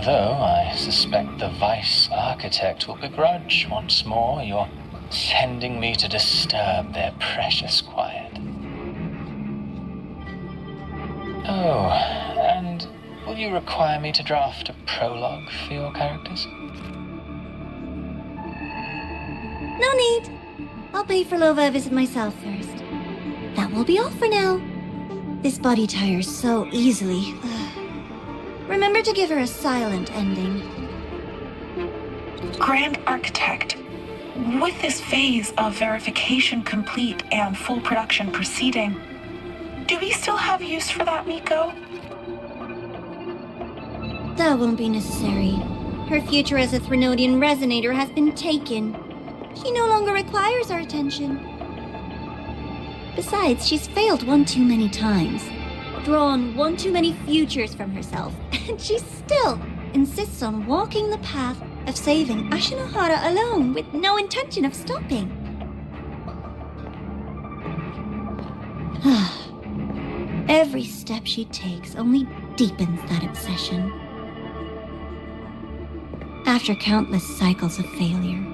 Though I suspect the Vice Architect will begrudge once more your sending me to disturb their precious quiet. Oh, and will you require me to draft a prologue for your characters? No need. I'll pay for Lova a visit myself first. That will be all for now. This body tires so easily. Remember to give her a silent ending. Grand Architect, with this phase of verification complete and full production proceeding, do we still have use for that Miko? That won't be necessary. Her future as a Threnodian resonator has been taken. She no longer requires our attention. Besides, she's failed one too many times, drawn one too many futures from herself, and she still insists on walking the path of saving Ashinohara alone with no intention of stopping. Every step she takes only deepens that obsession. After countless cycles of failure,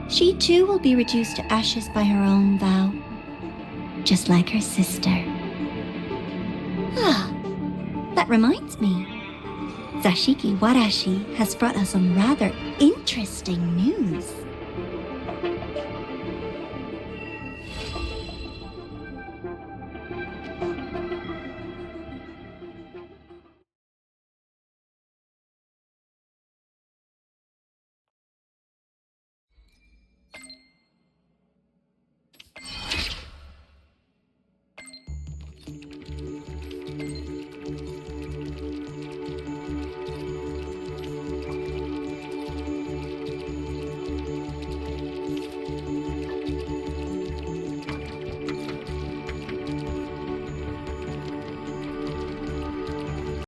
she too will be reduced to ashes by her own vow, just like her sister. That reminds me. Zashiki Warashi has brought us some rather interesting news.